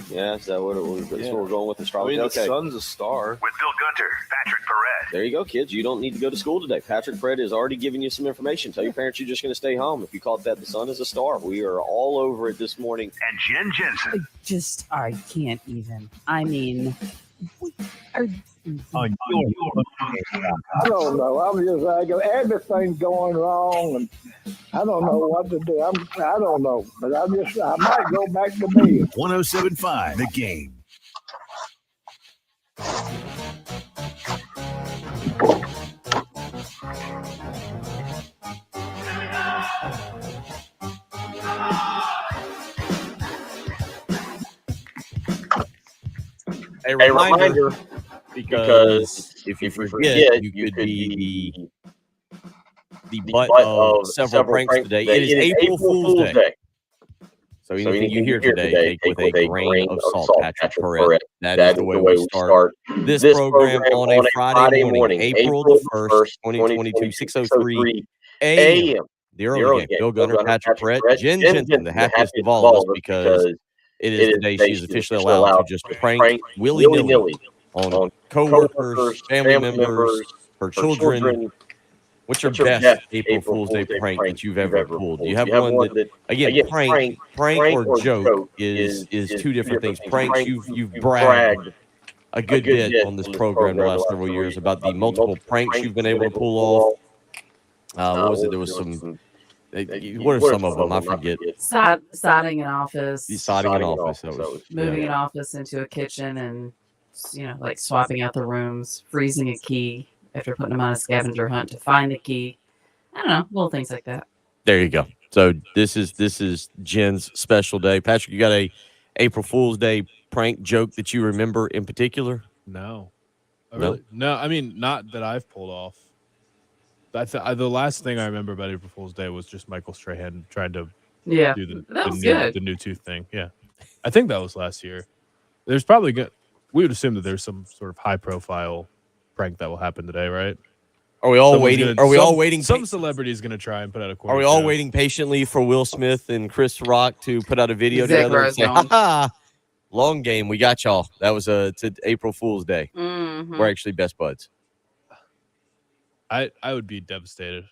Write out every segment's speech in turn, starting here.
Yeah, is that what that's what we're going with astrology? I mean, the sun's a star. With Bill Gunter, Patrick Perez. There you go, kids. You don't need to go to school today. Patrick Fred is already giving you some information. Tell your parents you're just going to stay home. If you called that the sun is a star, we are all over it this morning. And Jen Jensen. I can't even. I mean, I don't know. I'm just everything's going wrong, and I don't know what to do. I don't know, but I might go back to bed. 107.5 The Game. A reminder, because if you forget, you could be the butt of several pranks today. It is April Fool's Day. So anything you hear today, take with a grain of salt, Patrick Perez. That is the way we start this program on a Friday morning, April the 1st, 2022, 6:03 a.m. The early game. Bill Gunter, Patrick Perez, Jen Jensen, the happiest of all of us, because it is the day she's officially allowed to just prank willy-nilly on coworkers, family members, her children. What's your best April Fool's Day prank that you've ever pulled? Do you have one that, again, prank or joke is two different things. Pranks, you've bragged a good bit on this program the last several years about the multiple pranks you've been able to pull off. What was it? There was some. What are some of them? I forget. Sodding an office. Sodding an office. Moving an office into a kitchen and, like swapping out the rooms, freezing a key after putting them on a scavenger hunt to find the key. I don't know, little things like that. There you go. So this is Jen's special day. Patrick, you got a April Fool's Day prank joke that you remember in particular? No. No, I mean, not that I've pulled off. The last thing I remember about April Fool's Day was just Michael Strahan trying to do the new tooth thing. Yeah. I think that was last year. There's probably we would assume that there's some sort of high profile prank that will happen today, right? Are we all waiting? Some celebrity is going to try and put out a quarter. Are we all waiting patiently for Will Smith and Chris Rock to put out a video together and say, ha, long game, we got y'all. That was to April Fool's Day. Mm-hmm. We're actually best buds. I would be devastated.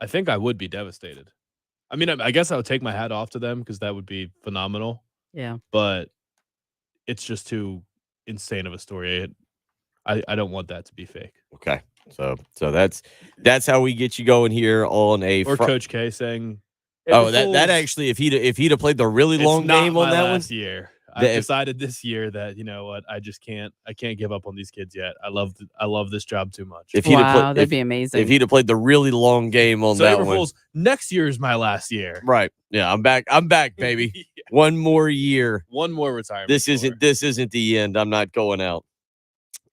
I think I would be devastated. I mean, I guess I would take my hat off to them because that would be phenomenal. Yeah. But it's just too insane of a story. I don't want that to be fake. Okay. So that's how we get you going here on a Coach K saying, that actually, if he'd have played the really long game on that one year. I decided this year that, you know what, I can't give up on these kids yet. I love this job too much. That'd be amazing. If he'd have played the really long game on that one. Fools, next year is my last year. Right. Yeah, I'm back, baby. Yeah. One more year. One more retirement. This isn't the end. I'm not going out.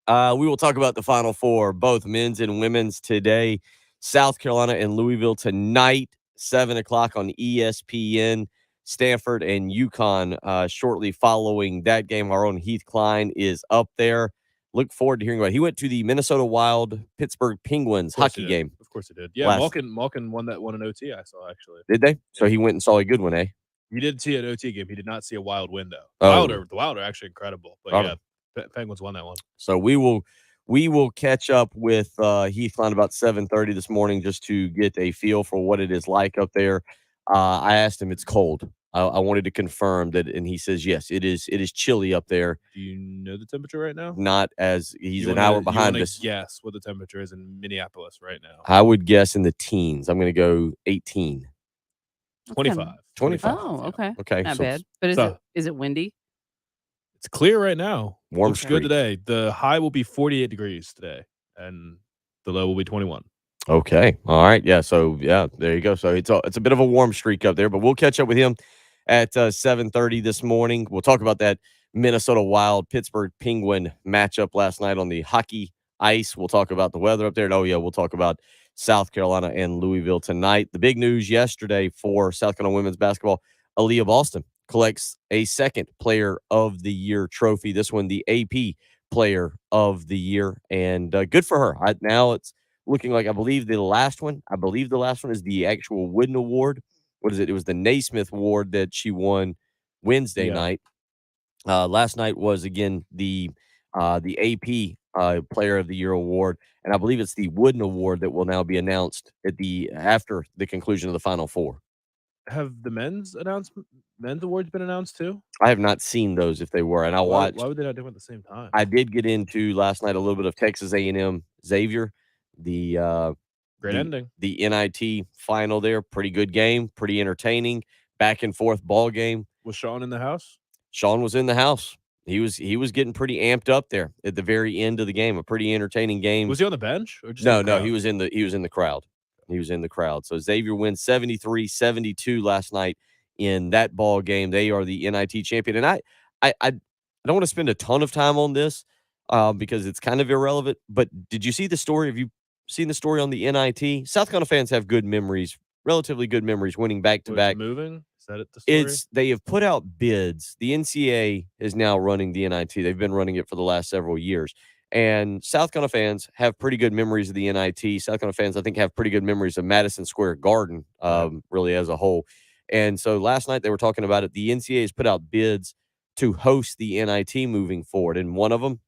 We will talk about the Final Four, both men's and women's today. South Carolina and Louisville tonight, 7:00 on ESPN. Stanford and UConn shortly following that game. Our own Heath Klein is up there. Look forward to hearing about it. He went to the Minnesota Wild Pittsburgh Penguins hockey game. Of course he did. Yeah, Malkin won an OT, I saw, actually. Did they? So he went and saw a good one, eh? He did see an OT game. He did not see a Wild window. Oh. The Wild are actually incredible. But Penguins won that one. So we will catch up with Heath Klein about 7:30 this morning just to get a feel for what it is like up there. I asked him, it's cold. I wanted to confirm that, and he says yes, it is chilly up there. Do you know the temperature right now? Not as he's an hour behind us. Guess what the temperature is in Minneapolis right now. I would guess in the teens. I'm going to go 18. 25. 25. Oh, okay. Okay. Not bad. But is it windy? It's clear right now. Warm Looks good today. The high will be 48 degrees today, and the low will be 21. Okay. All right. Yeah. So, yeah, there you go. So, it's a bit of a warm streak up there, but we'll catch up with him at 7:30 this morning. We'll talk about that Minnesota Wild Pittsburgh Penguin matchup last night on the hockey ice. We'll talk about the weather up there. And, we'll talk about South Carolina and Louisville tonight. The big news yesterday for South Carolina women's basketball, Aaliyah Boston collects a second Player of the Year trophy. This one, the AP Player of the Year, and good for her. Now it's looking like I believe the last one is the actual Wooden Award. What is it? It was the Naismith Award that she won Wednesday night. Last night was again the AP Player of the Year award, and I believe it's the Wooden Award that will now be announced after the conclusion of the Final Four. Have the men's awards been announced too? I have not seen those if they were, and I watched. Why would they not do them at the same time? I did get into last night a little bit of Texas A&M Xavier, the great ending, the NIT final there. Pretty good game, pretty entertaining, back and forth ball game. Was Sean in the house? Sean was in the house. He was getting pretty amped up there at the very end of the game. A pretty entertaining game. Was he on the bench or just no? He was in the crowd. He was in the crowd. So Xavier wins 73-72 last night in that ball game. They are the NIT champion. And I don't want to spend a ton of time on this because it's kind of irrelevant. But did you see the story? Have you seen the story on the NIT? South Carolina fans have good memories, relatively good memories, winning back to back. Moving. Is that the story? They have put out bids. The NCAA is now running the NIT. They've been running it for the last several years. And South Carolina fans have pretty good memories of the NIT. South Carolina fans, I think, have pretty good memories of Madison Square Garden, really as a whole. And so last night they were talking about it. The NCAA has put out bids to host the NIT moving forward. And one of them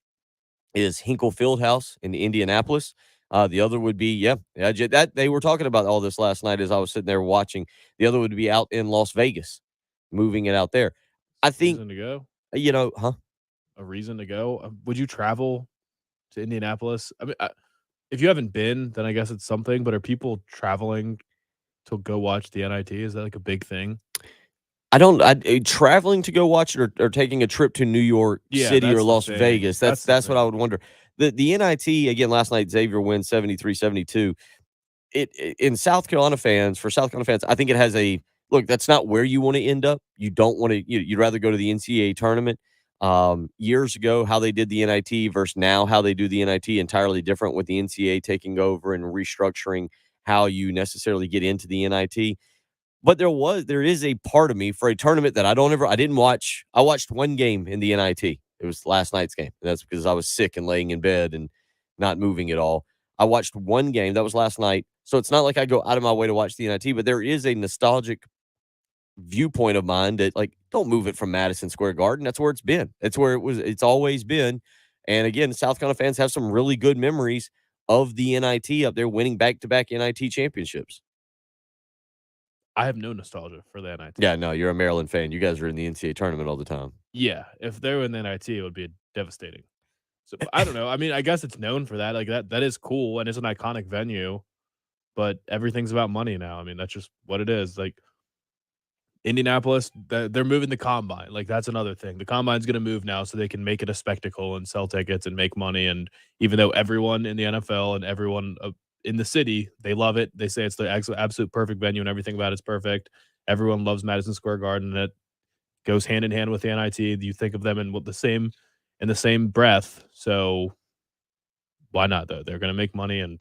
is Hinkle Fieldhouse in Indianapolis. The other would be, that they were talking about all this last night as I was sitting there watching. The other would be out in Las Vegas, moving it out there. I think, reason to go. A reason to go. Would you travel to Indianapolis? I mean, if you haven't been, then I guess it's something. But are people traveling to go watch the NIT? Is that like a big thing? Traveling to go watch it or taking a trip to New York City or Las Vegas. That's what I would wonder. The NIT, again, last night, Xavier wins 73-72. In South Carolina fans, I think it has look, that's not where you want to end up. You don't want to, you'd rather go to the NCAA tournament. Years ago, how they did the NIT versus now how they do the NIT, entirely different with the NCAA taking over and restructuring how you necessarily get into the NIT. But there is a part of me for a tournament that I didn't watch. I watched one game in the NIT. It was last night's game. That's because I was sick and laying in bed and not moving at all. I watched one game. That was last night. So it's not like I go out of my way to watch the NIT, but there is a nostalgic viewpoint of mine that, like, don't move it from Madison Square Garden. That's where it's been. It's where it's always been. And again, South Carolina fans have some really good memories of the NIT up there winning back-to-back NIT championships. I have no nostalgia for the NIT. Yeah, no, you're a Maryland fan. You guys are in the NCAA tournament all the time. Yeah, if they were in the NIT, it would be devastating. So I don't know. I mean, I guess it's known for that. Like that is cool and it's an iconic venue, but everything's about money now. I mean, that's just what it is. Like Indianapolis, they're moving the combine. Like that's another thing. The combine's going to move now so they can make it a spectacle and sell tickets and make money. And even though everyone in the NFL and everyone in the city, they love it. They say it's the absolute perfect venue and everything about it's perfect. Everyone loves Madison Square Garden. And it goes hand in hand with the NIT. You think of them in the same breath. So why not though? They're going to make money, and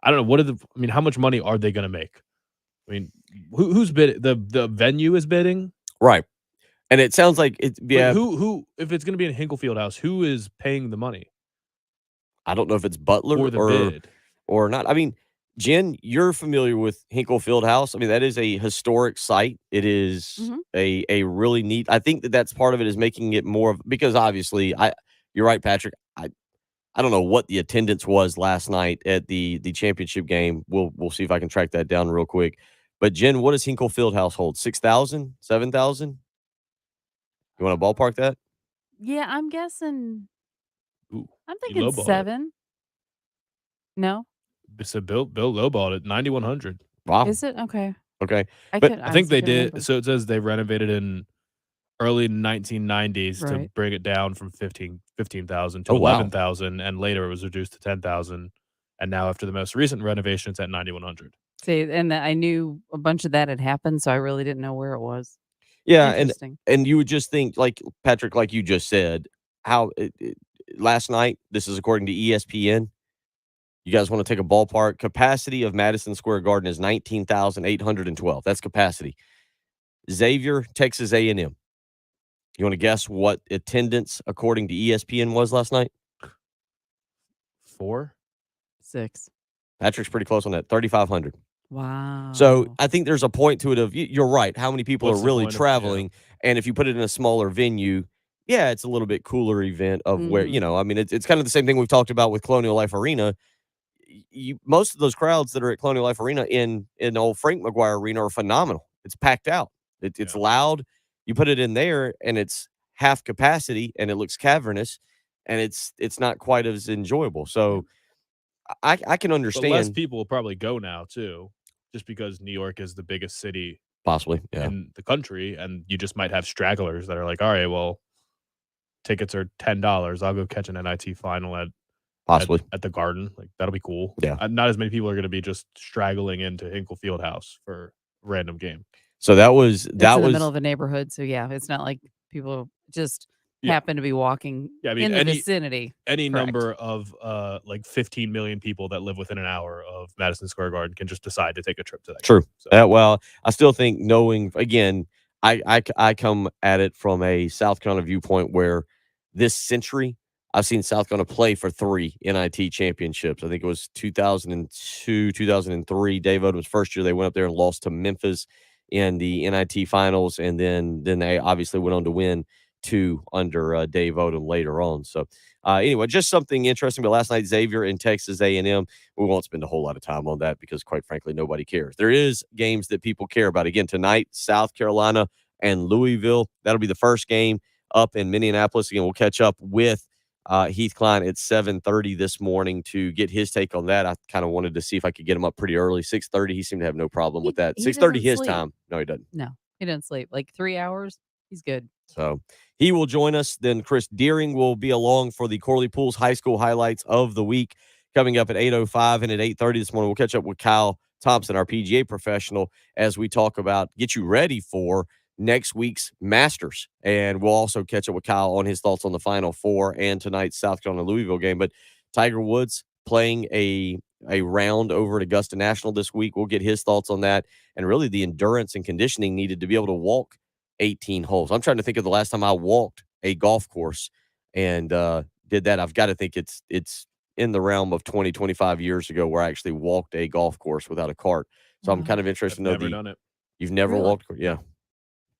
I don't know how much money are they going to make? I mean, who's bidding? The venue is bidding, right? And it sounds like it's who if it's going to be in Hinkle Fieldhouse, who is paying the money? I don't know if it's Butler or the bid or not. I mean, Jen, you're familiar with Hinkle Fieldhouse. I mean, that is a historic site. It is a really neat. I think that's part of it is making it more of, because obviously you're right, Patrick. I don't know what the attendance was last night at the championship game. We'll see if I can track that down real quick. But Jen, what does Hinkle Fieldhouse hold? 6,000, 7,000? You want to ballpark that? Yeah, I'm guessing. Ooh, I'm thinking 7. No. So Bill lowballed it 9,100. Wow. Is it okay? Okay, I think they did. Remember. So it says they renovated in early 1990s to bring it down from 15,000 to 11,000, and later it was reduced to 10,000. And now after the most recent renovation, it's at 9,100. See, and I knew a bunch of that had happened, so I really didn't know where it was. Yeah, and you would just think, like Patrick, like you just said, how last night, this is according to ESPN. You guys want to take a ballpark? Capacity of Madison Square Garden is 19,812. That's capacity. Xavier, Texas A&M. You want to guess what attendance, according to ESPN, was last night? 4? 6. Patrick's pretty close on that. 3,500. Wow. So I think there's a point to it of, you're right, how many people are really traveling, and if you put it in a smaller venue, yeah, it's a little bit cooler event of where, I mean, it's kind of the same thing we've talked about with Colonial Life Arena. Most of those crowds that are at Colonial Life Arena in old Frank McGuire Arena are phenomenal. It's packed out. It's loud. You put it in there and it's half capacity and it looks cavernous and it's not quite as enjoyable. So I can But understand. less people will probably go now too, just because New York is the biggest city Possibly, yeah. in the country, and you just might have stragglers that are like, all right, well, tickets are $10. I'll go catch an NIT final at the Garden. Like, that'll be cool. Yeah. Not as many people are going to be just straggling into Hinkle Fieldhouse for a random game. So that was in the middle of a neighborhood. So yeah, it's not like people just happen to be walking in the vicinity. Any number of like 15 million people that live within an hour of Madison Square Garden can just decide to take a trip to that. True. Game, so. Well, I still think knowing, again, I come at it from a South Carolina viewpoint where this century I've seen South Carolina play for 3 NIT championships. I think it was 2002, 2003. Dave Odom's first year, they went up there and lost to Memphis in the NIT finals, and then they obviously went on to win 2 under Dave Odom later on. So anyway, just something interesting. But last night, Xavier and Texas A&M, we won't spend a whole lot of time on that because, quite frankly, nobody cares. There is games that people care about. Again, tonight, South Carolina and Louisville. That'll be the first game up in Minneapolis. Again, we'll catch up with Heath Klein at 7:30 this morning to get his take on that. I kind of wanted to see if I could get him up pretty early. 6:30, he seemed to have no problem with that. 6:30 his time. No, he doesn't. No, he doesn't sleep. Like 3 hours, he's good. So he will join us. Then Chris Deering will be along for the Corley Pools High School highlights of the week coming up at 8:05 and at 8:30 this morning. We'll catch up with Kyle Thompson, our PGA professional, as we talk about get you ready for next week's Masters. And we'll also catch up with Kyle on his thoughts on the Final Four and tonight's South Carolina Louisville game. But Tiger Woods playing a round over at Augusta National this week. We'll get his thoughts on that and really the endurance and conditioning needed to be able to walk 18 holes. I'm trying to think of the last time I walked a golf course and did that. I've got to think it's in the realm of 20, 25 years ago where I actually walked a golf course without a cart. So I'm kind of interested to know. Never done it. You've never walked? Yeah.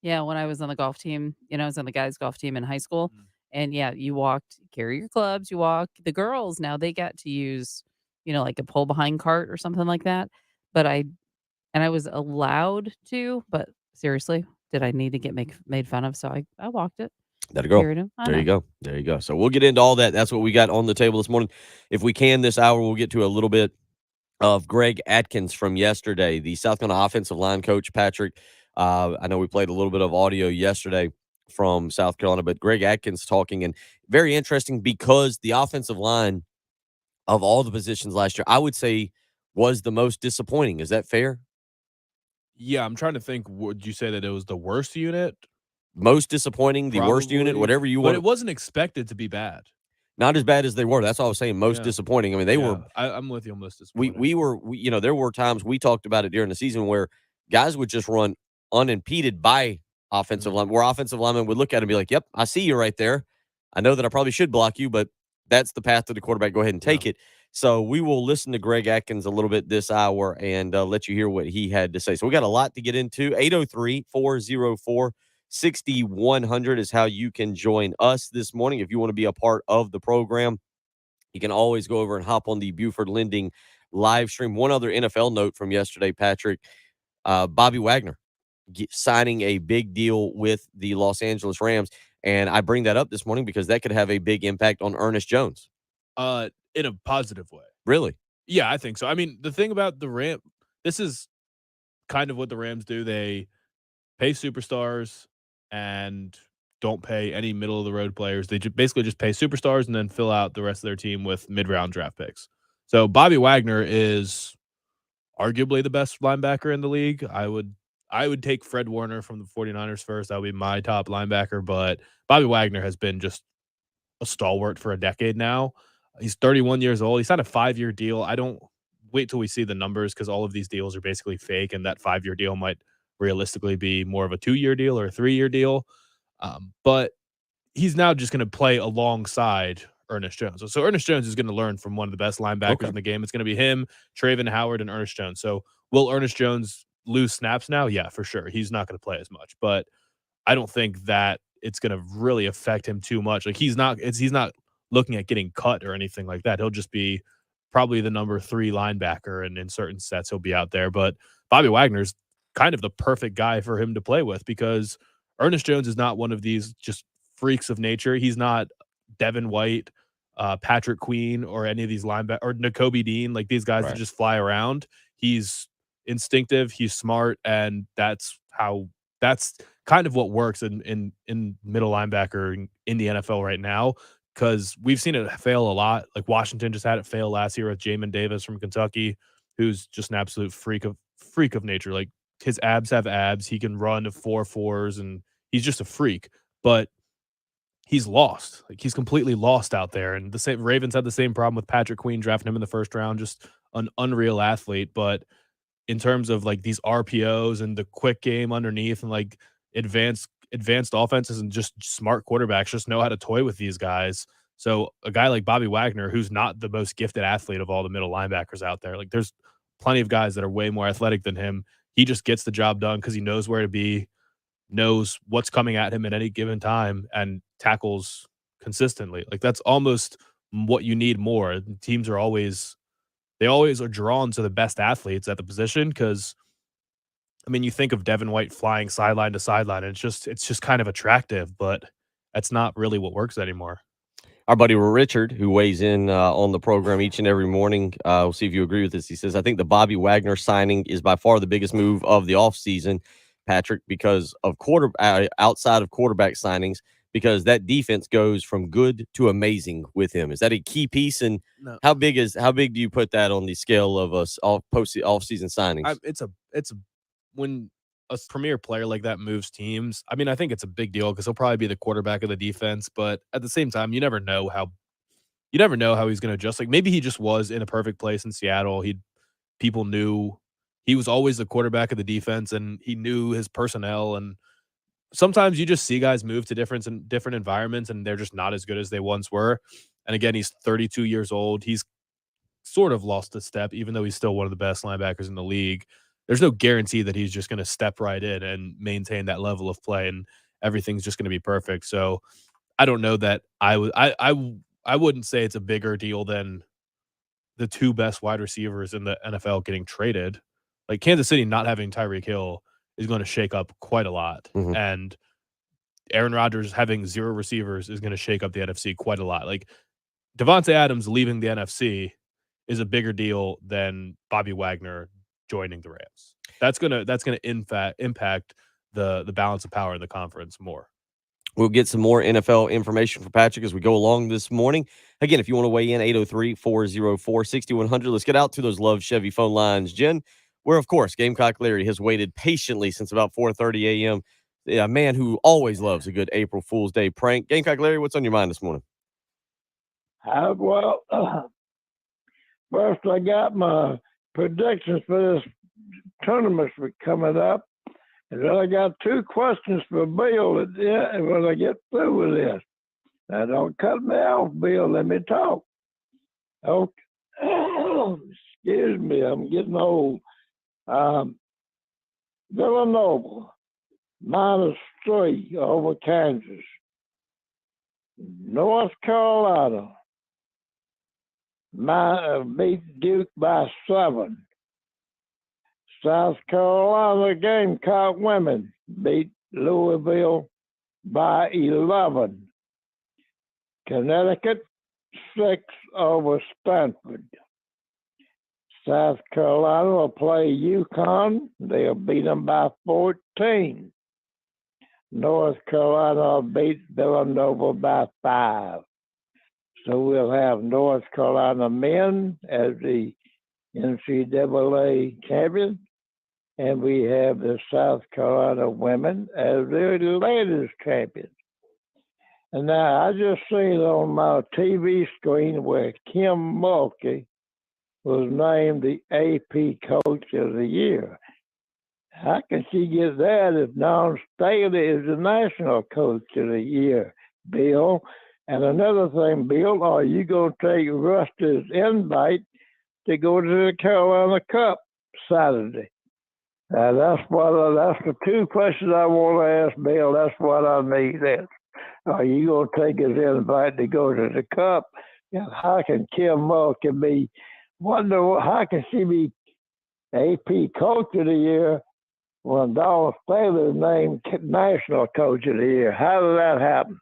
Yeah, when I was on the golf team, I was on the guys' golf team in high school. And yeah, you walked, carry your clubs, you walk. The girls now they got to use, like a pull behind cart or something like that. But I was allowed to, but seriously, did I need to get made fun of? So I walked it. That a girl. Carried him. There you go. There you go. So we'll get into all that. That's what we got on the table this morning. If we can this hour, we'll get to a little bit of Greg Atkins from yesterday, the South Carolina offensive line coach, Patrick. I know we played a little bit of audio yesterday from South Carolina, but Greg Atkins talking, and very interesting because the offensive line of all the positions last year, I would say was the most disappointing. Is that fair? Yeah, I'm trying to think. Would you say that it was the worst unit? Most disappointing, the worst unit, whatever you want. But it wasn't expected to be bad. Not as bad as they were. That's all I was saying. Most disappointing. I mean, they were. I'm with you on most disappointing. We were, there were times we talked about it during the season where guys would just run unimpeded by offensive line, where offensive linemen would look at it and be like, yep, I see you right there. I know that I probably should block you, but that's the path to the quarterback. Go ahead and take it. So we will listen to Greg Atkins a little bit this hour and let you hear what he had to say. So we got a lot to get into. 803-404-6100 is how you can join us this morning. If you want to be a part of the program, you can always go over and hop on the Buford Lending live stream. One other NFL note from yesterday, Patrick, Bobby Wagner signing a big deal with the Los Angeles Rams. And I bring that up this morning because that could have a big impact on Ernest Jones. In a positive way. Really? Yeah, I think so. I mean, the thing about the Rams, this is kind of what the Rams do. They pay superstars and don't pay any middle-of-the-road players. They basically just pay superstars and then fill out the rest of their team with mid-round draft picks. So Bobby Wagner is arguably the best linebacker in the league. I would take Fred Warner from the 49ers first. That would be my top linebacker, but Bobby Wagner has been just a stalwart for a decade now. He's 31 years old. He signed a 5-year deal. I don't wait till we see the numbers because all of these deals are basically fake, and that 5-year deal might realistically be more of a 2-year deal or a 3-year deal. But he's now just going to play alongside Ernest Jones. So Ernest Jones is going to learn from one of the best linebackers in the game. It's going to be him, Traven Howard, and Ernest Jones. So will Ernest Jones lose snaps now? Yeah, for sure. He's not going to play as much, but I don't think that it's going to really affect him too much. Like he's not looking at getting cut or anything like that. He'll just be probably the number 3 linebacker, and in certain sets he'll be out there. But Bobby Wagner's kind of the perfect guy for him to play with because Ernest Jones is not one of these just freaks of nature. He's not Devin White, Patrick Queen, or any of these linebackers, or Nakobe Dean, like these guys that just fly around. He's instinctive, he's smart, and that's kind of what works in middle linebacker in the NFL right now, because we've seen it fail a lot. Like Washington just had it fail last year with Jamin Davis from Kentucky, who's just an absolute freak of nature. Like his abs have abs. He can run 4.4s, and he's just a freak. But he's lost. Like he's completely lost out there. And the same Ravens had the same problem with Patrick Queen drafting him in the first round, just an unreal athlete. But in terms of like these RPOs and the quick game underneath and like advanced offenses and just smart quarterbacks just know how to toy with these guys. So a guy like Bobby Wagner, who's not the most gifted athlete of all the middle linebackers out there, like there's plenty of guys that are way more athletic than him. He just gets the job done because he knows where to be, knows what's coming at him at any given time, and tackles consistently. Like that's almost what you need more. Teams are always drawn to the best athletes at the position because, I mean, you think of Devin White flying sideline to sideline, and it's just kind of attractive, but that's not really what works anymore. Our buddy Richard, who weighs in on the program each and every morning, we'll see if you agree with this. He says, I think the Bobby Wagner signing is by far the biggest move of the offseason, Patrick, because of outside of quarterback signings, because that defense goes from good to amazing with him. Is that a key piece? And No. how big do you put that on the scale of off-season signings? It's when a premier player like that moves teams. I mean, I think it's a big deal because he'll probably be the quarterback of the defense. But at the same time, you never know how he's going to adjust. Like maybe he just was in a perfect place in Seattle. People knew he was always the quarterback of the defense, and he knew his personnel. And sometimes you just see guys move to different environments, and they're just not as good as they once were. And again, he's 32 years old. He's sort of lost a step, even though he's still one of the best linebackers in the league. There's no guarantee that he's just going to step right in and maintain that level of play, and everything's just going to be perfect. So I don't know that I wouldn't say it's a bigger deal than the 2 best wide receivers in the NFL getting traded. Like Kansas City not having Tyreek Hill is going to shake up quite a lot. Mm-hmm. And Aaron Rodgers having 0 receivers is going to shake up the NFC quite a lot. Like Devontae Adams leaving the NFC is a bigger deal than Bobby Wagner joining the Rams. That's gonna impact the balance of power in the conference more. We'll get some more NFL information for Patrick as we go along this morning. Again, if you want to weigh in, 803-404-6100. Let's get out to those Love Chevy phone lines, Jen, where, of course, Gamecock Larry has waited patiently since about 4:30 a.m. A man who always loves a good April Fool's Day prank. Gamecock Larry, what's on your mind this morning? First, I got my predictions for this tournament coming up. And then I got 2 questions for Bill at the end when I get through with this. Now, don't cut me off, Bill. Let me talk. Okay. Excuse me, I'm getting old. Villanova, -3 over Kansas. North Carolina beat Duke by 7. South Carolina Gamecock women beat Louisville by 11. Connecticut 6 over Stanford. South Carolina will play UConn. They'll beat them by 14. North Carolina beat Villanova by 5. So we'll have North Carolina men as the NCAA champions, and we have the South Carolina women as their ladies champions. And now I just seen on my TV screen where Kim Mulkey was named the AP Coach of the Year. How can she get that if Don Staley is the National Coach of the Year, Bill? And another thing, Bill, are you going to take Rusty's invite to go to the Carolina Cup Saturday? That's the 2 questions I want to ask Bill. That's what I need. Are you going to take his invite to go to the Cup? And how can Kim Mulkey be? Wonder how can she be AP Coach of the Year when Dawn Staley is named National Coach of the Year? How did that happen?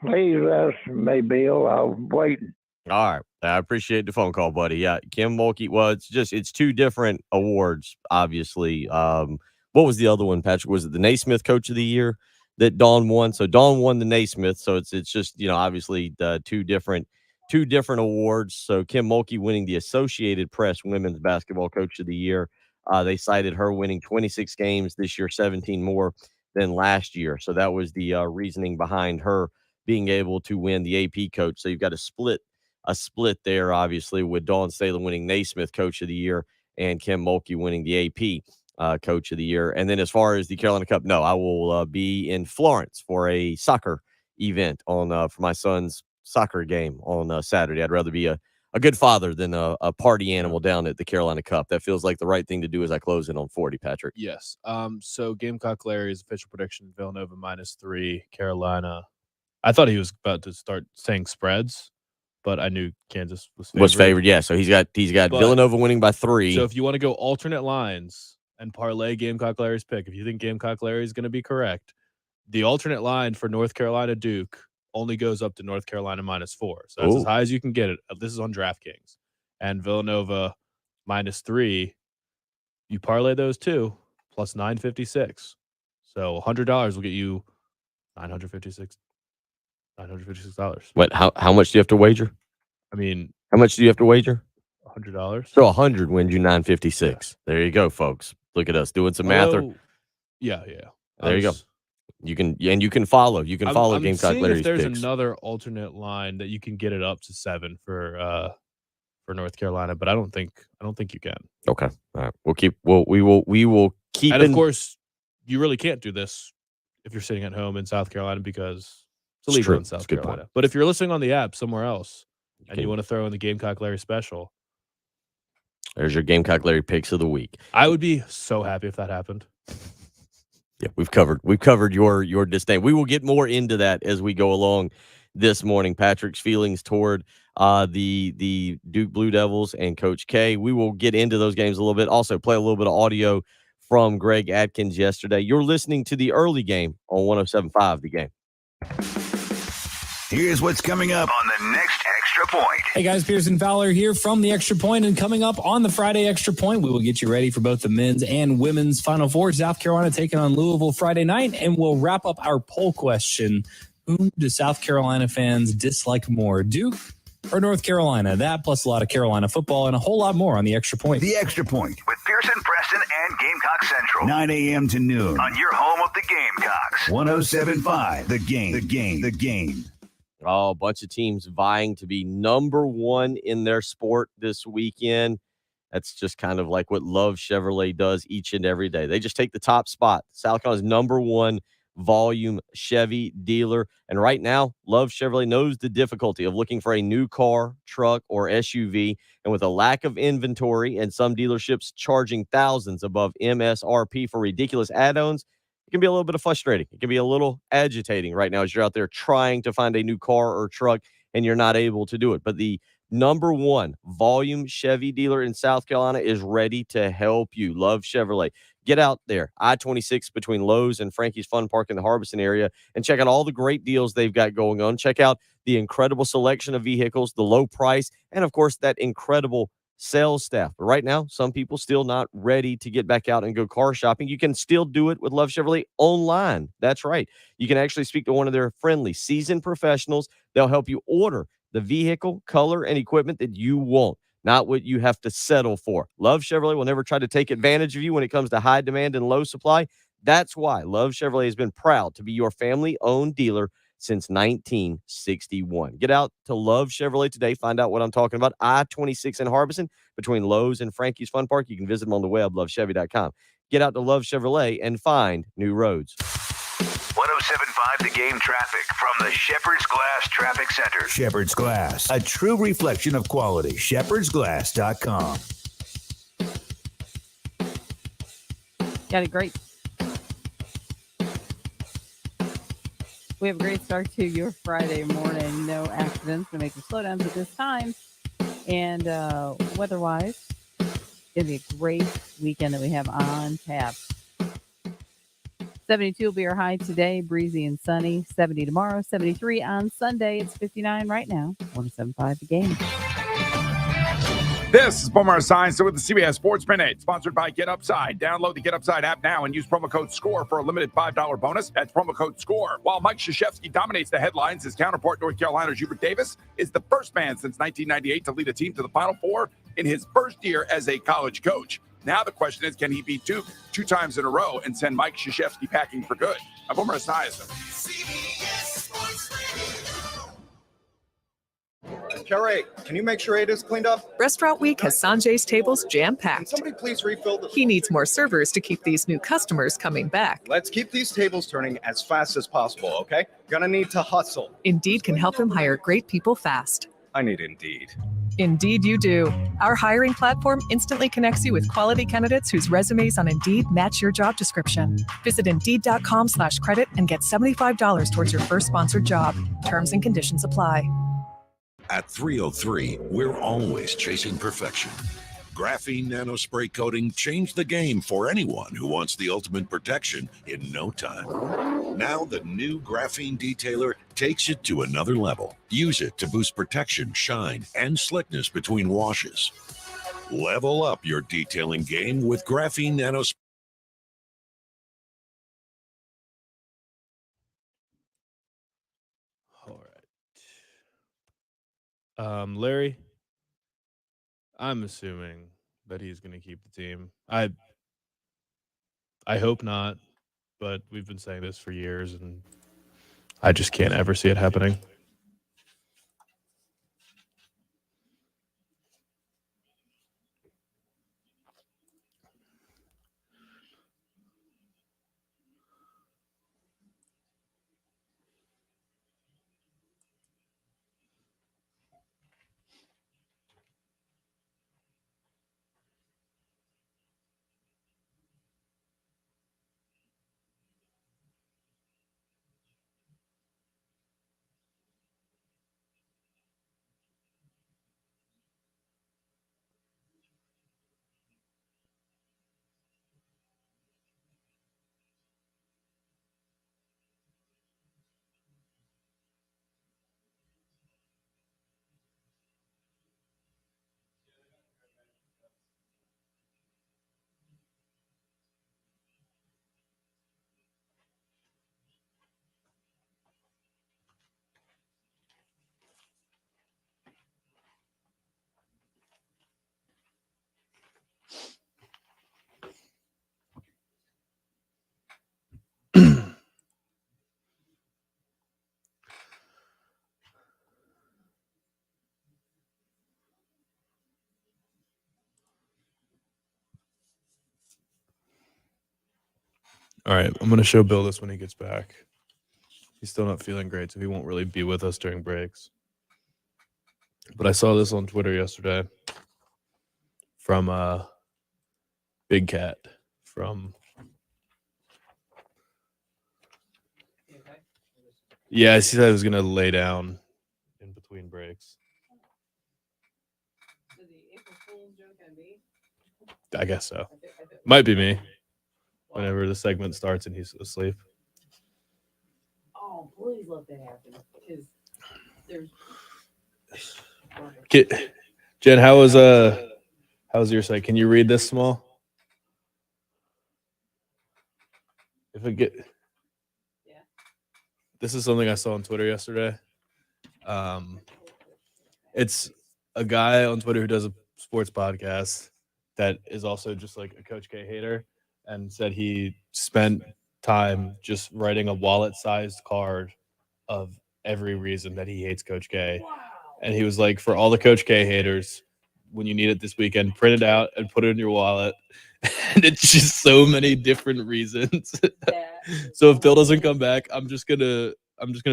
Please answer me, Bill. I'm waiting. All right. I appreciate the phone call, buddy. Yeah, Kim Mulkey. Well, it's two different awards, obviously. What was the other one, Patrick? Was it the Naismith Coach of the Year that Dawn won? So Dawn won the Naismith. So it's just, obviously two different awards. So Kim Mulkey winning the Associated Press Women's Basketball Coach of the Year. They cited her winning 26 games this year, 17 more than last year. So that was the reasoning behind her being able to win the AP coach. So you've got a split there, obviously, with Dawn Staley winning Naismith Coach of the Year and Kim Mulkey winning the AP Coach of the Year. And then as far as the Carolina Cup, no, I will be in Florence for a soccer event for my son's soccer game on Saturday. I'd rather be a good father than a party animal down at the Carolina Cup. That feels like the right thing to do as I close in on 40, Patrick. Yes. So Gamecock Larry's official prediction: Villanova -3, Carolina. I thought he was about to start saying spreads, but I knew Kansas was favored. Yeah. So he's got Villanova winning by 3. So if you want to go alternate lines and parlay Gamecock Larry's pick, if you think Gamecock Larry is going to be correct, the alternate line for North Carolina Duke only goes up to North Carolina -4. So that's as high as you can get it. This is on DraftKings. And Villanova -3, you parlay those two plus 956. So $100 will get you $956. What? How much do you have to wager? I mean, how much do you have to wager? $100. So 100 wins you 956. Yeah. There you go, folks. Look at us doing some math. Yeah. There you go. You can follow. You can follow Gamecock Larry's if there's picks. Another alternate line that you can get it up to 7 for North Carolina, but I don't think you can. Okay. All right. We will keep. And of course, you really can't do this if you're sitting at home in South Carolina because it's illegal in South Carolina. But if you're listening on the app somewhere else and you want to throw in the Gamecock Larry special, there's your Gamecock Larry picks of the week. I would be so happy if that happened. Yeah, we've covered your disdain. We will get more into that as we go along this morning. Patrick's feelings toward the Duke Blue Devils and Coach K. We will get into those games a little bit. Also, play a little bit of audio from Greg Atkins yesterday. You're listening to the early game on 107.5 The Game. Here's what's coming up on the next Extra Point. Hey guys, Pearson Fowler here from the Extra Point, and coming up on the Friday Extra Point, we will get you ready for both the men's and women's Final Four. South Carolina taking on Louisville Friday night, and we'll wrap up our poll question. Whom do South Carolina fans dislike more, Duke or North Carolina? That plus a lot of Carolina football and a whole lot more on the Extra Point. The Extra Point with Pearson, Preston, and Gamecock Central. 9 a.m. to noon on your home of the Gamecocks. 107.5 The Game. The Game. Oh, a bunch of teams vying to be number one in their sport this weekend. That's just kind of like what Love Chevrolet does each and every day. They just take the top spot. South Carolina's number one volume Chevy dealer. And right now, Love Chevrolet knows the difficulty of looking for a new car, truck, or SUV. And with a lack of inventory and some dealerships charging thousands above MSRP for ridiculous add-ons, it can be a little bit frustrating. It can be a little agitating right now as you're out there trying to find a new car or truck and you're not able to do it. But the number one volume Chevy dealer in South Carolina is ready to help you. Love Chevrolet. Get out there, I-26 between Lowe's and Frankie's Fun Park in the Harbison area, and check out all the great deals they've got going on. Check out the incredible selection of vehicles, the low price, and, of course, that incredible sales staff. But right now, some people still not ready to get back out and go car shopping. You can still do it with Love Chevrolet online. That's right. You can actually speak to one of their friendly, seasoned professionals. They'll help you order the vehicle, color, and equipment that you want, not what you have to settle for. Love Chevrolet will never try to take advantage of you when it comes to high demand and low supply. That's why Love Chevrolet has been proud to be your family-owned dealer since 1961. Get out to Love Chevrolet today. Find out what I'm talking about. I-26 in Harbison between Lowe's and Frankie's Fun Park. You can visit them on the web, lovechevy.com. Get out to Love Chevrolet and find new roads. 107.5 The Game traffic from the Shepherd's Glass Traffic Center. Shepherd's Glass, a true reflection of quality. shepherdsglass.com. Got it great. We have a great start to your Friday morning. No accidents to make you slow down at this time. And weather-wise, it's going to be a great weekend that we have on tap. 72 will be our high today, breezy and sunny. 70 tomorrow, 73 on Sunday. It's 59 right now. 107.5 The Game. This is Boomer Science with the CBS Sports Minute, sponsored by Get Upside. Download the Get Upside app now and use promo code SCORE for a limited $5 bonus. That's promo code SCORE. While Mike Krzyzewski dominates the headlines, his counterpart, North Carolina's Hubert Davis, is the first man since 1998 to lead a team to the Final Four in his first year as a college coach. Now the question is, can he beat Duke 2 times in a row and send Mike Krzyzewski packing for good? I'm Boomer Science. Carrie, can you make sure Ada's cleaned up? Restaurant Week has Sanjay's tables jam-packed. Can somebody please refill the... He needs more servers to keep these new customers coming back. Let's keep these tables turning as fast as possible, okay? Gonna need to hustle. Indeed can help him hire great people fast. I need Indeed. Indeed you do. Our hiring platform instantly connects you with quality candidates whose resumes on Indeed match your job description. Visit Indeed.com/credit and get $75 towards your first sponsored job. Terms and conditions apply. At 303, we're always chasing perfection. Graphene nanospray coating changed the game for anyone who wants the ultimate protection in no time. Now the new Graphene Detailer takes it to another level. Use it to boost protection, shine, and slickness between washes. Level up your detailing game with Graphene nanospray. Larry, I'm assuming that he's going to keep the team. I hope not, but we've been saying this for years, and I just can't ever see it happening. All right, I'm going to show Bill this when he gets back. He's still not feeling great, so he won't really be with us during breaks. But I saw this on Twitter yesterday from Big Cat from... Yeah, he said I was going to lay down in between breaks. I guess so. Might be me. Whenever the segment starts and he's asleep. Oh, please let that happen. Because there's... Jen, how's your site? Can you read this small? If it get... Yeah. This is something I saw on Twitter yesterday. It's a guy on Twitter who does a sports podcast that is also just like a Coach K hater, and said he spent time just writing a wallet-sized card of every reason that he hates Coach K. Wow. And he was like, for all the Coach K haters, when you need it this weekend, print it out and put it in your wallet. And it's just so many different reasons. So if Bill doesn't come back, I'm just gonna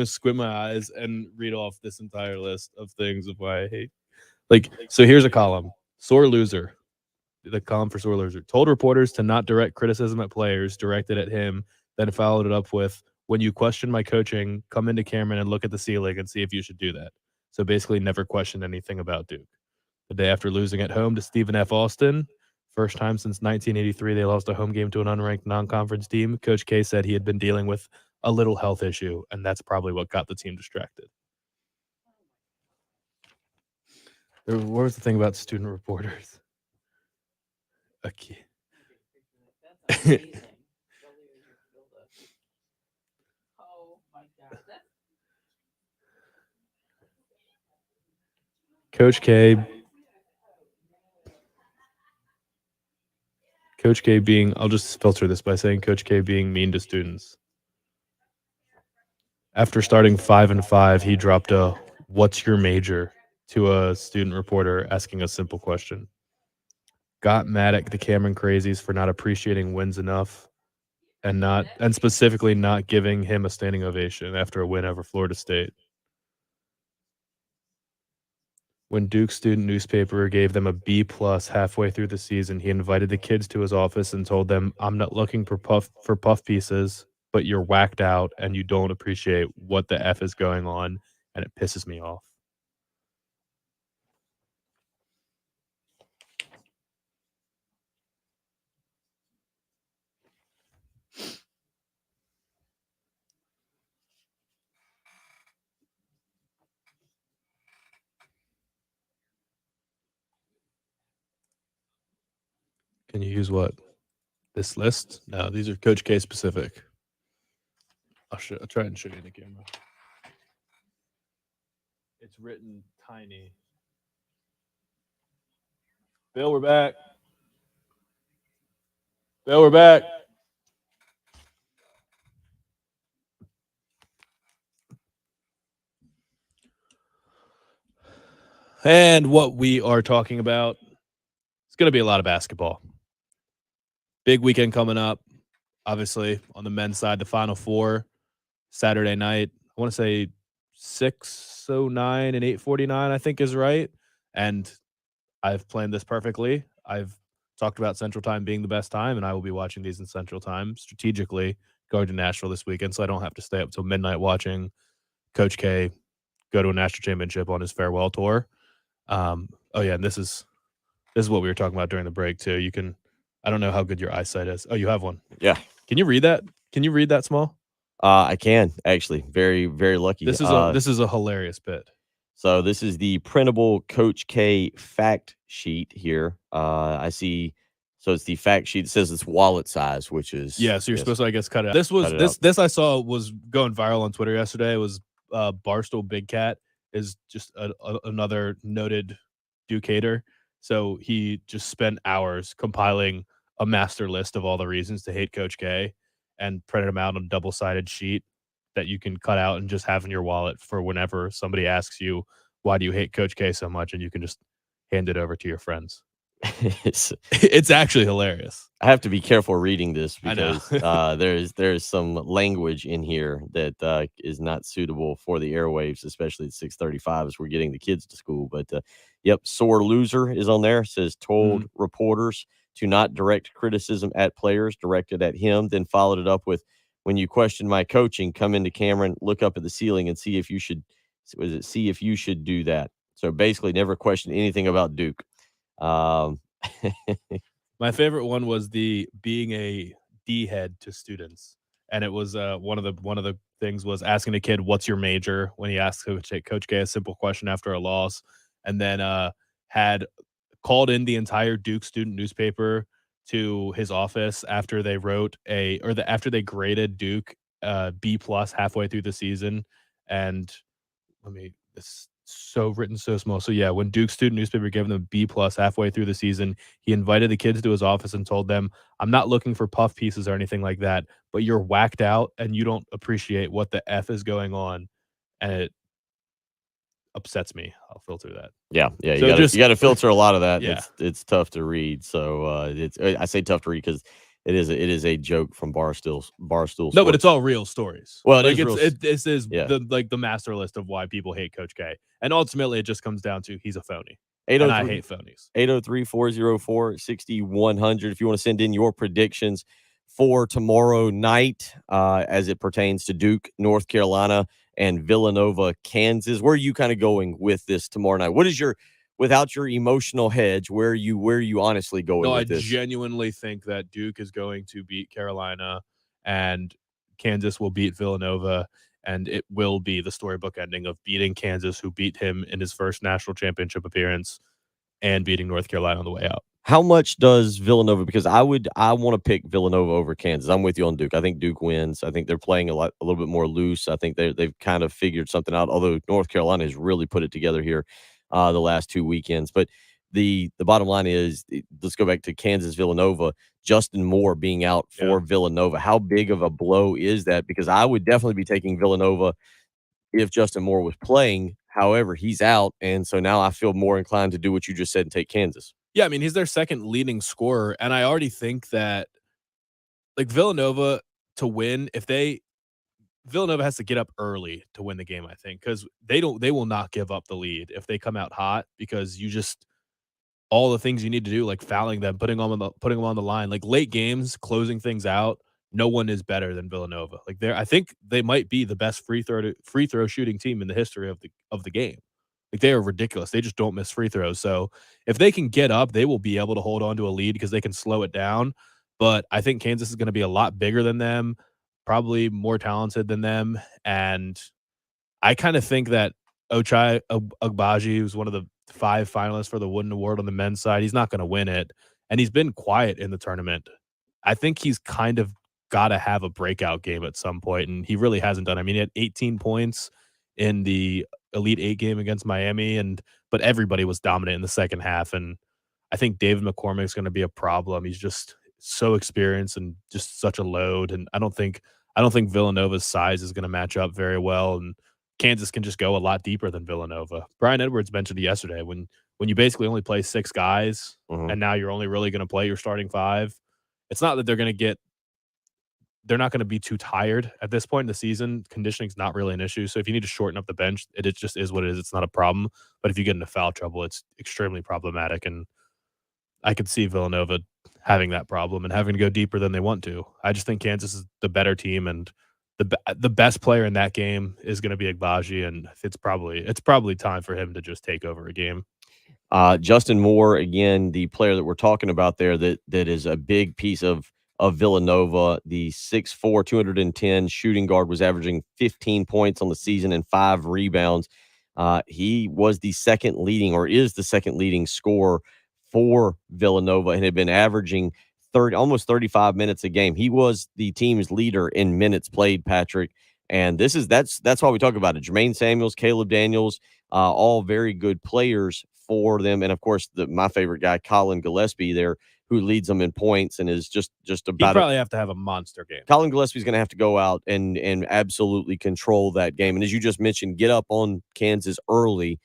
squint my eyes and read off this entire list of things of why I hate. Like, so here's a column. Sore loser. The column for sore loser. Told reporters to not direct criticism at players directed at him, then followed it up with, when you question my coaching, come into Cameron and look at the ceiling and see if you should do that. So basically never question anything about Duke. The day after losing at home to Stephen F. Austin, first time since 1983 they lost a home game to an unranked non-conference team, Coach K said he had been dealing with a little health issue, and that's probably what got the team distracted. What was the thing about student reporters? Okay. Coach K being, I'll just filter this by saying Coach K being mean to students. After starting 5-5, he dropped a "What's your major?" to a student reporter asking a simple question. Got mad at the Cameron Crazies for not appreciating wins enough and specifically not giving him a standing ovation after a win over Florida State. When Duke's student newspaper gave them a B+ halfway through the season, he invited the kids to his office and told them, "I'm not looking for puff pieces, but you're whacked out and you don't appreciate what the F is going on, and it pisses me off." Can you use what? This list? No, these are Coach K specific. I'll try and show you the camera. It's written tiny. Bill, we're back. Bill, we're back. And what we are talking about, it's going to be a lot of basketball. Big weekend coming up. Obviously, on the men's side, the Final Four, Saturday night. I want to say 6:09 and 8:49, I think is right. And I've planned this perfectly. I've talked about Central Time being the best time, and I will be watching these in Central Time strategically going to Nashville this weekend, so I don't have to stay up till midnight watching Coach K go to a national championship on his farewell tour. And this is what we were talking about during the break too. You can, I don't know how good your eyesight is. Oh, you have one. Yeah. Can you read that? Can you read that small? I can actually. Very, very lucky. This is a hilarious bit. So this is the printable Coach K fact sheet here. I see. So it's the fact sheet. It says it's wallet size, which is so you're supposed to, I guess, cut it out. This I saw was going viral on Twitter yesterday. It was Barstool Big Cat is just another noted Duke hater. So he just spent hours compiling a master list of all the reasons to hate Coach K and printed them out on a double-sided sheet that you can cut out and just have in your wallet for whenever somebody asks you, why do you hate Coach K so much? And you can just hand it over to your friends. It's actually hilarious. I have to be careful reading this because there's some language in here that is not suitable for the airwaves, especially at 6:35 as we're getting the kids to school. But sore loser is on there. It says told reporters to not direct criticism at players, directed at him, then followed it up with, when you question my coaching, come into Cameron, look up at the ceiling and see if you should do that. So basically never question anything about Duke. My favorite one was the being a D head to students, and it was one of the things was asking a kid, "What's your major?" when he asked Coach K a simple question after a loss, and then had called in the entire Duke student newspaper to his office after they after they graded Duke B+ halfway through the season, and it's so written so small. So yeah, when Duke student newspaper gave them B+ halfway through the season, he invited the kids to his office and told them, "I'm not looking for puff pieces or anything like that, but you're whacked out and you don't appreciate what the F is going on." And it upsets me. I'll filter that. Yeah. So you got to filter a lot of that. Yeah. It's tough to read. So I say tough to read because it is a joke from Barstool. No, but it's all real stories. Well, this is the master list of why people hate Coach K, and ultimately it just comes down to he's a phony. And I hate phonies. 803-404-6100. If you want to send in your predictions for tomorrow night as it pertains to Duke, North Carolina, and Villanova, Kansas. Where are you kind of going with this tomorrow night? What is your, without your emotional hedge, where are you honestly going with this? I genuinely think that Duke is going to beat Carolina and Kansas will beat Villanova, and it will be the storybook ending of beating Kansas, who beat him in his first national championship appearance, and beating North Carolina on the way out. How much does Villanova, because I want to pick Villanova over Kansas. I'm with you on Duke. I think Duke wins. I think they're playing a little bit more loose. I think they've kind of figured something out, although North Carolina has really put it together here the last 2 weekends. But the bottom line is, let's go back to Kansas Villanova. Justin Moore being out for Villanova. How big of a blow is that? Because I would definitely be taking Villanova if Justin Moore was playing. However, he's out, and so now I feel more inclined to do what you just said and take Kansas. Yeah, I mean, he's their second leading scorer, and I already think that, like, Villanova to win, Villanova has to get up early to win the game, I think, because they will not give up the lead if they come out hot, because you just, all the things you need to do, like fouling them, putting them on the line, like late games, closing things out. No one is better than Villanova. Like, I think they might be the best free throw shooting team in the history of the game. Like, they are ridiculous. They just don't miss free throws. So if they can get up, they will be able to hold on to a lead because they can slow it down. But I think Kansas is going to be a lot bigger than them, probably more talented than them. And I kind of think that Ochai Agbaji, who's one of the 5 finalists for the Wooden Award on the men's side, he's not going to win it. And he's been quiet in the tournament. I think he's kind of got to have a breakout game at some point, and he really hasn't done. I mean, he had 18 points in the Elite 8 game against Miami, but everybody was dominant in the second half, and I think David McCormick's going to be a problem. He's just so experienced and just such a load, and I don't think Villanova's size is going to match up very well, and Kansas can just go a lot deeper than Villanova. Brian Edwards mentioned it yesterday, when you basically only play 6 guys, and now you're only really going to play your starting 5. It's not that they're not going to be too tired at this point in the season. Conditioning's not really an issue. So if you need to shorten up the bench, it just is what it is. It's not a problem. But if you get into foul trouble, it's extremely problematic. And I could see Villanova having that problem and having to go deeper than they want to. I just think Kansas is the better team, and the best player in that game is going to be Agbaji, and it's probably time for him to just take over a game. Justin Moore, again, the player that we're talking about there, that is a big piece of Villanova, the 6'4", 210 shooting guard, was averaging 15 points on the season and 5 rebounds. He was the second leading scorer for Villanova and had been averaging almost 35 minutes a game. He was the team's leader in minutes played, Patrick. And that's why we talk about it. Jermaine Samuels, Caleb Daniels, all very good players for them. And of course, my favorite guy, Colin Gillespie there, who leads them in points and is just about. He probably have to have a monster game. Colin Gillespie's going to have to go out and absolutely control that game. And as you just mentioned, get up on Kansas early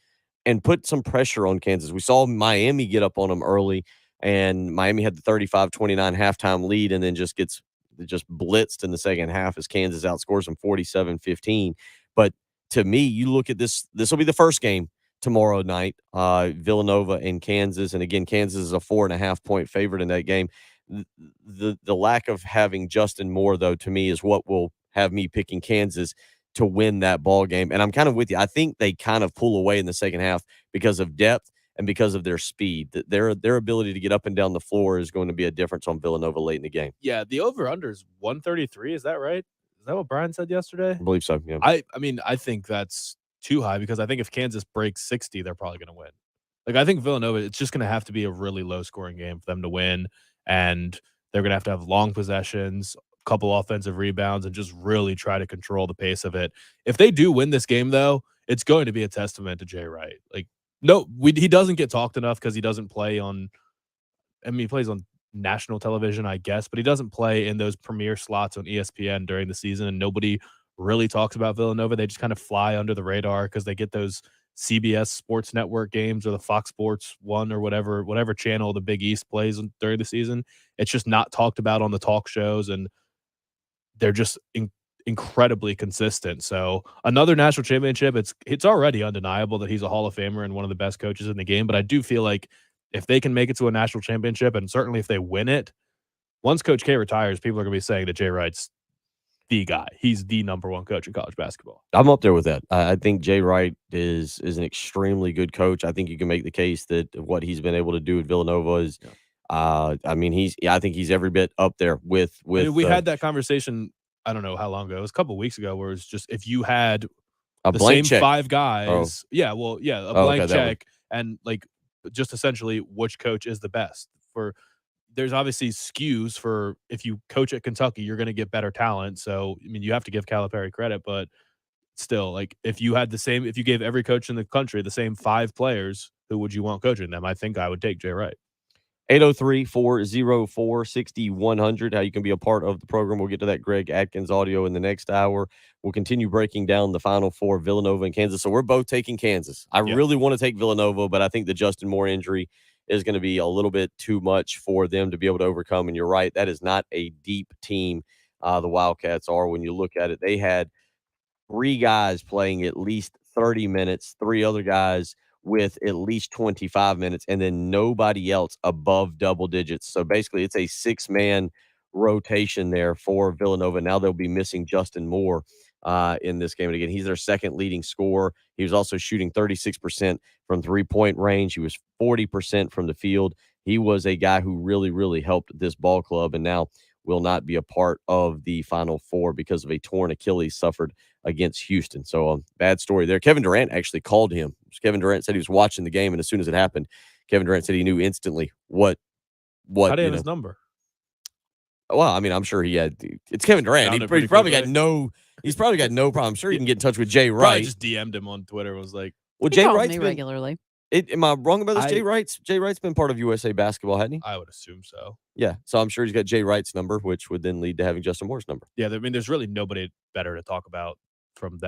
and put some pressure on Kansas. We saw Miami get up on them early, and Miami had the 35-29 halftime lead, and then just blitzed in the second half as Kansas outscores them 47-15. But to me, you look at this will be the first game tomorrow night, Villanova and Kansas. And again, Kansas is a 4.5-point favorite in that game. The lack of having Justin Moore, though, to me is what will have me picking Kansas to win that ball game. And I'm kind of with you. I think they kind of pull away in the second half because of depth and because of their speed. Their ability to get up and down the floor is going to be a difference on Villanova late in the game. Yeah, the over-under is 133. Is that right? Is that what Brian said yesterday? I believe so, yeah. I mean, I think that's too high, because I think if Kansas breaks 60, they're probably going to win. Like, I think Villanova, it's just going to have to be a really low-scoring game for them to win, and they're going to have long possessions, a couple offensive rebounds, and just really try to control the pace of it. If they do win this game, though, it's going to be a testament to Jay Wright. Like, he doesn't get talked enough because he doesn't play on – I mean, he plays on national television, I guess, but he doesn't play in those premier slots on ESPN during the season, and nobody really talks about Villanova. They just kind of fly under the radar because they get those CBS Sports Network games or the Fox Sports 1 or whatever channel the Big East plays during the season. It's just not talked about on the talk shows, and they're just incredibly consistent. So another national championship, it's already undeniable that he's a Hall of Famer and one of the best coaches in the game. But I do feel like if they can make it to a national championship, and certainly if they win it, once Coach K retires, people are going to be saying that Jay Wright's the guy. He's the number one coach in college basketball. I'm up there with that. I think Jay Wright is an extremely good coach. I think you can make the case that what he's been able to do at Villanova is, I think he's every bit up there with. I mean, we had that conversation. I don't know how long ago. It was a couple weeks ago, where it's just if you had the same check. 5 guys, a blank check, and like just essentially which coach is the best for. There's obviously skews for if you coach at Kentucky, you're going to get better talent. So, I mean, you have to give Calipari credit, but still, like if you gave every coach in the country the same 5 players, who would you want coaching them? I think I would take Jay Wright. 803-404-6100, how you can be a part of the program. We'll get to that Greg Atkins audio in the next hour. We'll continue breaking down the Final Four, Villanova and Kansas. So we're both taking Kansas. I really want to take Villanova, but I think the Justin Moore injury is going to be a little bit too much for them to be able to overcome. And you're right, that is not a deep team. The Wildcats are. When you look at it, they had 3 guys playing at least 30 minutes, 3 other guys with at least 25 minutes, and then nobody else above double digits. So basically, it's a 6-man rotation there for Villanova. Now they'll be missing Justin Moore in this game. And again, he's their second leading scorer. He was also shooting 36% from three-point range. He was 40% from the field. He was a guy who really, really helped this ball club, and now will not be a part of the Final Four because of a torn Achilles suffered against Houston. So bad story there. Kevin Durant actually called him. Kevin Durant said he was watching the game, and as soon as it happened, Kevin Durant said he knew instantly what. How did he have his number? Well, I mean, I'm sure he had. It's Kevin Durant. He's probably got no. He's probably got no problem. I'm sure he can get in touch with Jay Wright. Probably just DM'd him on Twitter. Was like, well, Jay Wright's me regularly. Am I wrong about this? Jay Wright's been part of USA basketball, hasn't he? I would assume so. Yeah, so I'm sure he's got Jay Wright's number, which would then lead to having Justin Moore's number. Yeah, I mean, there's really nobody better to talk about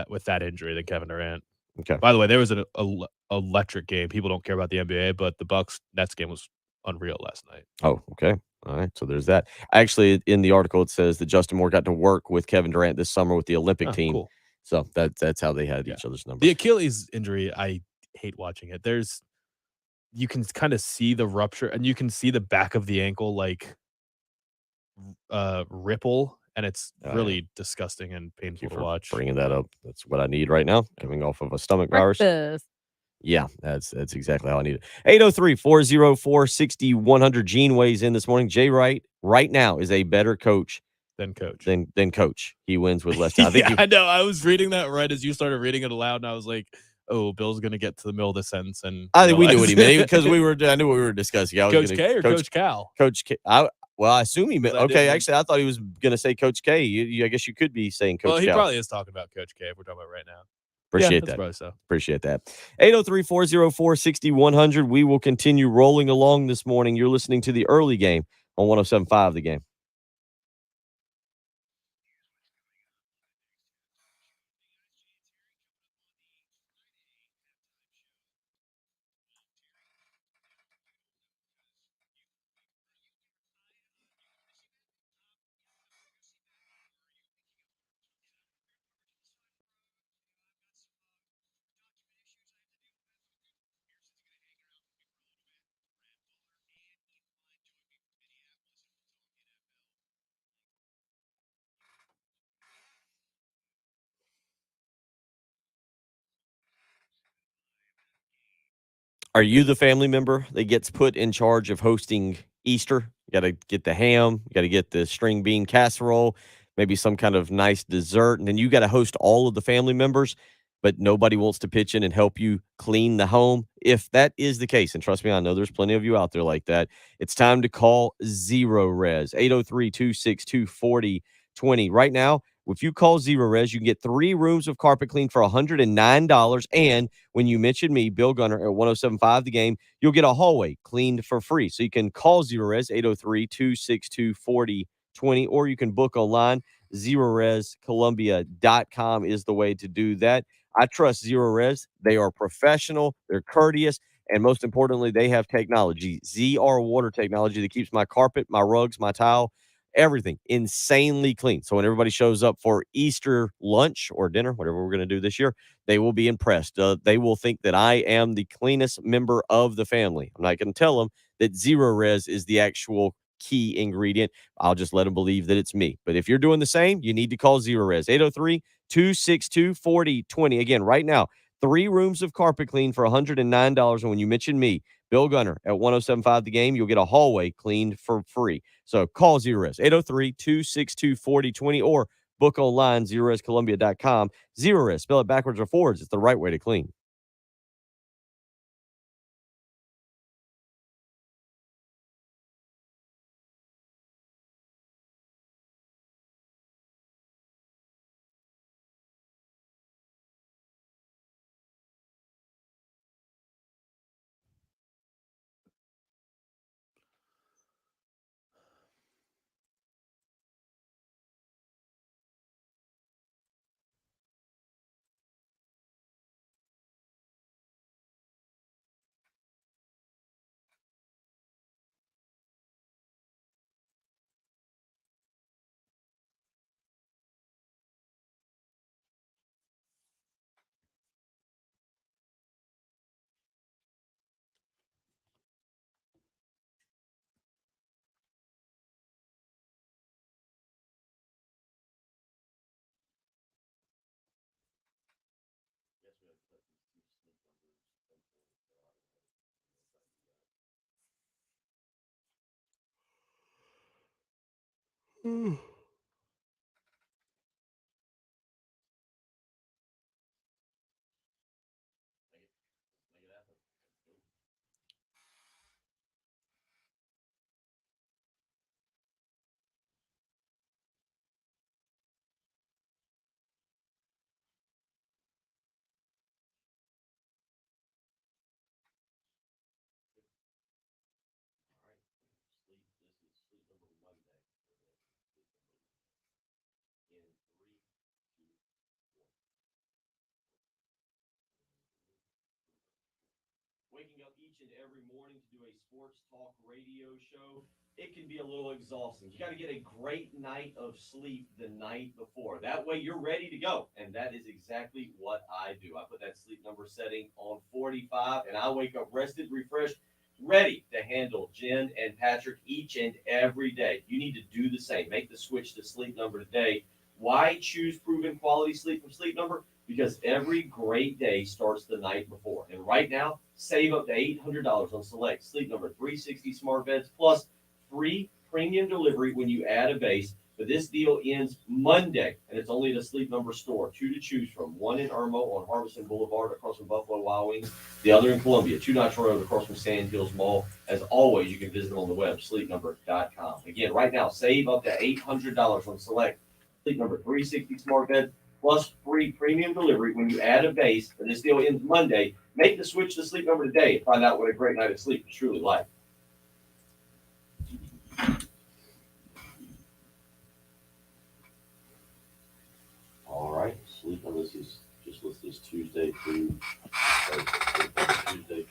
with that injury than Kevin Durant. Okay. By the way, there was an electric game. People don't care about the NBA, but the Bucks Nets game was unreal last night. Oh, okay. All right, so there's that. Actually, in the article, it says that Justin Moore got to work with Kevin Durant this summer with the Olympic team. Cool. So that's how they had each other's numbers. The Achilles injury, I hate watching it. You can kind of see the rupture, and you can see the back of the ankle ripple, and it's really disgusting and painful to watch. Bringing that up, that's what I need right now. Coming off of a stomach virus. Yeah, that's exactly how I need it. 803-404-6100. Gene weighs in this morning. Jay Wright right now is a better coach than coach. Than coach. He wins with less time. I know. I was reading that right as you started reading it aloud, and I was like, oh, Bill's going to get to the middle of the sentence. And I think we knew what he meant because I knew what we were discussing. Coach K or Coach Cal? Coach K. I assume he meant, okay, actually, I thought he was going to say Coach K. I guess you could be saying Coach Cal. Well, he probably is talking about Coach K if we're talking about right now. Appreciate that. So. Appreciate that. 803-404-6100. We will continue rolling along this morning. You're listening to the early game on 107.5 The Game. Are you the family member that gets put in charge of hosting Easter? You got to get the ham, you got to get the string bean casserole, maybe some kind of nice dessert, and then you got to host all of the family members, but nobody wants to pitch in and help you clean the home. If that is the case, and trust me, I know there's plenty of you out there like that, it's time to call Zero Res, 803-262-4020. Right now, if you call Zero Res, you can get 3 rooms of carpet clean for $109. And when you mention me, Bill Gunner, at 107.5 The Game, you'll get a hallway cleaned for free. So you can call Zero Res, 803-262-4020, or you can book online. ZeroResColumbia.com is the way to do that. I trust Zero Res. They are professional, they're courteous, and most importantly, they have technology. ZR Water technology that keeps my carpet, my rugs, my tile, everything insanely clean. So when everybody shows up for Easter lunch or dinner, whatever we're going to do this year, they will be impressed. They will think that I am the cleanest member of the family. I'm not going to tell them that Zero Res is the actual key ingredient. I'll just let them believe that it's me. But if you're doing the same, you need to call Zerorez, 803-262-4020. Again, right now, 3 rooms of carpet clean for $109. And when you mention me, Bill Gunner at 107.5 The Game, you'll get a hallway cleaned for free. So call Zerorez, 803-262-4020, or book online, ZerorezColumbia.com. Zerorez, spell it backwards or forwards. It's the right way to clean. Waking up each and every morning to do a sports talk radio show, it can be a little exhausting. You got to get a great night of sleep the night before. That way you're ready to go. And that is exactly what I do. I put that sleep number setting on 45, and I wake up rested, refreshed, ready to handle Jen and Patrick each and every day. You need to do the same. Make the switch to Sleep Number today. Why choose proven quality sleep from Sleep Number? Because every great day starts the night before. And right now, save up to $800 on select Sleep Number 360 smart beds, plus free premium delivery when you add a base. But this deal ends Monday, and it's only at a Sleep Number store. 2 to choose from. 1 in Irmo on Harbison Boulevard across from Buffalo Wild Wings. The other in Columbia, 2 Notch Road across from Sand Hills Mall. As always, you can visit them on the web, sleepnumber.com. Again, right now, save up to $800 on select Sleep Number 360 smart beds, plus free premium delivery when you add a base. And this deal ends Monday. Make the switch to Sleep Number today and find out what a great night of sleep is truly like. All right, Sleep Number. This is just listed as Tuesday through Thursday.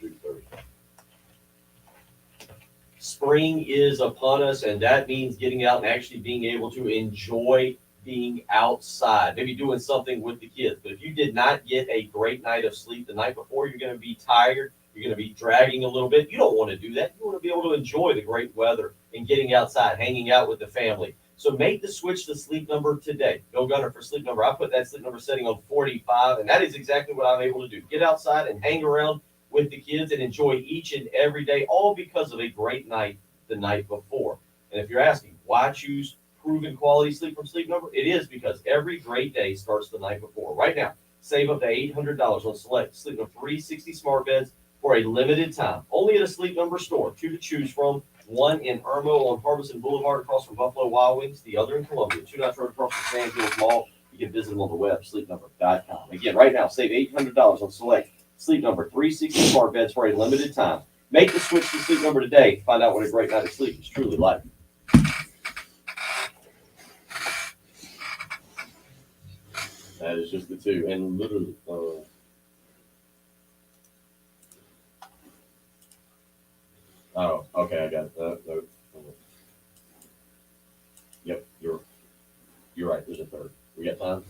Spring is upon us, and that means getting out and actually being able to enjoy being outside, maybe doing something with the kids. But if you did not get a great night of sleep the night before, you're going to be tired. You're going to be dragging a little bit. You don't want to do that. You want to be able to enjoy the great weather and getting outside, hanging out with the family. So make the switch to Sleep Number today. Go Gunner for Sleep Number. I put that Sleep Number setting on 45, and that is exactly what I'm able to do. Get outside and hang around with the kids and enjoy each and every day, all because of a great night the night before. And if you're asking, why choose proven quality sleep from Sleep Number? It is because every great day starts the night before. Right now, save up to $800 on select Sleep Number 360 smart beds for a limited time. Only at a Sleep Number store. 2 to choose from. 1 in Irmo on Harbison Boulevard across from Buffalo Wild Wings. The other in Columbia. 2 Notch Road across from Sand Hills Mall. You can visit them on the web, sleepnumber.com. Again, right now, save $800 on select Sleep Number 360 smart beds for a limited time. Make the switch to Sleep Number today. Find out what a great night of sleep is truly like. That is just the 2. And literally, oh, okay, I got it. No. Yep, you're right. There's a 3rd. We got time?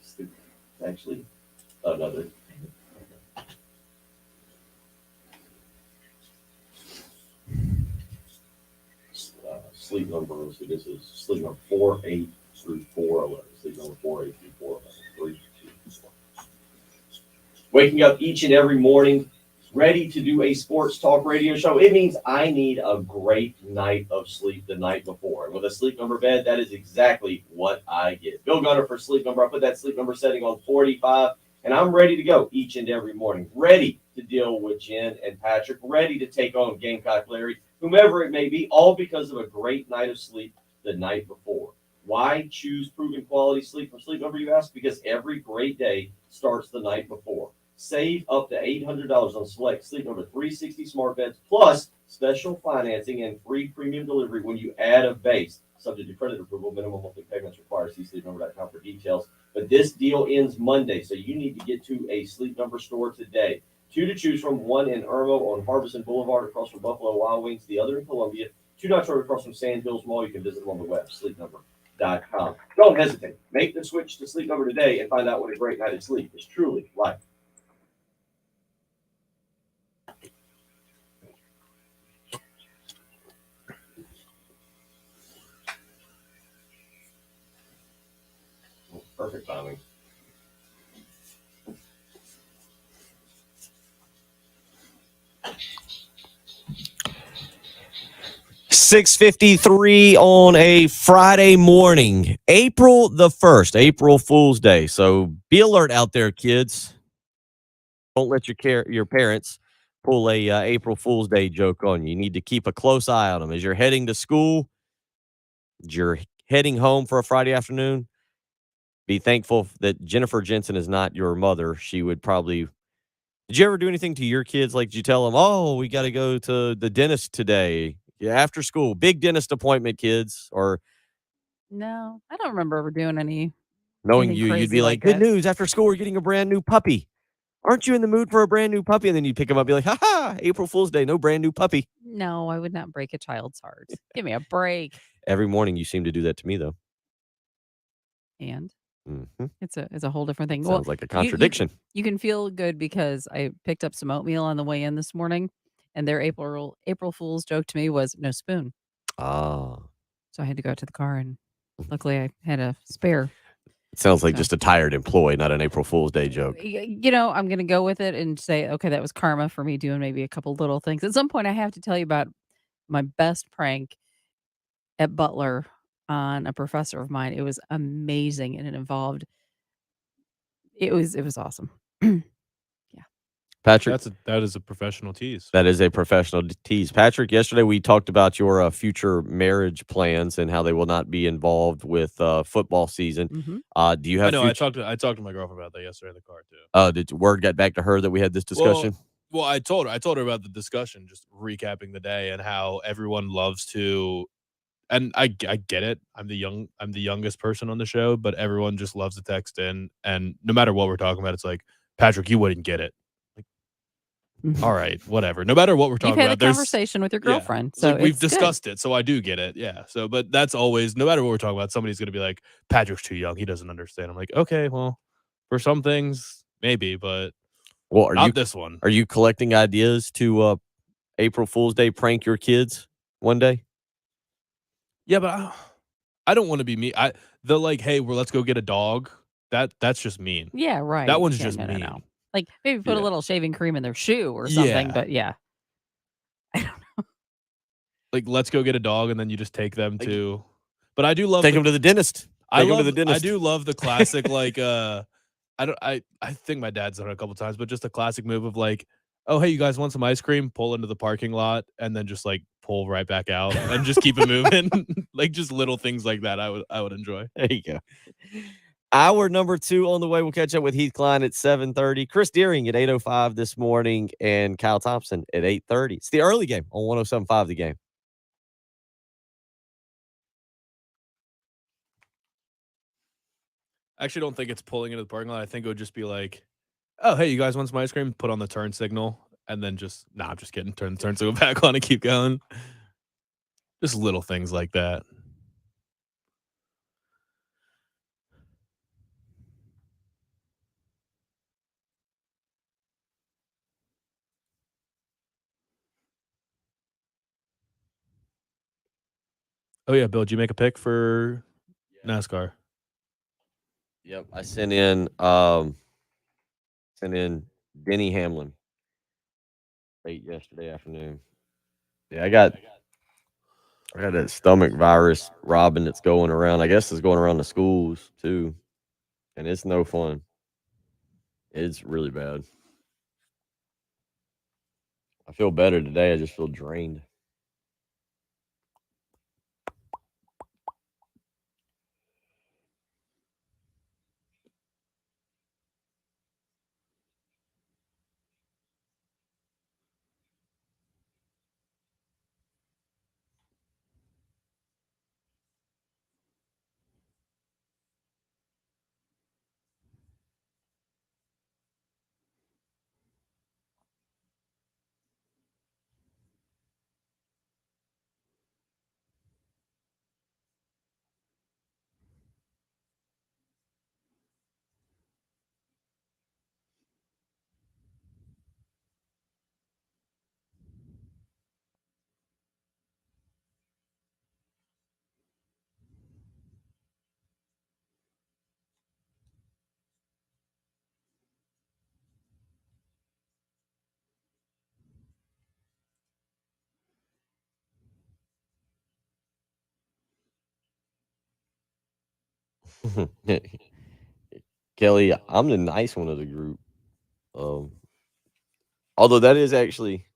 Sleep. Actually, another. number. So this is sleep number 4-8 through 4-11. Sleep number 4-8 through 4-11. 3, 2, 1. Waking up each and every morning, ready to do a sports talk radio show. It means I need a great night of sleep the night before. And with a Sleep Number bed, that is exactly what I get. Bill Gunner for Sleep Number. I put that Sleep Number setting on 45, and I'm ready to go each and every morning. Ready to deal with Jen and Patrick. Ready to take on Gamecock Larry, whomever it may be, all because of a great night of sleep the night before. Why choose proven quality sleep from Sleep Number, you ask? Because every great day starts the night before. Save up to $800 on select Sleep Number 360 smart beds, plus special financing and free premium delivery when you add a base. Subject to credit approval, minimum monthly payments required. See sleepnumber.com for details. But this deal ends Monday, so you need to get to a Sleep Number store today. 2 to choose from, one in Irmo on Harbison Boulevard across from Buffalo Wild Wings, the other in Columbia. 2 Notch Road across from Sand Hills Mall. You can visit them on the web, sleepnumber.com. Don't hesitate. Make the switch to Sleep Number today and find out what a great night of sleep is truly like. Perfect timing. $6:53 on a Friday morning, April the 1st, April Fool's Day. So be alert out there, kids. Don't let your parents pull a April Fool's Day joke on you. You need to keep a close eye on them as you're heading to school, as you're heading home for a Friday afternoon. Be thankful that Jennifer Jensen is not your mother. She would probably. Did you ever do anything to your kids? Like, did you tell them, oh, we got to go to the dentist today? Yeah, after school, big dentist appointment, kids. Or No, I don't remember ever doing knowing anything you, you'd crazy be like like, good that. news. After school, we're getting a brand new puppy. Aren't you in the mood for a brand new puppy? And then you'd pick them up and be like, ha ha, April Fool's Day, no brand new puppy. No, I would not break a child's heart. Give me a break. Every morning you seem to do that to me, though. And Mm-hmm. it's a whole different thing. Sounds like a contradiction. You can feel good because I picked up some oatmeal on the way in this morning, and their April Fool's joke to me was no spoon. Ah. So I had to go out to the car, and luckily I had a spare. It sounds like just a tired employee, not an April Fool's Day joke. You know, I'm going to go with it and say, okay, that was karma for me doing maybe a couple little things. At some point, I have to tell you about my best prank at Butler on a professor of mine. It was amazing, and it involved. It was awesome. Yeah, Patrick, that is a professional tease. That is a professional tease. Patrick, yesterday we talked about your future marriage plans and how they will not be involved with football season. Mm-hmm. Do you have? I talked to my girlfriend about that yesterday in the car too. Did word get back to her that we had this discussion? Well, I told her about the discussion, just recapping the day and how everyone loves to. And I get it. I'm the youngest person on the show, but everyone just loves to text in, and no matter what we're talking about, it's like, Patrick, you wouldn't get it. Like, all right, whatever. No matter what we're talking You've had about, a conversation with your girlfriend, yeah, so like we've it's discussed good. it, so I do get it. Yeah. So, but that's always, no matter what we're talking about, somebody's gonna be like, Patrick's too young. He doesn't understand. I'm like, okay, well, for some things, maybe, but not this one. Are you collecting ideas to April Fool's Day prank your kids one day? Yeah, but I don't want to be mean. Hey, let's go get a dog. That's just mean. Yeah, right. That one's Yeah, just no. mean. Like maybe put a little shaving cream in their shoe or something. Yeah. But yeah, I don't know. Like, let's go get a dog, and then you just take them to. But I do love them to the dentist. I do love the classic I think my dad's done it a couple times, but just a classic move of like, oh, hey, you guys want some ice cream? Pull into the parking lot and then just like pull right back out and just keep it moving. Like just little things like that I would enjoy. There you go. Hour number 2 on the way. We'll catch up with Heath Klein at 7:30. Chris Deering at 8:05 this morning and Kyle Thompson at 8:30. It's the early game on 107.5 The Game. I actually don't think it's pulling into the parking lot. I think it would just be like, oh, hey, you guys want some ice cream? Put on the turn signal and then I'm just kidding. Turn the turn signal back on and keep going. Just little things like that. Oh yeah, Bill, did you make a pick for NASCAR? Yep, I sent in Denny Hamlin late yesterday afternoon. Yeah, I got that stomach virus, Robin, that's going around. I guess it's going around the schools too, and it's no fun. It's really bad. I feel better today. I just feel drained. Kelly, I'm the nice one of the group. Although that is actually,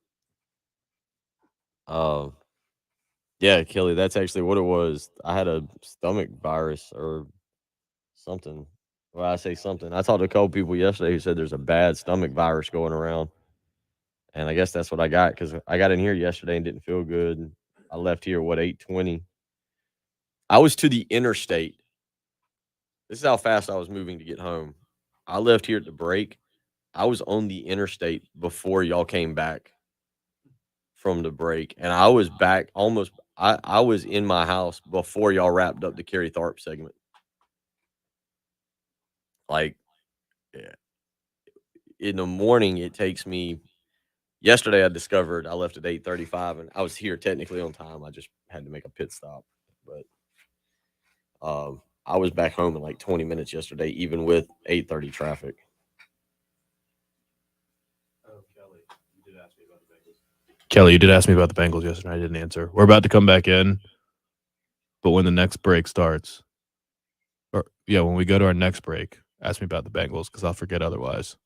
yeah, Kelly, that's actually what it was. I had a stomach virus or something. Well, I say something. I talked to a couple people yesterday who said there's a bad stomach virus going around. And I guess that's what I got because I got in here yesterday and didn't feel good. I left here, 8:20? I was to the interstate. This is how fast I was moving to get home. I left here at the break. I was on the interstate before y'all came back from the break. And I was back almost – I was in my house before y'all wrapped up the Kerry Tharp segment. Like, yeah. In the morning, it takes me – yesterday I discovered I left at 8:35, and I was here technically on time. I just had to make a pit stop. But I was back home in like 20 minutes yesterday, even with 8:30 traffic. Kelly, you did ask me about the Bengals yesterday. I didn't answer. We're about to come back in, but when the next break starts, when we go to our next break, ask me about the Bengals because I'll forget otherwise.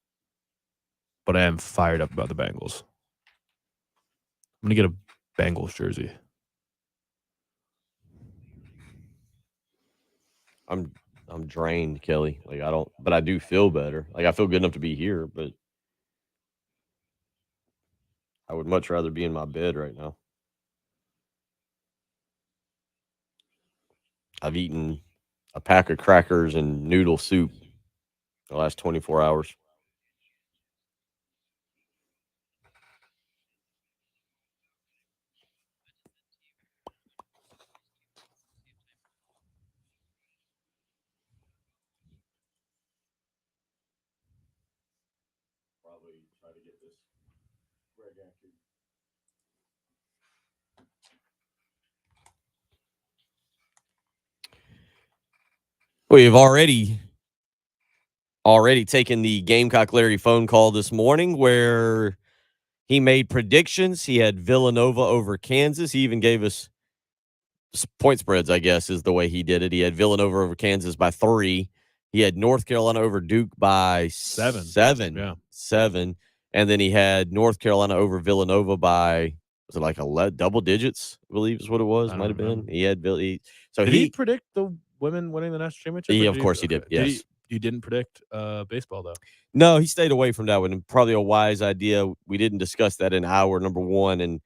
But I am fired up about the Bengals. I'm going to get a Bengals jersey. I'm drained, Kelly. Like, but I do feel better. Like, I feel good enough to be here, but I would much rather be in my bed right now. I've eaten a pack of crackers and noodle soup the last 24 hours. Probably try to get this Greg after. We've already taken the Gamecock Larry phone call this morning where he made predictions. He had Villanova over Kansas. He even gave us point spreads, I guess, is the way he did it. He had Villanova over Kansas by 3. He had North Carolina over Duke by 7. Yeah. 7. And then he had North Carolina over Villanova by, was it like double digits, I believe is what it was. Might have been. He had Billy. So did he predict the women winning the national championship? Of course he did. Yes. You didn't predict baseball, though? No, he stayed away from that one. Probably a wise idea. We didn't discuss that in hour number 1. And,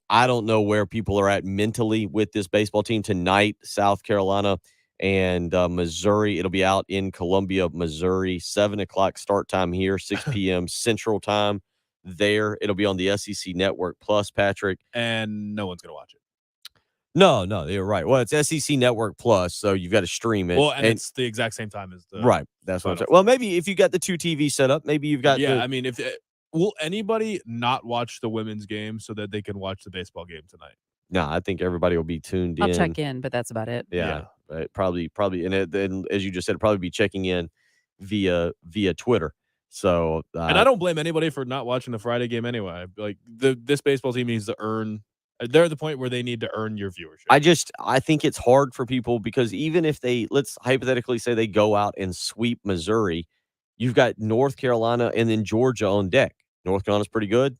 I don't know where people are at mentally with this baseball team tonight. South Carolina and Missouri. It'll be out in Columbia, Missouri. 7:00 start time here, 6 p.m. Central Time there. It'll be on the SEC Network Plus, Patrick. And no one's going to watch it. No, you're right. Well, it's SEC Network Plus, so you've got to stream it. Well, and it's the exact same time as the right. That's what I'm saying. Well, maybe if you got the 2 TV set up, maybe you've got. Yeah, I mean, will anybody not watch the women's game so that they can watch the baseball game tonight? No, I think everybody will be tuned I'll in. check in, but that's about it. Yeah. Right, probably, and then as you just said, probably be checking in via Twitter. So, and I don't blame anybody for not watching the Friday game anyway. Like this baseball team needs to earn. They're at the point where they need to earn your viewership. I think it's hard for people because even if let's hypothetically say they go out and sweep Missouri, you've got North Carolina and then Georgia on deck. North Carolina's pretty good.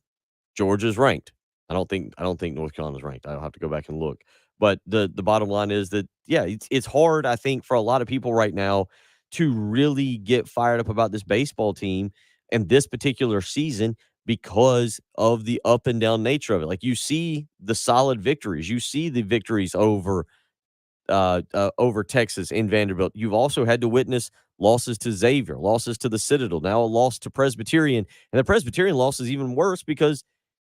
Georgia's ranked. I don't think North Carolina's ranked. I'll have to go back and look. But the bottom line is that it's hard, I think, for a lot of people right now to really get fired up about this baseball team and this particular season because of the up and down nature of it. Like, you see the solid victories. You see the victories over Texas and Vanderbilt. You've also had to witness losses to Xavier, losses to the Citadel, now a loss to Presbyterian. And the Presbyterian loss is even worse because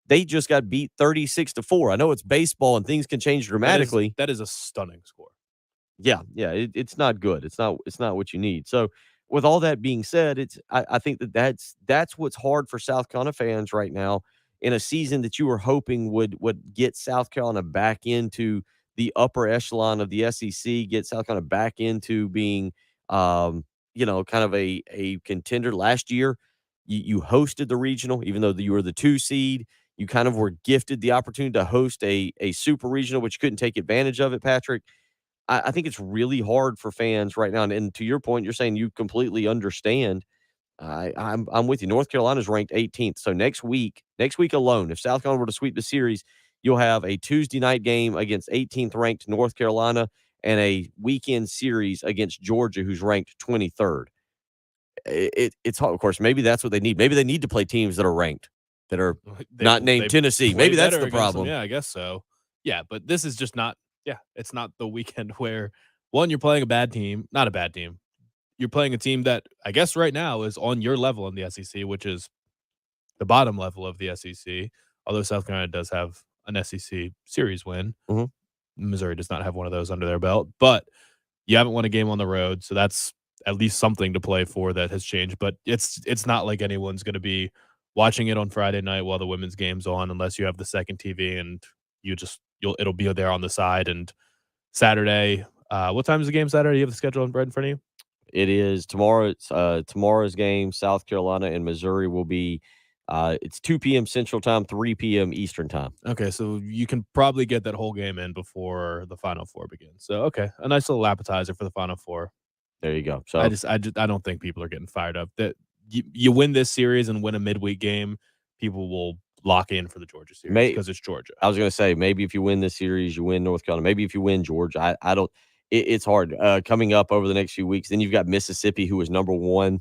they just got beat 36-4. I know it's baseball and things can change dramatically. That is a stunning score. Yeah, it's not good. It's not what you need. So, with all that being said, I think that's what's hard for South Carolina fans right now in a season that you were hoping would get South Carolina back into the upper echelon of the SEC, get South Carolina back into being kind of a contender. Last year, you hosted the regional, even though you were the 2 seed. You kind of were gifted the opportunity to host a super regional, but you couldn't take advantage of it, Patrick. I think it's really hard for fans right now. And to your point, you're saying you completely understand. I'm with you. North Carolina's ranked 18th. So next week alone, if South Carolina were to sweep the series, you'll have a Tuesday night game against 18th ranked North Carolina and a weekend series against Georgia, who's ranked 23rd. It's hard. Of course, maybe that's what they need. Maybe they need to play teams that are ranked, that are not named Tennessee. Maybe that's the problem. Yeah, I guess so. Yeah, but this is just not. Yeah, it's not the weekend where, one, you're playing a bad team, not a bad team. You're playing a team that I guess right now is on your level in the SEC, which is the bottom level of the SEC. Although South Carolina does have an SEC series win. Mm-hmm. Missouri does not have one of those under their belt, but you haven't won a game on the road, so that's at least something to play for that has changed. But it's not like anyone's going to be watching it on Friday night while the women's game's on, unless you have the second TV and it'll be there on the side. And Saturday, what time is the game Saturday? You have the schedule right in front of you? It is tomorrow. It's tomorrow's game. South Carolina and Missouri will be. It's 2 p.m. Central Time, 3 p.m. Eastern Time. Okay, so you can probably get that whole game in before the Final Four begins. So, okay, a nice little appetizer for the Final Four. There you go. So I don't think people are getting fired up. That you win this series and win a midweek game, people will lock in for the Georgia series because it's Georgia. I was going to say, maybe if you win this series, you win North Carolina. Maybe if you win Georgia, I don't. It's hard coming up over the next few weeks. Then you've got Mississippi, who was number 1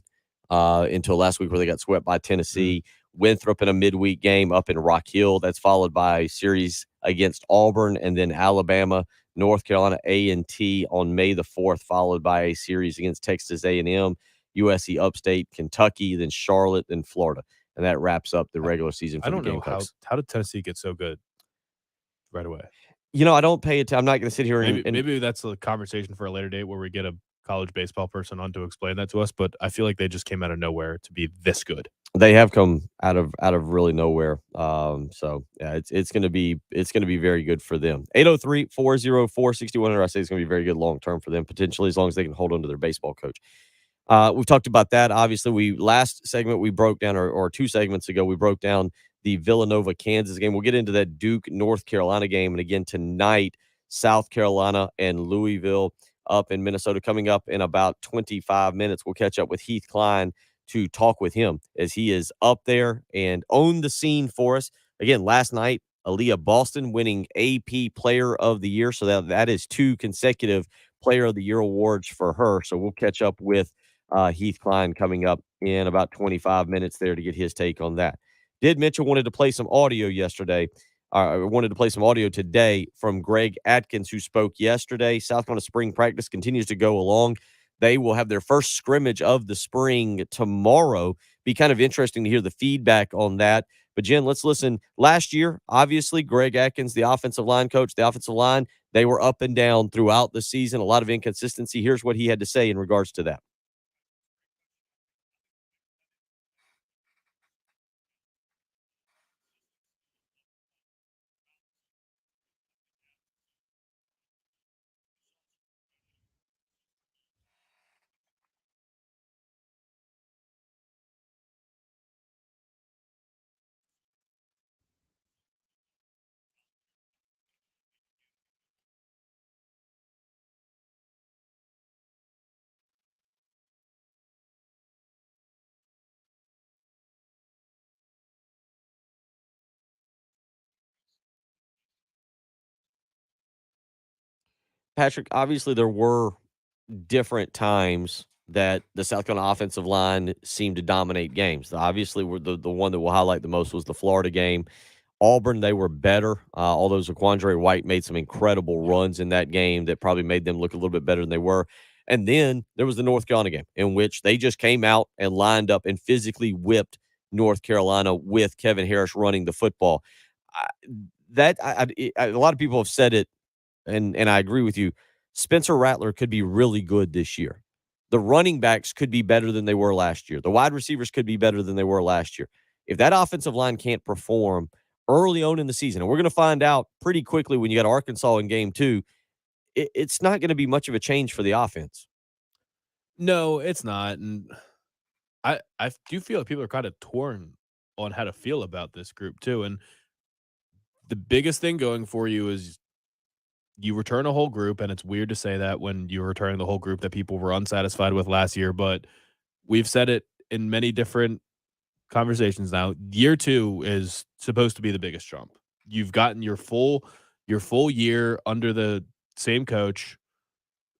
until last week, where they got swept by Tennessee. Winthrop in a midweek game up in Rock Hill. That's followed by a series against Auburn, and then Alabama, North Carolina A&T on May the 4th, followed by a series against Texas A&M, USC Upstate, Kentucky, then Charlotte, then Florida. And that wraps up the regular season for the Gamecocks. I don't know how did Tennessee get so good right away? I don't pay it. I'm not going to sit here maybe that's a conversation for a later date where we get a college baseball person on to explain that to us. But I feel like they just came out of nowhere to be this good. They have come out of really nowhere. So yeah, it's going to be very good for them. 803-404-6100. I say it's going to be very good long term for them, potentially, as long as they can hold on to their baseball coach. We've talked about that. Obviously, last segment we broke down, or 2 segments ago, we broke down the Villanova, Kansas game. We'll get into that Duke, North Carolina game. And again, tonight, South Carolina and Louisville up in Minnesota, coming up in about 25 minutes. We'll catch up with Heath Klein to talk with him as he is up there and owned the scene for us. Again, last night, Aaliyah Boston winning AP Player of the Year. So that is 2 consecutive Player of the Year awards for her. So we'll catch up with Heath Klein coming up in about 25 minutes there to get his take on that. Did mention wanted to play some audio yesterday. Wanted to play some audio today from Greg Atkins, who spoke yesterday. South Carolina spring practice continues to go along. They will have their first scrimmage of the spring tomorrow. Be kind of interesting to hear the feedback on that. But, Jen, let's listen. Last year, obviously, Greg Atkins, the offensive line coach, the offensive line, they were up and down throughout the season, a lot of inconsistency. Here's what he had to say in regards to that. Patrick, obviously there were different times that the South Carolina offensive line seemed to dominate games. Obviously, the one that we'll highlight the most was the Florida game. Auburn, they were better, although Zaquandre White made some incredible runs in that game that probably made them look a little bit better than they were. And then there was the North Carolina game in which they just came out and lined up and physically whipped North Carolina with Kevin Harris running the football. A lot of people have said it, and I agree with you. Spencer Rattler could be really good this year. The running backs could be better than they were last year. The wide receivers could be better than they were last year. If that offensive line can't perform early on in the season, and we're going to find out pretty quickly when you got Arkansas in game 2, it's not going to be much of a change for the offense. No, it's not. And I do feel like people are kind of torn on how to feel about this group too. And the biggest thing going for you is you return a whole group, and it's weird to say that when you're returning the whole group that people were unsatisfied with last year, but we've said it in many different conversations now. Year 2 is supposed to be the biggest jump. You've gotten your full year under the same coach,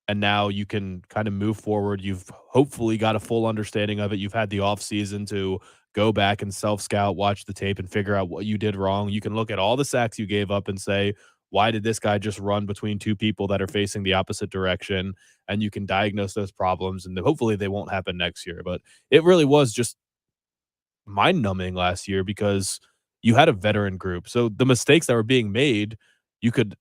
and now you can kind of move forward. You've hopefully got a full understanding of it. You've had the off season to go back and self-scout, watch the tape, and figure out what you did wrong. You can look at all the sacks you gave up and say, why did this guy just run between two people that are facing the opposite direction? And you can diagnose those problems, and hopefully they won't happen next year. But it really was just mind-numbing last year because you had a veteran group. So the mistakes that were being made, you could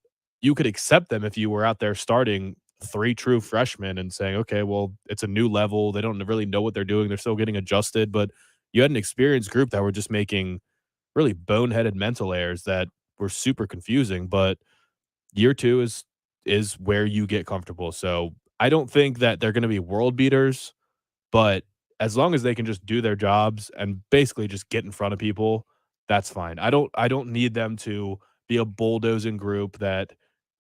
accept them if you were out there starting 3 true freshmen and saying, okay, well, it's a new level. They don't really know what they're doing. They're still getting adjusted. But you had an experienced group that were just making really boneheaded mental errors that were super confusing. But year 2 is where you get comfortable. So I don't think that they're going to be world beaters, but as long as they can just do their jobs and basically just get in front of people, that's fine. I don't need them to be a bulldozing group that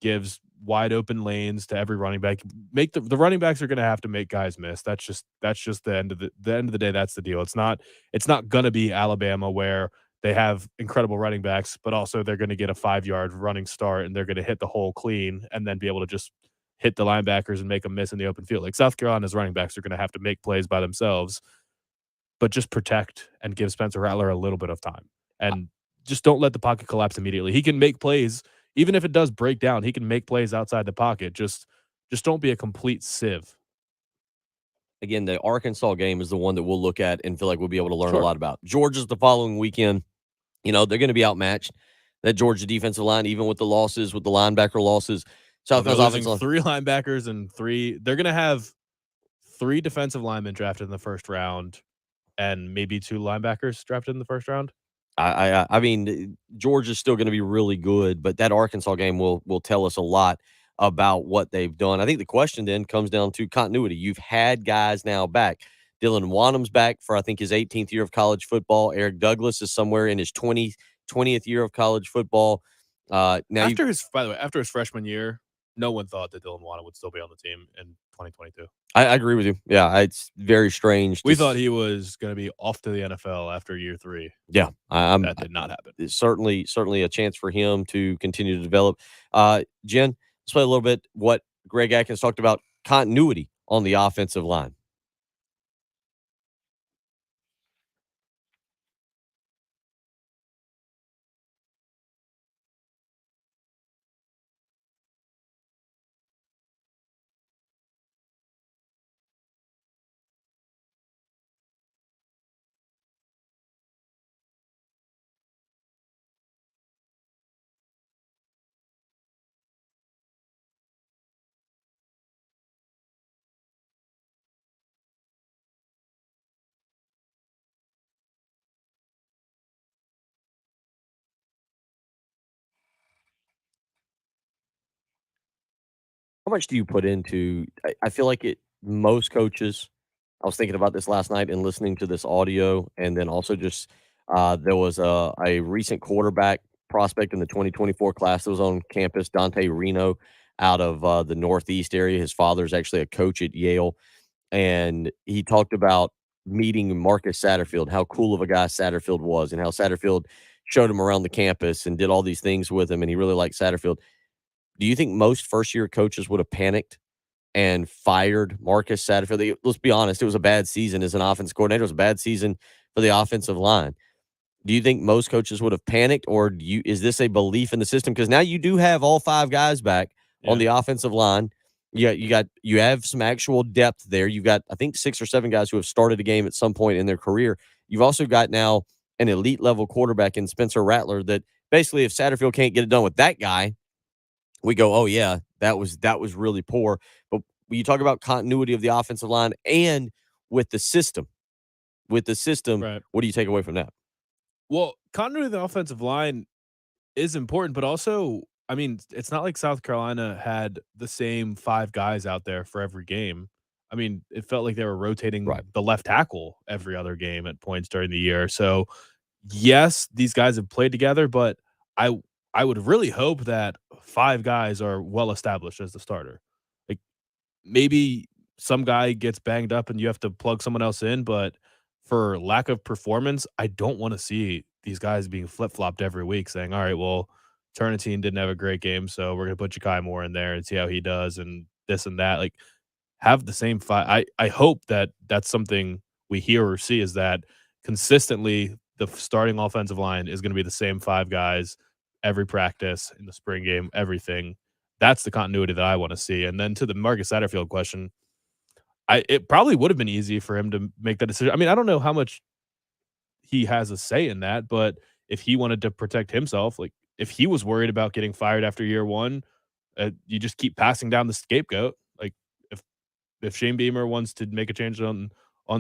gives wide open lanes to every running back. Make the running backs are going to have to make guys miss. That's just the end of the day. That's the deal. It's not going to be Alabama where they have incredible running backs, but also they're going to get a 5-yard running start and they're going to hit the hole clean and then be able to just hit the linebackers and make them miss in the open field. Like South Carolina's running backs are going to have to make plays by themselves, but just protect and give Spencer Rattler a little bit of time. And just don't let the pocket collapse immediately. He can make plays, even if it does break down, he can make plays outside the pocket. Just don't be a complete sieve. Again, the Arkansas game is the one that we'll look at and feel like we'll be able to learn a lot about. Georgia's the following weekend. You know, they're going to be outmatched. That Georgia defensive line, even with the losses, with the linebacker losses. South Carolina's losing 3 linebackers and 3. They're going to have 3 defensive linemen drafted in the first round and maybe 2 linebackers drafted in the first round. I mean, Georgia's still going to be really good, but that Arkansas game will tell us a lot about what they've done. I think the question then comes down to continuity. You've had guys now back. Dylan Wanham's back for, I think, his 18th year of college football. Eric Douglas is somewhere in his 20th year of college football. By the way, after his freshman year, no one thought that Dylan Wanham would still be on the team in 2022. I agree with you. Yeah, it's very strange. We thought he was going to be off to the NFL after year 3. Yeah, that did not happen. It's certainly a chance for him to continue to develop. Jen, let's play a little bit what Greg Atkins talked about, continuity on the offensive line. How much do you put into? I feel like most coaches. I was thinking about this last night and listening to this audio, and then also just there was a recent quarterback prospect in the 2024 class that was on campus, Dante Reno, out of the Northeast area. His father's actually a coach at Yale, and he talked about meeting Marcus Satterfield, how cool of a guy Satterfield was, and how Satterfield showed him around the campus and did all these things with him, and he really liked Satterfield. Do you think most first-year coaches would have panicked and fired Marcus Satterfield? Let's be honest, it was a bad season as an offense coordinator. It was a bad season for the offensive line. Do you think most coaches would have panicked, or is this a belief in the system? Because now you do have all 5 guys back on the offensive line. You have some actual depth there. You've got, I think, 6 or 7 guys who have started a game at some point in their career. You've also got now an elite level quarterback in Spencer Rattler that basically, if Satterfield can't get it done with that guy, we go, oh yeah, that was really poor. But when you talk about continuity of the offensive line and with the system, Right. what do you take away from that? Well, continuity of the offensive line is important, but also, I mean, it's not like South Carolina had the same 5 guys out there for every game. I mean, it felt like they were rotating the left tackle every other game at points during the year. So, yes, these guys have played together, but I would really hope that 5 guys are well established as the starter. Like, maybe some guy gets banged up and you have to plug someone else in, but for lack of performance, I don't want to see these guys being flip-flopped every week saying, all right, well, Turnitine didn't have a great game, so we're going to put Ja'Kai Moore in there and see how he does and this and that. Like, have the same 5. I hope that that's something we hear or see, is that consistently the starting offensive line is going to be the same 5 guys every practice, in the spring game, everything. That's the continuity that I want to see. And then to the Marcus Satterfield question, it probably would have been easy for him to make that decision. I mean, I don't know how much he has a say in that, but if he wanted to protect himself, like if he was worried about getting fired after year 1, you just keep passing down the scapegoat. Like if Shane Beamer wants to make a change on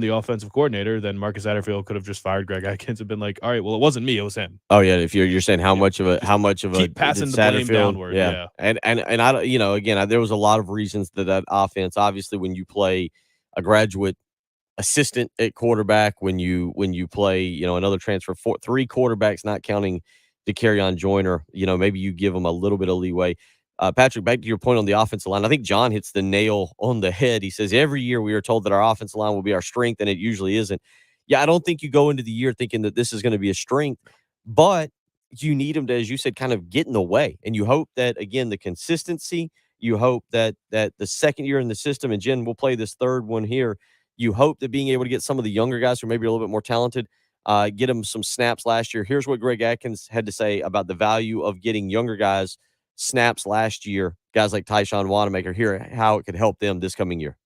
the offensive coordinator, then Marcus Satterfield could have just fired Greg Atkins and been like, all right, well, it wasn't me, it was him. Oh yeah, if you're saying how much of a keep passing the blame downward. Yeah. And I don't, again, there was a lot of reasons that offense. Obviously, when you play a graduate assistant at quarterback, when you play, another transfer, 3 quarterbacks, not counting DeCarrion Joyner, maybe you give them a little bit of leeway. Patrick, back to your point on the offensive line, I think John hits the nail on the head. He says every year we are told that our offensive line will be our strength, and it usually isn't. Yeah, I don't think you go into the year thinking that this is going to be a strength, but you need them to, as you said, kind of get in the way. And you hope that, again, the consistency, you hope that the second year in the system, and Jen, we'll play this third one here, you hope that being able to get some of the younger guys who maybe are a little bit more talented, get them some snaps last year. Here's what Greg Atkins had to say about the value of getting younger guys snaps last year, guys like Tyshawn Wanamaker, here how it could help them this coming year.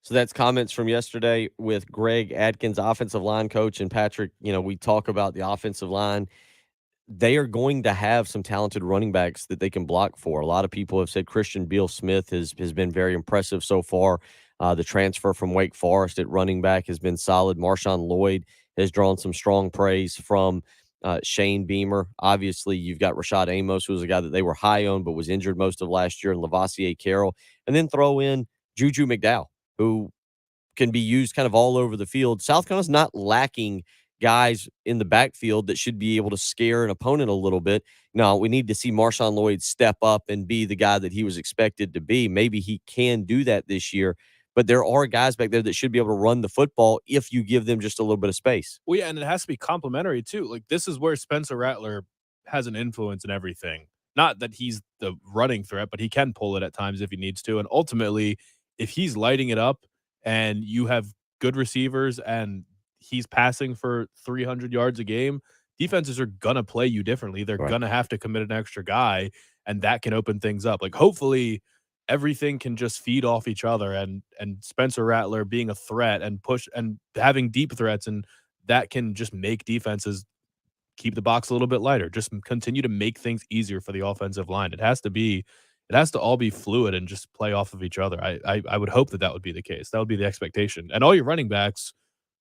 So that's comments from yesterday with Greg Atkins, offensive line coach. And Patrick, we talk about the offensive line. They are going to have some talented running backs that they can block for. A lot of people have said Christian Beal-Smith has been very impressive so far. The transfer from Wake Forest at running back has been solid. Marshawn Lloyd has drawn some strong praise from Shane Beamer. Obviously, you've got Rashad Amos, who was a guy that they were high on but was injured most of last year, and Lavassier Carroll. And then throw in Juju McDowell, who can be used kind of all over the field. South Carolina's not lacking guys in the backfield that should be able to scare an opponent a little bit. Now, we need to see Marshawn Lloyd step up and be the guy that he was expected to be. Maybe he can do that this year, but there are guys back there that should be able to run the football if you give them just a little bit of space. Well, yeah, and it has to be complementary too. Like, this is where Spencer Rattler has an influence in everything. Not that he's the running threat, but he can pull it at times if he needs to. And ultimately, if he's lighting it up and you have good receivers and he's passing for 300 yards a game, defenses are going to play you differently. They're going to have to commit an extra guy, and that can open things up. Like, hopefully everything can just feed off each other, and Spencer Rattler being a threat and push and having deep threats, and that can just make defenses keep the box a little bit lighter, just continue to make things easier for the offensive line. It has to all be fluid and just play off of each other. I would hope that that would be the case. That would be the expectation. And all your running backs,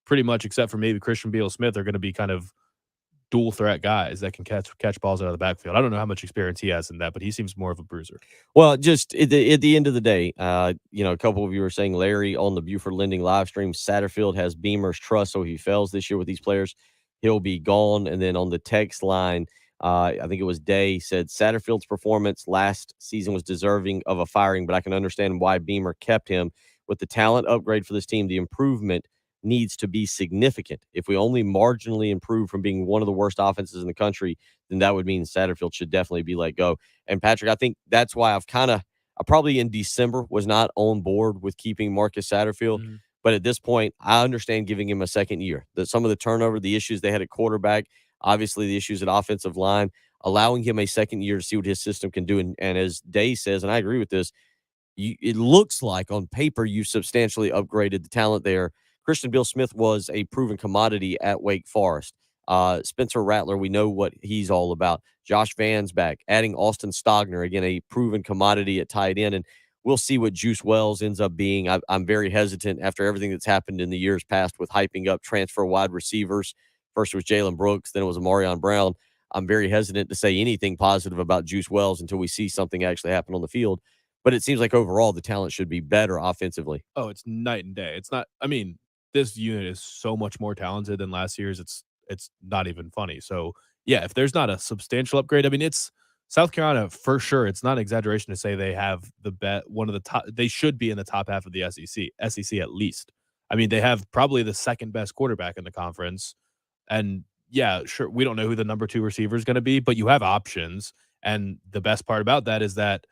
pretty much except for maybe Christian Beal-Smith, are going to be kind of dual threat guys that can catch balls out of the backfield. I don't know how much experience he has in that, but he seems more of a bruiser. Well, just at the end of the day, a couple of you were saying, Larry, on the Buford Lending live stream, Satterfield has Beamer's trust, so he fails this year with these players, he'll be gone. And then on the text line, I think it was Day said Satterfield's performance last season was deserving of a firing, but I can understand why Beamer kept him. With the talent upgrade for this team, the improvement needs to be significant. If we only marginally improve from being one of the worst offenses in the country, then that would mean Satterfield should definitely be let go. And Patrick, I think that's why I probably in December was not on board with keeping Marcus Satterfield. Mm-hmm. But at this point, I understand giving him a second year. That some of the turnover, the issues they had at quarterback, obviously the issues at offensive line, allowing him a second year to see what his system can do. And as Day says, and I agree with this, it looks like on paper you substantially upgraded the talent there. Christian Beal-Smith was a proven commodity at Wake Forest. Spencer Rattler, we know what he's all about. Josh Van's back, adding Austin Stogner, again, a proven commodity at tight end. And we'll see what Juice Wells ends up being. I'm very hesitant after everything that's happened in the years past with hyping up transfer wide receivers. First it was Jalen Brooks, then it was Amarion Brown. I'm very hesitant to say anything positive about Juice Wells until we see something actually happen on the field. But it seems like overall the talent should be better offensively. Oh, it's night and day. It's not, I mean, this unit is so much more talented than last year's. It's not even funny. So yeah, if there's not a substantial upgrade, I mean, it's South Carolina for sure. It's not an exaggeration to say they have one of the top. They should be in the top half of the SEC at least. I mean, they have probably the second best quarterback in the conference. And yeah, sure, we don't know who the number 2 receiver is going to be, but you have options. And the best part about that is that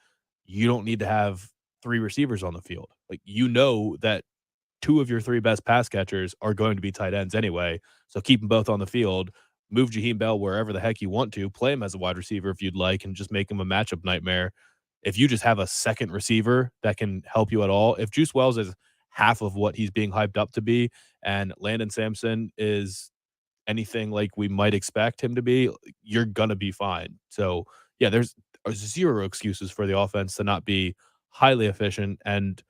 you don't need to have 3 receivers on the field. Like, you know that 2 of your 3 best pass catchers are going to be tight ends anyway. So keep them both on the field. Move Jaheim Bell wherever the heck you want to. Play him as a wide receiver if you'd like, and just make him a matchup nightmare. If you just have a second receiver that can help you at all, if Juice Wells is half of what he's being hyped up to be, and Landon Sampson is anything like we might expect him to be, you're going to be fine. So, yeah, there's zero excuses for the offense to not be highly efficient and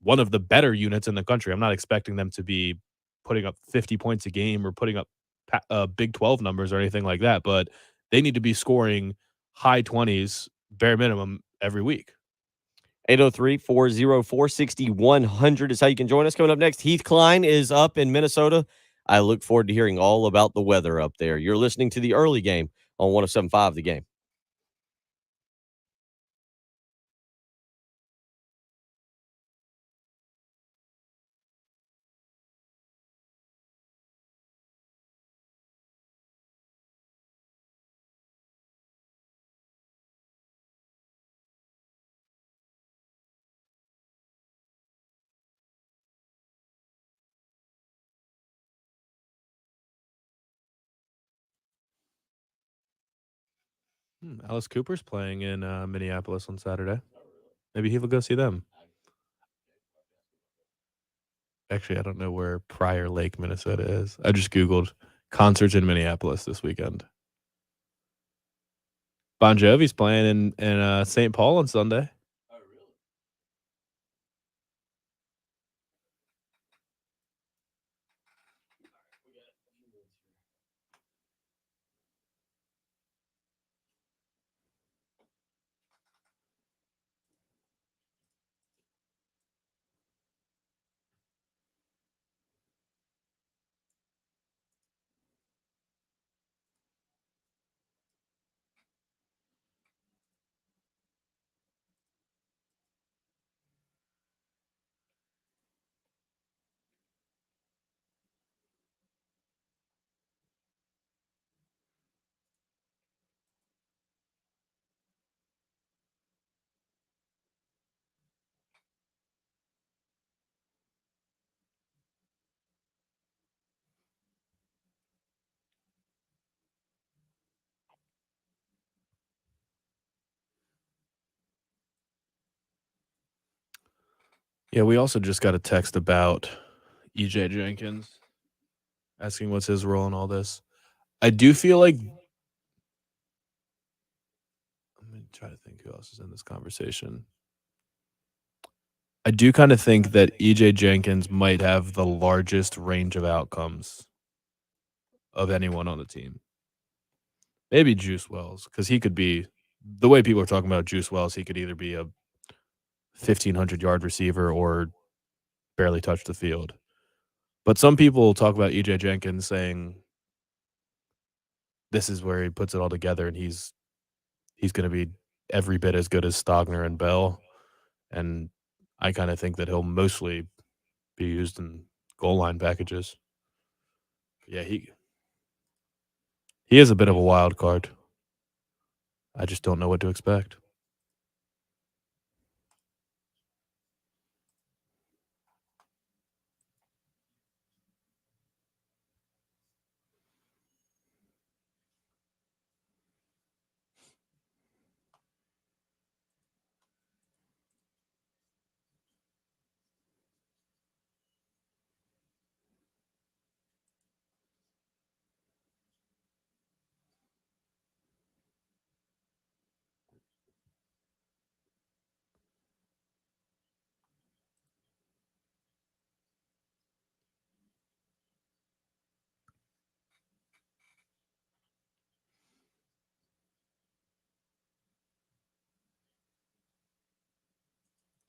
one of the better units in the country. I'm not expecting them to be putting up 50 points a game or putting up Big 12 numbers or anything like that, but they need to be scoring high 20s, bare minimum, every week. 803-404-6100 is how you can join us. Coming up next, Heath Klein is up in Minnesota. I look forward to hearing all about the weather up there. You're listening to the early game on 107.5 The Game. Alice Cooper's playing in Minneapolis on Saturday. Maybe he will go see them. Actually, I don't know where Prior Lake, Minnesota is. I just Googled concerts in Minneapolis this weekend. Bon Jovi's playing in St. Paul on Sunday. Yeah, we also just got a text about EJ Jenkins asking what's his role in all this. I do feel like I'm going to try to think who else is in this conversation. I do kind of think that EJ Jenkins might have the largest range of outcomes of anyone on the team. Maybe Juice Wells, because he could be the way people are talking about Juice Wells, he could either be a 1,500-yard receiver or barely touch the field. But some people talk about EJ Jenkins saying this is where he puts it all together, and he's going to be every bit as good as Stogner and Bell. And I kind of think that he'll mostly be used in goal line packages. Yeah, he is a bit of a wild card. I just don't know what to expect.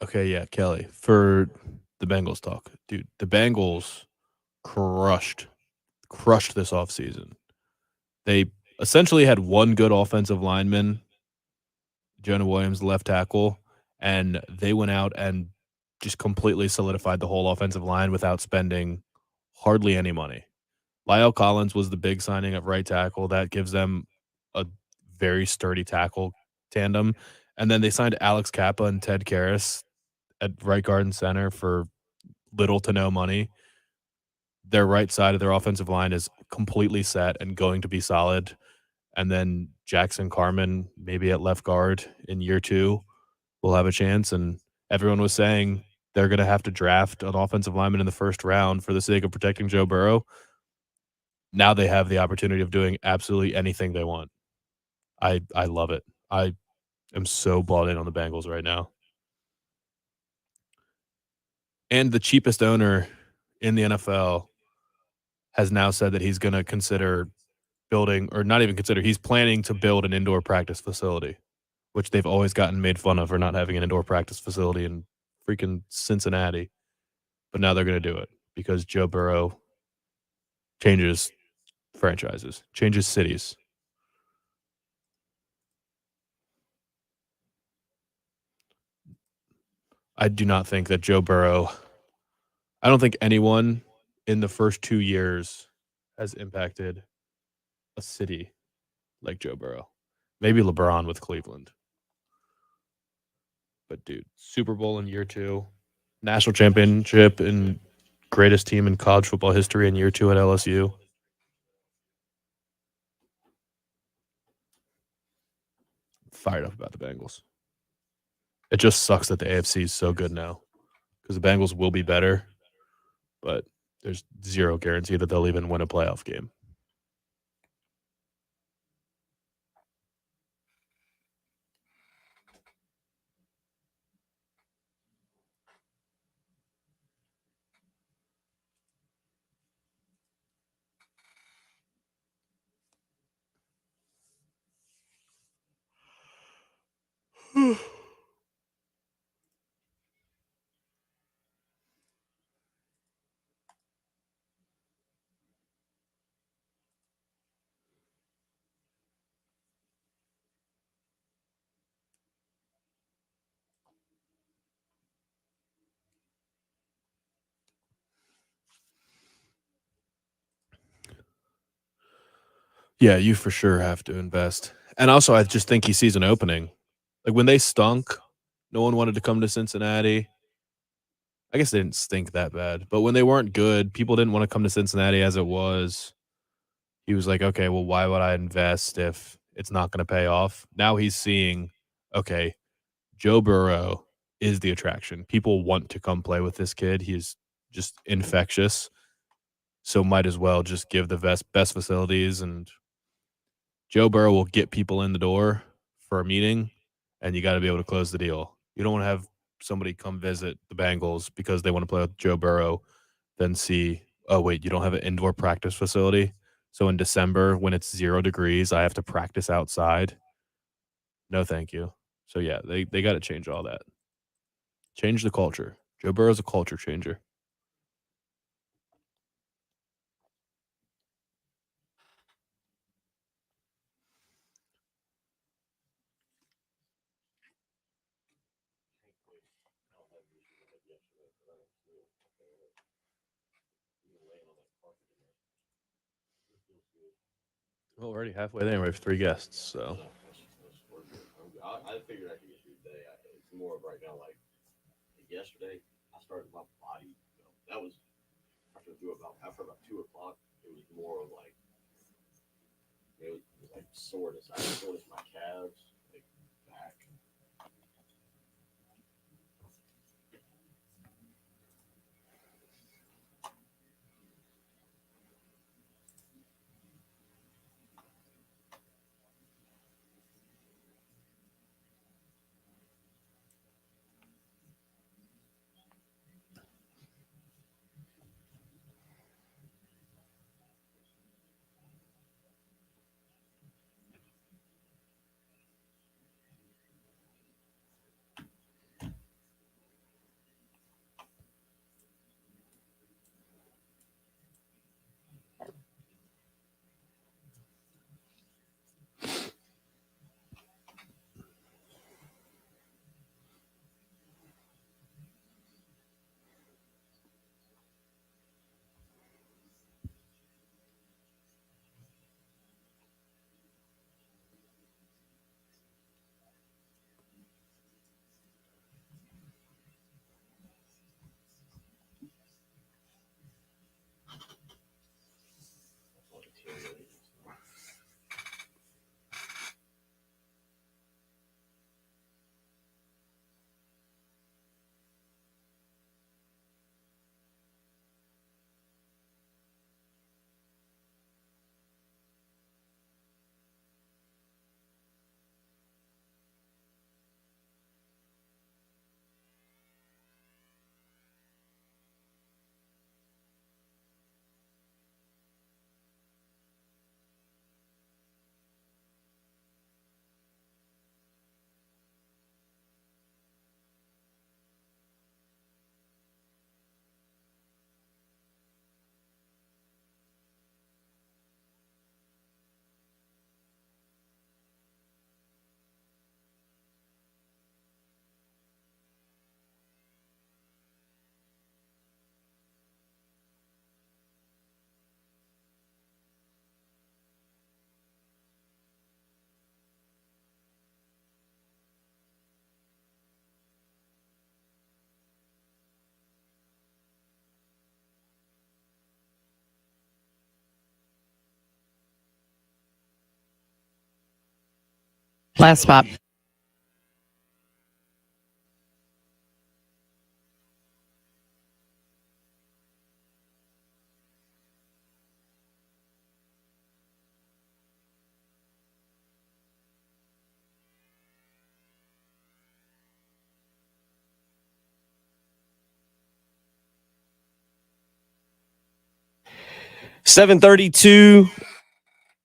Okay, yeah, Kelly, for the Bengals talk. Dude, the Bengals crushed this offseason. They essentially had one good offensive lineman, Jonah Williams, left tackle, and they went out and just completely solidified the whole offensive line without spending hardly any money. Lyle Collins was the big signing at right tackle. That gives them a very sturdy tackle tandem. And then they signed Alex Kappa and Ted Karras at right guard and center for little to no money. Their right side of their offensive line is completely set and going to be solid. And then Jackson Carman, maybe at left guard in year 2, will have a chance. And everyone was saying they're going to have to draft an offensive lineman in the first round for the sake of protecting Joe Burrow. Now they have the opportunity of doing absolutely anything they want. I love it. I am so bought in on the Bengals right now. And the cheapest owner in the NFL has now said that he's going to consider building, or not even consider, he's planning to build an indoor practice facility, which they've always gotten made fun of for not having an indoor practice facility in freaking Cincinnati. But now they're going to do it because Joe Burrow changes franchises, changes cities. I do not think that Joe Burrow, I don't think anyone in the first 2 years has impacted a city like Joe Burrow. Maybe LeBron with Cleveland. But dude, Super Bowl in year 2, national championship and greatest team in college football history in year 2 at LSU. Fired up about the Bengals. It just sucks that the AFC is so good now because the Bengals will be better, but there's zero guarantee that they'll even win a playoff game. Yeah, you for sure have to invest. And also, I just think he sees an opening. Like when they stunk, no one wanted to come to Cincinnati. I guess they didn't stink that bad, but when they weren't good, people didn't want to come to Cincinnati as it was. He was like, okay, well, why would I invest if it's not going to pay off? Now he's seeing, okay, Joe Burrow is the attraction. People want to come play with this kid. He's just infectious. So might as well just give the best facilities, and Joe Burrow will get people in the door for a meeting, and you got to be able to close the deal. You don't want to have somebody come visit the Bengals because they want to play with Joe Burrow, then see, oh, wait, you don't have an indoor practice facility. So in December, when it's 0 degrees, I have to practice outside. No, thank you. So, yeah, they got to change all that. Change the culture. Joe Burrow's a culture changer. Well, we're already halfway there. We have 3 guests, so. I figured I could get through today. It's more of right now, like yesterday, I started my body. That was after about 2 o'clock. It was more of like it was like soreness. I had soreness in my calves, like back. Last spot. $7:32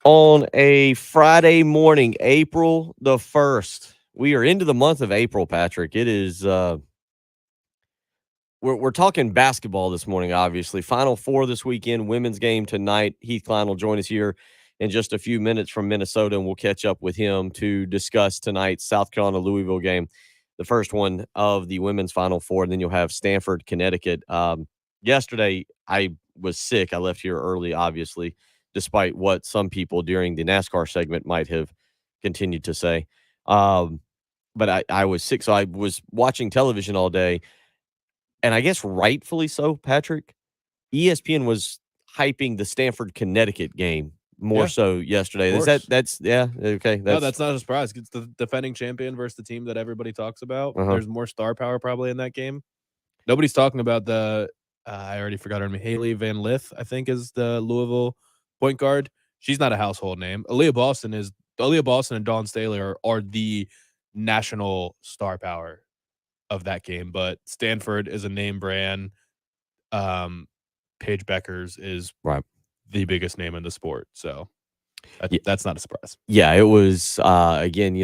on a Friday morning, April the 1st. We are into the month of April, Patrick. It is we're talking basketball this morning, obviously. Final Four this weekend, women's game tonight. Heath Klein will join us here in just a few minutes from Minnesota, and we'll catch up with him to discuss tonight's South Carolina-Louisville game, the first one of the women's Final Four, and then you'll have Stanford, Connecticut. Yesterday, I was sick. I left here early, obviously, despite what some people during the NASCAR segment might have continued to say. But I was sick, so I was watching television all day, and I guess rightfully so, Patrick. ESPN was hyping the Stanford, Connecticut game more so yesterday. Is that's okay. No, that's not a surprise. It's the defending champion versus the team that everybody talks about. There's more star power probably in that game. Nobody's talking about the I already forgot her name. Haley Van Lith, I think, is the Louisville point guard. She's not a household name. Aaliyah Boston and Dawn Staley are the national star power of that game. But Stanford is a name brand. Paige Beckers is the biggest name in the sport. So that's not a surprise. Yeah, it was again,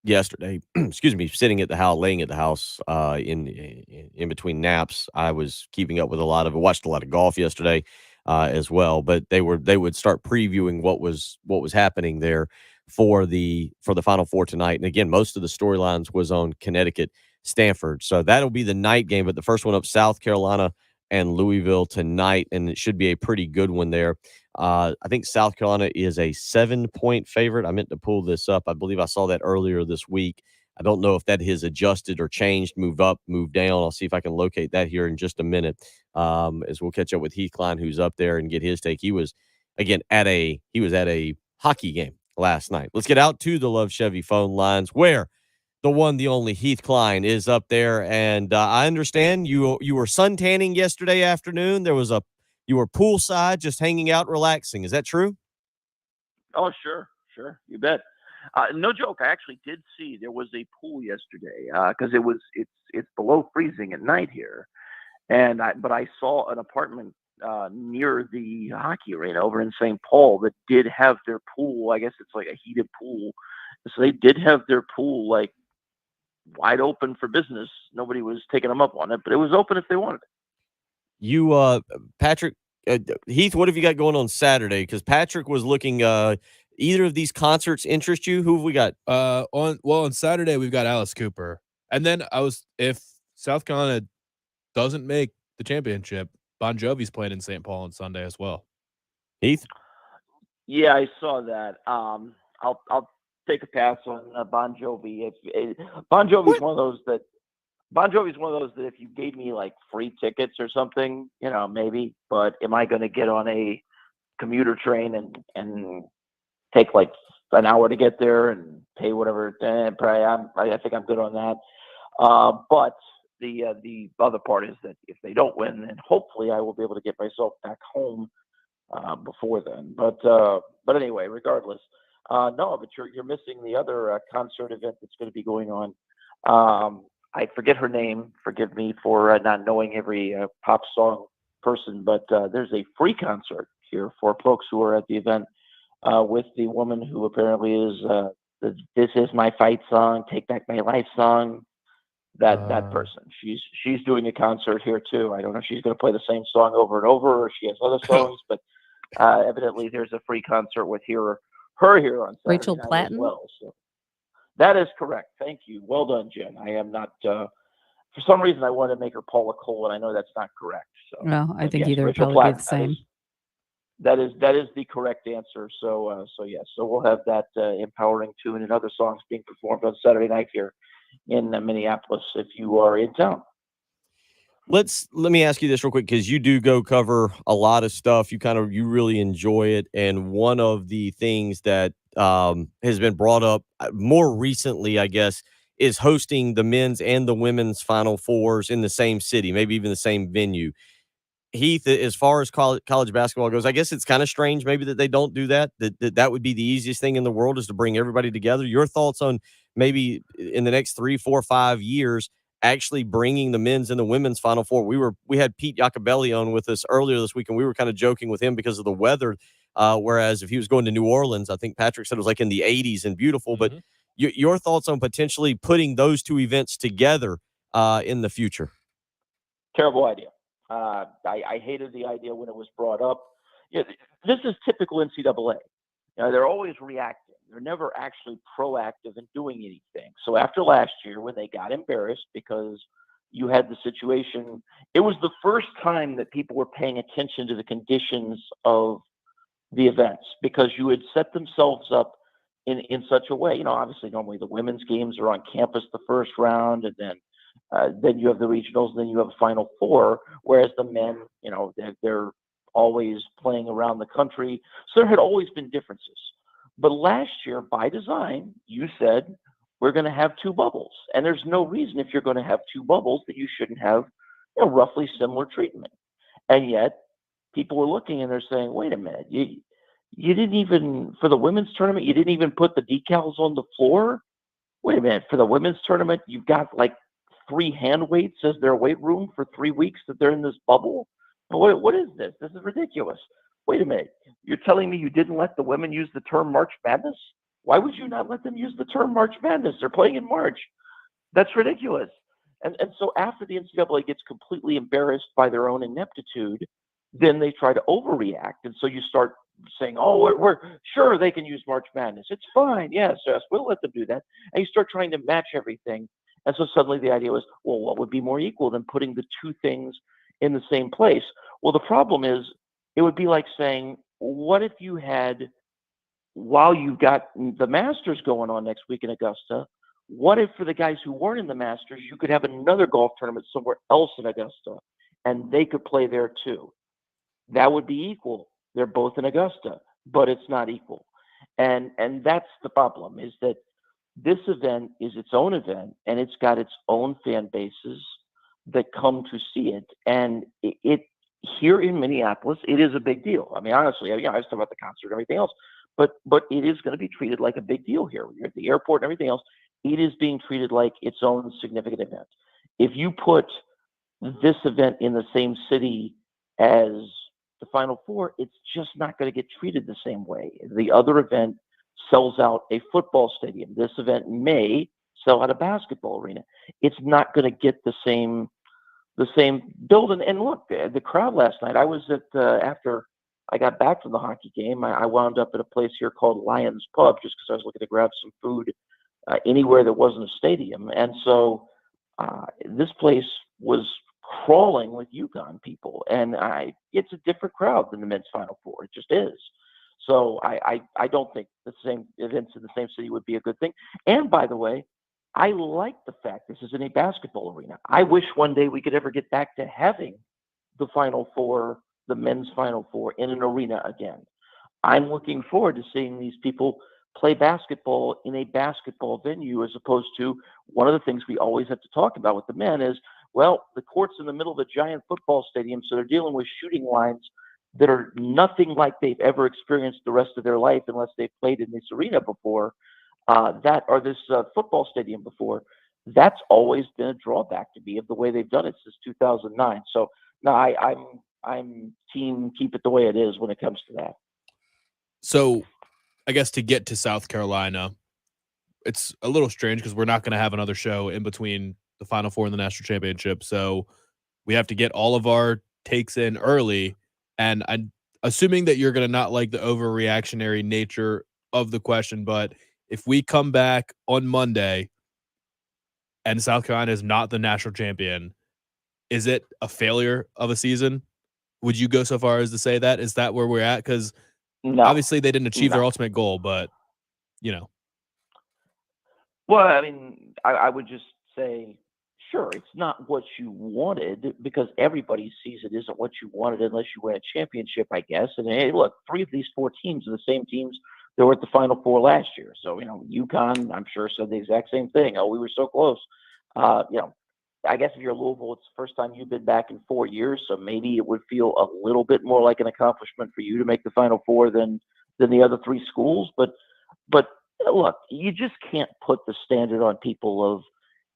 yesterday, excuse me, sitting at the house, laying at the house in between naps. I was keeping up with watched a lot of golf yesterday as well, but they would start previewing what was happening there for the Final Four tonight. And again, most of the storylines was on Connecticut, Stanford. So that'll be the night game, but the first one up, South Carolina and Louisville tonight, and it should be a pretty good one there. I think South Carolina is a 7-point favorite. I meant to pull this up. I believe I saw that earlier this week. I don't know if that has adjusted or changed, moved up, moved down. I'll see if I can locate that here in just a minute as we'll catch up with Heath Klein, who's up there, and get his take. He was, again, at a hockey game last night. Let's get out to the Love Chevy phone lines where the one, the only Heath Klein is up there. And I understand you were suntanning yesterday afternoon. You were poolside, just hanging out, relaxing. Is that true? Oh, sure. You bet. No joke. I actually did see there was a pool yesterday because it's below freezing at night here. But I saw an apartment near the hockey arena over in St. Paul that did have their pool. I guess it's like a heated pool. So they did have their pool like wide open for business. Nobody was taking them up on it, but it was open if they wanted it. You, Patrick, Heath, what have you got going on Saturday? Because Patrick was looking. Either of these concerts interest you? Who have we got? On Saturday we've got Alice Cooper, and then if South Carolina doesn't make the championship, Bon Jovi's playing in St. Paul on Sunday as well. Heath? Yeah, I saw that. I'll take a pass on Bon Jovi. Bon Jovi's one of those that if you gave me like free tickets or something, maybe. But am I going to get on a commuter train and take like an hour to get there and pay whatever? I think I'm good on that. But the other part is that if they don't win, then hopefully I will be able to get myself back home before then. But anyway, regardless, no. But you're missing the other concert event that's going to be going on. I forget her name. Forgive me for not knowing every pop song person, but there's a free concert here for folks who are at the event with the woman who apparently is the "This Is My Fight" song, "Take Back My Life" song. That person. She's doing a concert here too. I don't know if she's going to play the same song over and over, or she has other songs, but evidently there's a free concert with her here on Saturday Rachel night Platten? as well. So that is correct. Thank you. Well done, Jen. I am not. For some reason, I wanted to make her Paula Cole, and I know that's not correct. So, well, I think yes, either would Rachel probably be Platten, the same. That is the correct answer. So yes. So we'll have that empowering tune and other songs being performed on Saturday night here in Minneapolis if you are in town. Let me ask you this real quick, because you do go cover a lot of stuff. You really enjoy it. And one of the things that has been brought up more recently, I guess, is hosting the men's and the women's Final Fours in the same city, maybe even the same venue. Heath, as far as college basketball goes, I guess it's kind of strange maybe that they don't do that. That would be the easiest thing in the world, is to bring everybody together. Your thoughts on maybe in the next 3, 4, 5 years actually bringing the men's and the women's Final Four? We had Pete Iacobelli on with us earlier this week, and we were kind of joking with him because of the weather. Whereas if he was going to New Orleans, I think Patrick said it was like in the 80s and beautiful. But your thoughts on potentially putting those two events together in the future? Terrible idea. I hated the idea when it was brought up. This is typical NCAA. They're always reacting. They're never actually proactive in doing anything. So after last year, when they got embarrassed because you had the situation, it was the first time that people were paying attention to the conditions of the events, because you had set themselves up in such a way. Obviously, normally the women's games are on campus the first round, and then you have the regionals, and then you have a Final Four. Whereas the men, they're always playing around the country. So there had always been differences. But last year, by design, you said we're going to have two bubbles. And there's no reason if you're going to have two bubbles that you shouldn't have roughly similar treatment. And yet people were looking and they're saying, wait a minute, you didn't even, for the women's tournament, you didn't even put the decals on the floor? Wait a minute, for the women's tournament, you've got like 3 hand weights as their weight room for 3 weeks that they're in this bubble? What is this? This is ridiculous. Wait a minute, you're telling me you didn't let the women use the term March Madness? Why would you not let them use the term March Madness? They're playing in March. That's ridiculous. And so after the NCAA gets completely embarrassed by their own ineptitude, then they try to overreact. And so you start saying, oh, we're sure they can use March Madness. It's fine. Yes, we'll let them do that. And you start trying to match everything. And so suddenly the idea was, well, what would be more equal than putting the two things in the same place? Well, the problem is it would be like saying, what if you had, while you've got the Masters going on next week in Augusta, what if for the guys who weren't in the Masters, you could have another golf tournament somewhere else in Augusta and they could play there too? That would be equal. They're both in Augusta, but it's not equal. And that's the problem, is that this event is its own event and it's got its own fan bases that come to see it. And it here in Minneapolis, it is a big deal. I mean, honestly, I was talking about the concert and everything else, but it is going to be treated like a big deal here. You're at the airport and everything else. It is being treated like its own significant event. If you put this event in the same city as the Final Four, it's just not going to get treated the same way. The other event sells out a football stadium. This event may sell out a basketball arena. It's not going to get the same build. And look, the crowd last night, I was at, after I got back from the hockey game, I wound up at a place here called Lions Pub just because I was looking to grab some food anywhere that wasn't a stadium. And so this place was crawling with UConn people, and it's a different crowd than the men's Final Four. It just is. So I don't think the same events in the same city would be a good thing. And by the way, I like the fact this is in a basketball arena. I wish one day we could ever get back to having the Final Four, the men's Final Four, in an arena again. I'm looking forward to seeing these people play basketball in a basketball venue, as opposed to one of the things we always have to talk about with the men is, well, the court's in the middle of a giant football stadium, so they're dealing with shooting lines that are nothing like they've ever experienced the rest of their life unless they've played in this arena before, this football stadium before. That's always been a drawback to me of the way they've done it since 2009. So no, I'm team keep it the way it is when it comes to that. So I guess to get to South Carolina, it's a little strange because we're not going to have another show in between the Final Four and the National Championship. So we have to get all of our takes in early. And I'm assuming that you're going to not like the overreactionary nature of the question, but if we come back on Monday and South Carolina is not the national champion, is it a failure of a season? Would you go so far as to say that? Is that where we're at? Because obviously they didn't achieve their ultimate goal, but, Well, I mean, I would just say, sure, it's not what you wanted, because everybody sees it isn't what you wanted unless you win a championship, I guess. And hey, look, 3 of these 4 teams are the same teams that were at the Final Four last year. So, UConn, I'm sure, said the exact same thing. Oh, we were so close. I guess if you're Louisville, it's the first time you've been back in 4 years, so maybe it would feel a little bit more like an accomplishment for you to make the Final Four than the other 3 schools. But look, you just can't put the standard on people of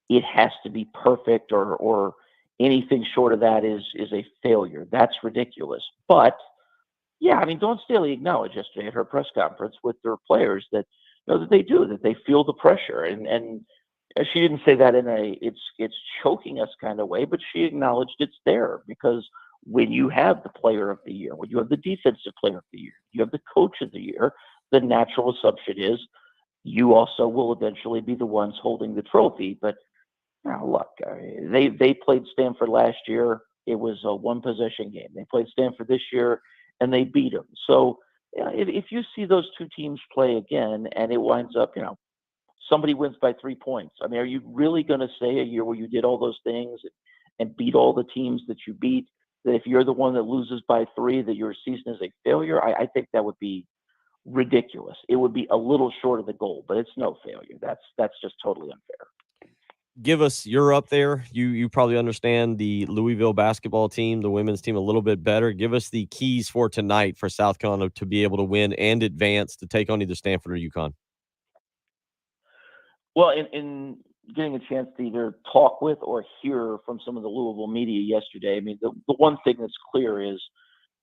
it has to be perfect or anything short of that is a failure. That's ridiculous. But yeah, I mean, Dawn Staley acknowledged yesterday at her press conference with their players that that they feel the pressure, and she didn't say that in a it's choking us kind of way, but she acknowledged it's there, because when you have the player of the year, when you have the defensive player of the year, you have the coach of the year, the natural assumption is you also will eventually be the ones holding the trophy. But now look, they played Stanford last year. It was a 1-possession game. They played Stanford this year, and they beat them. So if you see those 2 teams play again, and it winds up, somebody wins by 3 points, I mean, are you really going to say a year where you did all those things and beat all the teams that you beat, that if you're the one that loses by 3, that your season is a failure, I think that would be ridiculous. It would be a little short of the goal, but it's no failure. That's just totally unfair. Give us, you're up there. You probably understand the Louisville basketball team, the women's team, a little bit better. Give us the keys for tonight for South Carolina to be able to win and advance to take on either Stanford or UConn. Well, in getting a chance to either talk with or hear from some of the Louisville media yesterday, I mean, the one thing that's clear is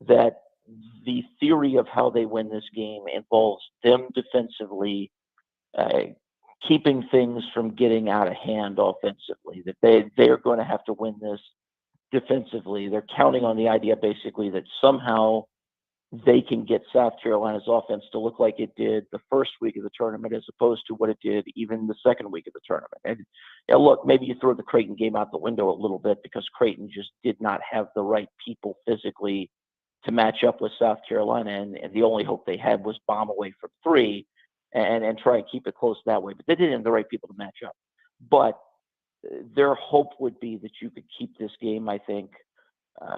that the theory of how they win this game involves them defensively keeping things from getting out of hand offensively, that they're going to have to win this defensively. They're counting on the idea basically that somehow they can get South Carolina's offense to look like it did the first week of the tournament as opposed to what it did even the second week of the tournament. And look, maybe you throw the Creighton game out the window a little bit because Creighton just did not have the right people physically to match up with South Carolina, and the only hope they had was bomb away from 3 and try and keep it close that way. But they didn't have the right people to match up. But their hope would be that you could keep this game, I think,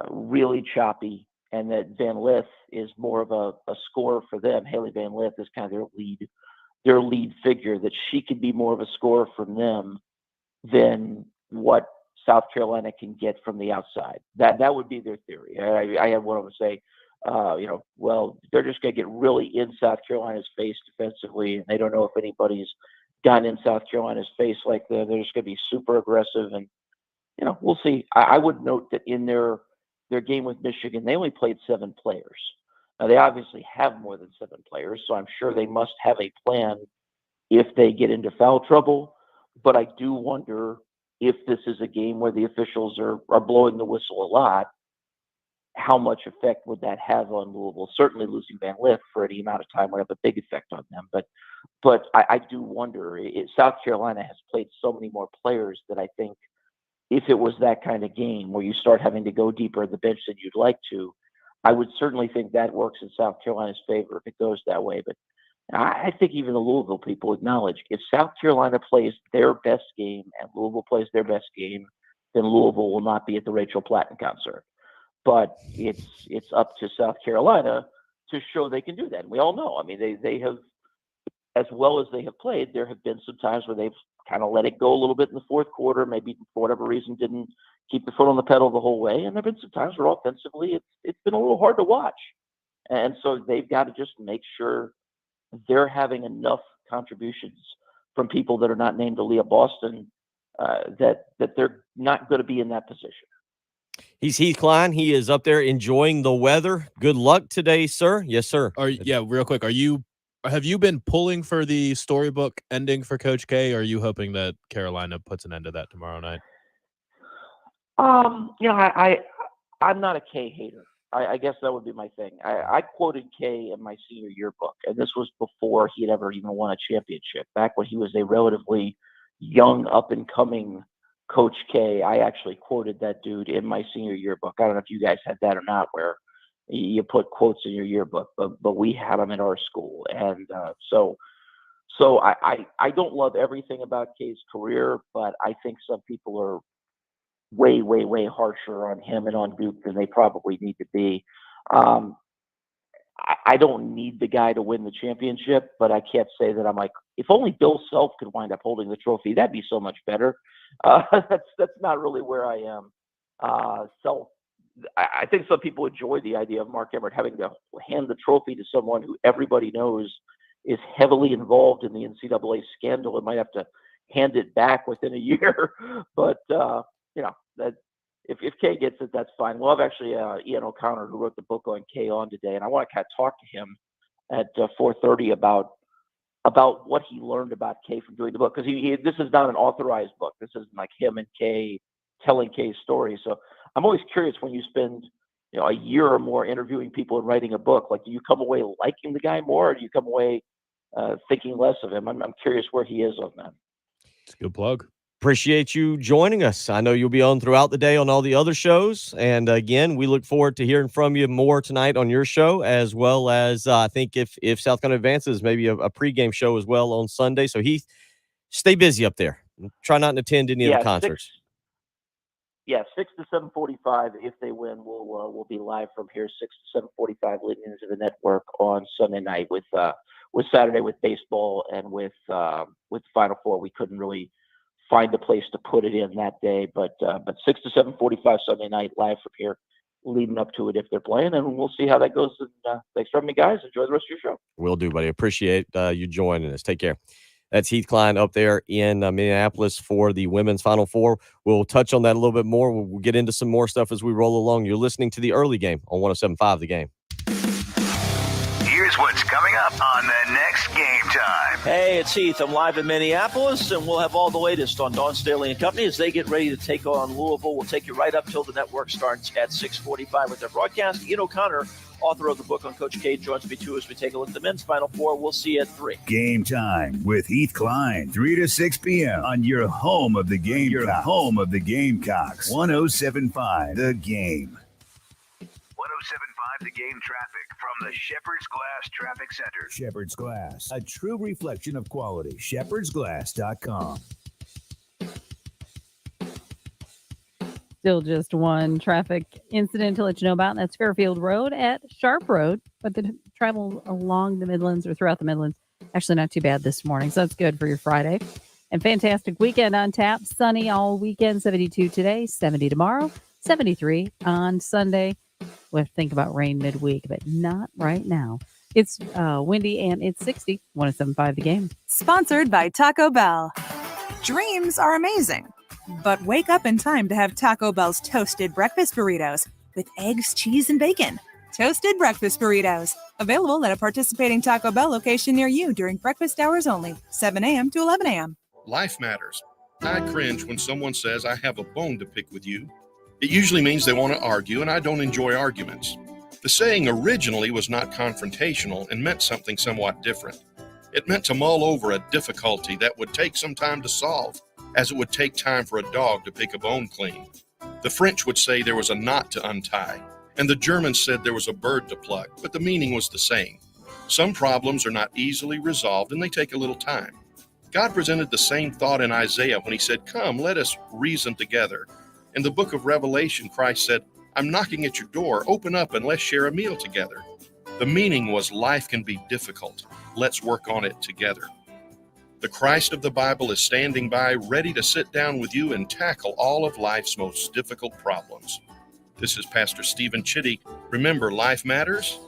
really choppy, and that Van Lith is more of a scorer for them. Haley Van Lith is kind of their lead figure, that she could be more of a scorer from them than what South Carolina can get from the outside. That would be their theory. I had one of them say, well, they're just going to get really in South Carolina's face defensively, and they don't know if anybody's gotten in South Carolina's face like that. They're just going to be super aggressive, and we'll see. I would note that in their game with Michigan, they only played 7 players. Now, they obviously have more than 7 players, so I'm sure they must have a plan if they get into foul trouble. But I do wonder if this is a game where the officials are blowing the whistle a lot, how much effect would that have on Louisville? Certainly losing Van Lith for any amount of time would have a big effect on them. But I do wonder. South Carolina has played so many more players that I think if it was that kind of game where you start having to go deeper in the bench than you'd like to, I would certainly think that works in South Carolina's favor if it goes that way. But I think even the Louisville people acknowledge if South Carolina plays their best game and Louisville plays their best game, then Louisville will not be at the Rachel Platten concert. But it's up to South Carolina to show they can do that. And we all know. I mean, they have, as well as they have played, there have been some times where they've kind of let it go a little bit in the fourth quarter, maybe for whatever reason didn't keep the foot on the pedal the whole way. And there have been some times where offensively it's been a little hard to watch. And so they've got to just make sure they're having enough contributions from people that are not named Aaliyah Boston that they're not going to be in that position. He's Heath Klein. He is up there enjoying the weather. Good luck today, sir. Yes, sir. Real quick. Have you been pulling for the storybook ending for Coach K, or are you hoping that Carolina puts an end to that tomorrow night? I'm not a K hater. I guess that would be my thing. I quoted K in my senior yearbook, and this was before he had ever even won a championship. Back when he was a relatively young, up-and-coming Coach K, I actually quoted that dude in my senior yearbook. I don't know if you guys had that or not, where you put quotes in your yearbook, but we had them in our school. And so I don't love everything about K's career, but I think some people are way, way, way harsher on him and on Duke than they probably need to be. I don't need the guy to win the championship, but I can't say that I'm like, if only Bill Self could wind up holding the trophy, that'd be so much better. That's not really where I am. Self, I think some people enjoy the idea of Mark Emmert having to hand the trophy to someone who everybody knows is heavily involved in the NCAA scandal and might have to hand it back within a year. But, that if Kay gets it, that's fine. We'll have actually Ian O'Connor, who wrote the book on Kay, on today, and I want to kind of talk to him at 4:30 about what he learned about Kay from doing the book, because this is not an authorized book. This isn't like him and Kay telling Kay's story. So I'm always curious, when you spend a year or more interviewing people and writing a book, like, do you come away liking the guy more, or do you come away thinking less of him? I'm curious where he is on that. It's a good plug. Appreciate you joining us. I know you'll be on throughout the day on all the other shows. And again, we look forward to hearing from you more tonight on your show, as well as I think if South Carolina advances, maybe a pregame show as well on Sunday. So Heath, stay busy up there. Try not to attend any of the concerts. yeah, 6 to 7:45. If they win, we'll be live from here 6 to 7:45, leading into the network on Sunday night with Saturday with baseball and with Final Four. We couldn't really find a place to put it in that day, but 6 to 7:45 Sunday night live from here, leading up to it if they're playing, and we'll see how that goes. And thanks for having me, guys. Enjoy the rest of your show. Will do, buddy. Appreciate you joining us. Take care. That's Heath Klein up there in Minneapolis for the women's Final Four. We'll touch on that a little bit more. We'll get into some more stuff as we roll along. You're listening to the early game on 107.5 The Game. Here's what's coming up on the next Game Time. Hey, it's Heath. I'm live in Minneapolis, and we'll have all the latest on Dawn Staley and Company as they get ready to take on Louisville. We'll take you right up till the network starts at 6:45 with their broadcast. Ian O'Connor, author of the book on Coach K, joins me too as we take a look at the men's Final Four. We'll see you at 3. Game Time with Heath Klein, 3 to 6 p.m. on your home of the game. Your home of the Gamecocks. 107.5 The Game. 107.5 The Game traffic from the Shepherd's Glass Traffic Center. Shepherd's Glass, a true reflection of quality. shepherdsglass.com. Still just one traffic incident to let you know about, and that's Fairfield Road at Sharp Road. But the travel along the Midlands or throughout the Midlands, actually not too bad this morning. So that's good for your Friday. And fantastic weekend on tap. Sunny all weekend, 72 today, 70 tomorrow, 73 on Sunday. We'll think about rain midweek, but not right now. It's windy and it's 60. 107.5 The Game. Sponsored by Taco Bell. Dreams are amazing, but wake up in time to have Taco Bell's toasted breakfast burritos with eggs, cheese, and bacon. Toasted breakfast burritos. Available at a participating Taco Bell location near you during breakfast hours only, 7 a.m. to 11 a.m. Life matters. I cringe when someone says I have a bone to pick with you. It usually means they want to argue, and I don't enjoy arguments. The saying originally was not confrontational and meant something somewhat different. It meant to mull over a difficulty that would take some time to solve, as it would take time for a dog to pick a bone clean. The French would say there was a knot to untie, and the Germans said there was a bird to pluck, but the meaning was the same. Some problems are not easily resolved, and they take a little time. God presented the same thought in Isaiah when he said, "Come, let us reason together." In the book of Revelation, Christ said, "I'm knocking at your door. Open up and let's share a meal together." The meaning was life can be difficult. Let's work on it together. The Christ of the Bible is standing by, ready to sit down with you and tackle all of life's most difficult problems. This is Pastor Stephen Chitty. Remember, life matters,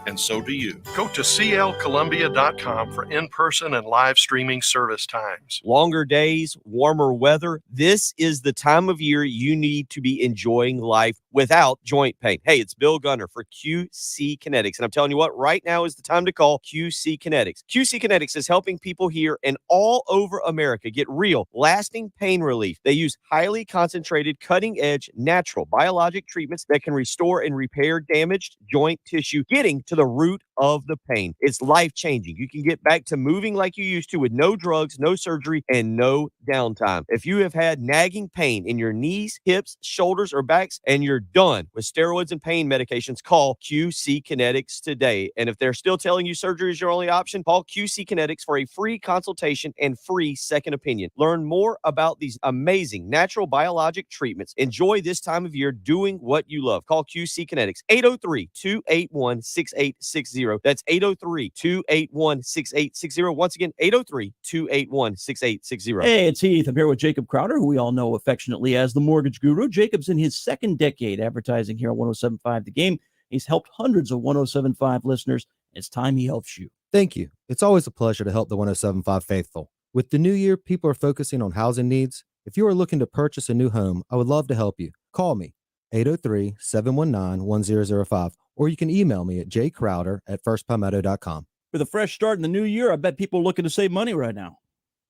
and so do you. Go to clcolumbia.com for in-person and live streaming service times. Longer days, warmer weather. This is the time of year you need to be enjoying life without joint pain. Hey, it's Bill Gunner for QC Kinetics. And I'm telling you what, right now is the time to call QC Kinetics. QC Kinetics is helping people here and all over America get real, lasting pain relief. They use highly concentrated, cutting-edge, natural, biologic treatments that can restore and repair damaged joint tissue, getting to the root of the pain. It's life-changing. You can get back to moving like you used to with no drugs, no surgery, and no downtime. If you have had nagging pain in your knees, hips, shoulders, or backs, and you're done with steroids and pain medications, call QC Kinetics today. And if they're still telling you surgery is your only option, call QC Kinetics for a free consultation and free second opinion. Learn more about these amazing natural biologic treatments. Enjoy this time of year doing what you love. Call QC Kinetics, 803-281-6860. That's 803-281-6860. Once again, 803-281-6860. Hey, it's Heath. I'm here with Jacob Crowder, who we all know affectionately as the Mortgage Guru. Jacob's in his second decade advertising here on 107.5 The Game. He's helped hundreds of 107.5 listeners. It's time he helps you. Thank you. It's always a pleasure to help the 107.5 faithful. With the new year, people are focusing on housing needs. If you are looking to purchase a new home, I would love to help you. Call me, 803-719-1005. Or you can email me at jcrowder@firstpalmetto.com. With a fresh start in the new year, I bet people are looking to save money right now.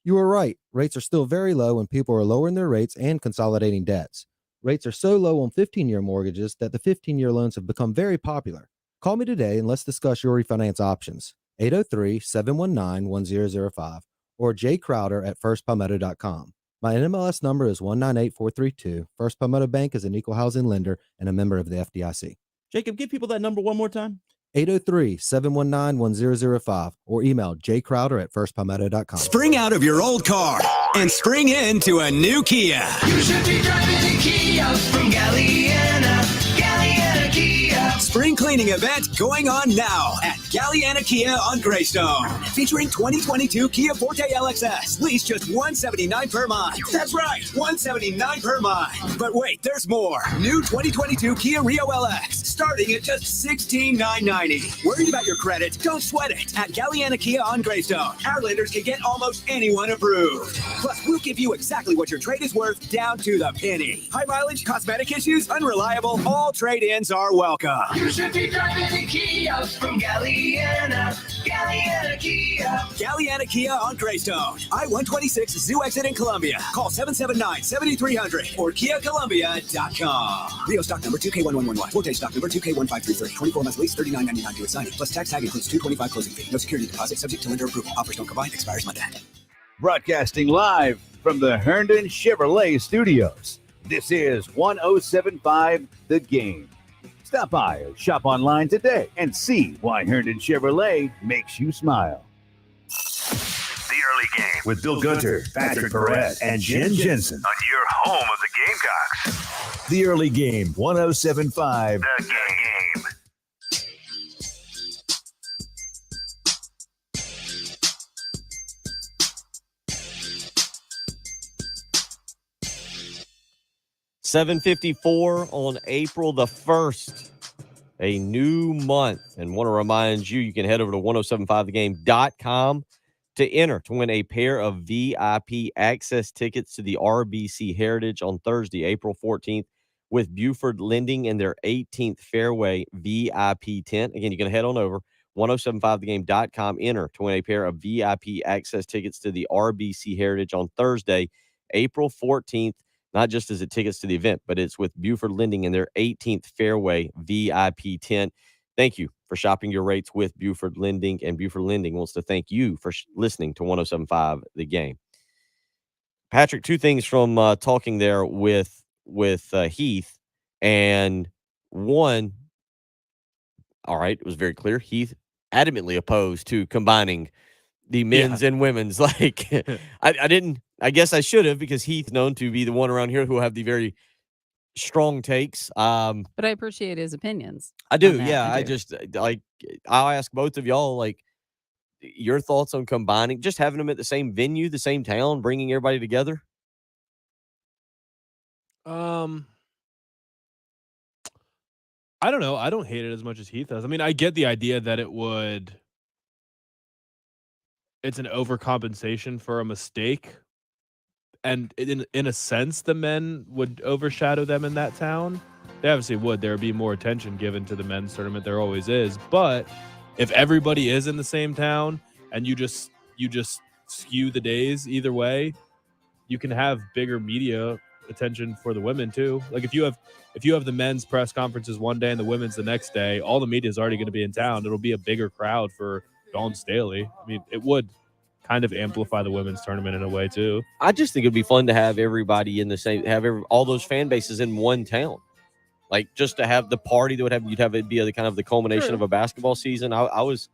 You are right. Rates are still very low, and people are lowering their rates and consolidating debts. Rates are so low on 15-year mortgages that the 15-year loans have become very popular. Call me today and let's discuss your refinance options. 803-719-1005 or jcrowder@firstpalmetto.com. My NMLS number is 198432. First Palmetto Bank is an equal housing lender and a member of the FDIC. Jacob, give people that number one more time. 803-719-1005 or email jcrowder@firstpalmetto.com. Spring out of your old car and spring into a new Kia. You should be driving a Kia from Galliana. Galliana Kia. Spring cleaning event going on now at Galliana Kia on Greystone. Featuring 2022 Kia Forte LXS. Lease just $179 per month. That's right, $179 per month. But wait, there's more. New 2022 Kia Rio LX starting at just $16,990. Worried about your credit? Don't sweat it. At Galliana Kia on Greystone, our lenders can get almost anyone approved. Plus, we'll give you exactly what your trade is worth down to the penny. High mileage, cosmetic issues, unreliable, all trade-ins are welcome. You should be driving a Kia from Galliana. Galliana Kia. Galliana Kia on Greystone. I-126 Zoo exit in Columbia. Call 779-7300 or KiaColumbia.com. Rio stock number 2K1111. Forte stock number 2K1533. 24 months lease, $39.99 due at signing. Plus tax tag includes $225 closing fee. No security deposit subject to lender approval. Offers don't combine. Expires Monday. Broadcasting live from the Herndon Chevrolet Studios. This is 107.5 The Game. Stop by or shop online today and see why Herndon Chevrolet makes you smile. The Early Game With Bill Gunter, Patrick Perez, and Jen Jensen. on your home of the Gamecocks. The Early Game, 107.5 The Game. 7:54 on April the 1st, a new month. And want to remind you, you can head over to 1075thegame.com to enter to win a pair of VIP access tickets to the RBC Heritage on Thursday, April 14th, with Buford Lending in their 18th Fairway VIP tent. Again, you can head on over 1075thegame.com, enter to win a pair of VIP access tickets to the RBC Heritage on Thursday, April 14th. Not just as it tickets to the event, but it's with Buford Lending in their 18th Fairway VIP tent. Thank you for shopping your rates with Buford Lending, and Buford Lending wants to thank you for listening to 107.5 The Game. Patrick, two things from talking there with Heath, and one, all right, it was very clear. Heath adamantly opposed to combining the men's and women's. Like, I guess I should have, because Heath's known to be the one around here who have the very strong takes. But I appreciate his opinions. I do. on that. Yeah. I do. just like, I'll ask both of y'all, like, your thoughts on combining, just having them at the same venue, the same town, bringing everybody together. I don't know. I don't hate it as much as Heath does. I mean, I get the idea that it's an overcompensation for a mistake. And in a sense, the men would overshadow them in that town. They obviously would. There would be more attention given to the men's tournament. There always is. But if everybody is in the same town and you just skew the days either way, you can have bigger media attention for the women too. Like if you have the men's press conferences one day and the women's the next day, all the media is already going to be in town. It'll be a bigger crowd for Dawn Staley. I mean, it would kind of amplify the women's tournament in a way too. I just think it'd be fun to have everybody in the same, all those fan bases in one town. Like, just to have the party that you'd have it be the kind of the culmination of a basketball season. I was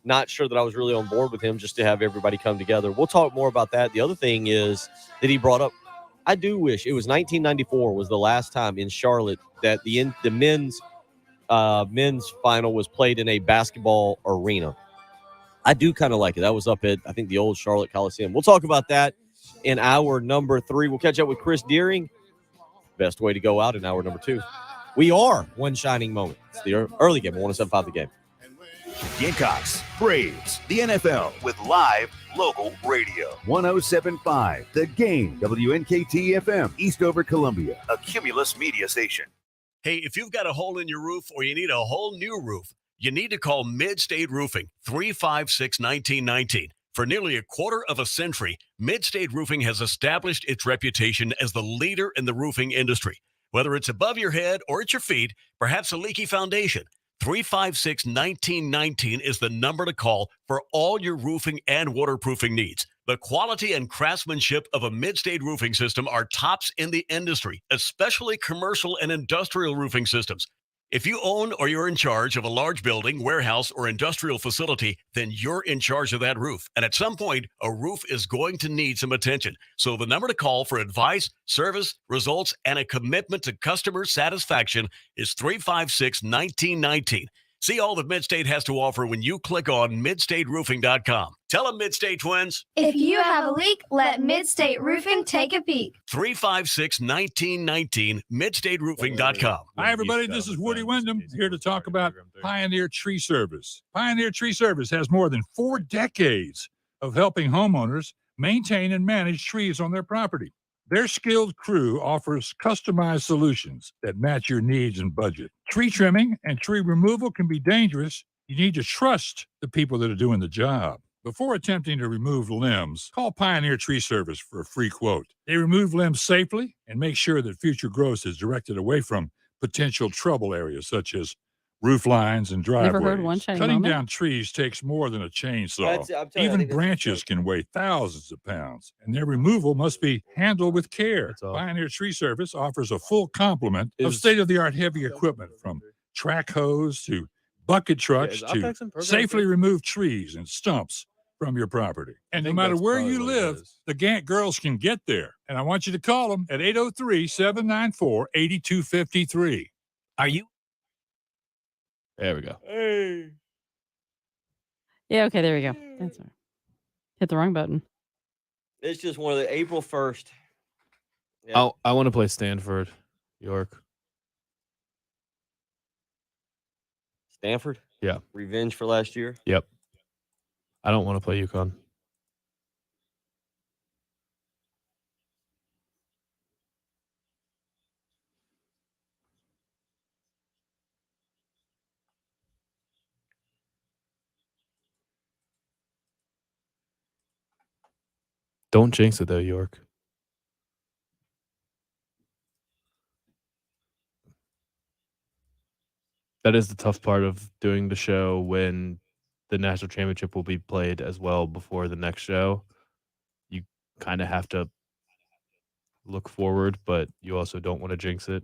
not sure that I was really on board with him, just to have everybody come together. We'll talk more about that. The other thing is that he brought up, I do wish it was 1994 was the last time in Charlotte that the men's final was played in a basketball arena. I do kind of like it. That was up at, I think, the old Charlotte Coliseum. We'll talk about that in hour number 3. We'll catch up with Chris Deering. Best way to go out in hour number 2. We are one shining moment. It's the early game. 107.5 The Game. Gamecocks, Braves, the NFL with live local radio. 107.5 The Game, WNKT FM, Eastover, Columbia, a Cumulus media station. Hey, if you've got a hole in your roof or you need a whole new roof, you need to call Mid-State Roofing, 356-1919. For nearly a quarter of a century, Mid-State Roofing has established its reputation as the leader in the roofing industry. Whether it's above your head or at your feet, perhaps a leaky foundation, 356-1919 is the number to call for all your roofing and waterproofing needs. The quality and craftsmanship of a Mid-State roofing system are tops in the industry, especially commercial and industrial roofing systems. If you own or you're in charge of a large building, warehouse, or industrial facility, then you're in charge of that roof. And at some point, a roof is going to need some attention. So the number to call for advice, service, results, and a commitment to customer satisfaction is 356-1919. See all that Midstate has to offer when you click on midstateroofing.com. Tell them, Midstate Twins. If you have a leak, let Midstate Roofing take a peek. 356-1919, midstateroofing.com. Hi, everybody. This is Woody Wyndham here to talk about Pioneer Tree Service. Pioneer Tree Service has more than 4 decades of helping homeowners maintain and manage trees on their property. Their skilled crew offers customized solutions that match your needs and budget. Tree trimming and tree removal can be dangerous. You need to trust the people that are doing the job. Before attempting to remove limbs, call Pioneer Tree Service for a free quote. They remove limbs safely and make sure that future growth is directed away from potential trouble areas such as roof lines and driveways. Never heard one shining Cutting moment? down trees takes more than a chainsaw. I'm telling you, I Even think that's branches can weigh thousands of pounds, and their removal must be handled with care. all. Pioneer Tree Service offers a full complement of Is- state-of-the-art heavy equipment, from track hose to bucket trucks is to OPEX in program safely too? remove trees and stumps from your property. And no think matter that's where probably you what it live, is. the Gantt girls can get there. And I want you to call them at 803-794-8253. Are you? There we go. Hey. Yeah, okay, there we go. That's all right. Hit the wrong button. It's just one of the April 1st. Yeah. I want to play Stanford, York. Stanford? Yeah. Revenge for last year? Yep. I don't want to play UConn. Don't jinx it though, York. That is the tough part of doing the show when the national championship will be played as well before the next show. You kind of have to look forward, but you also don't want to jinx it.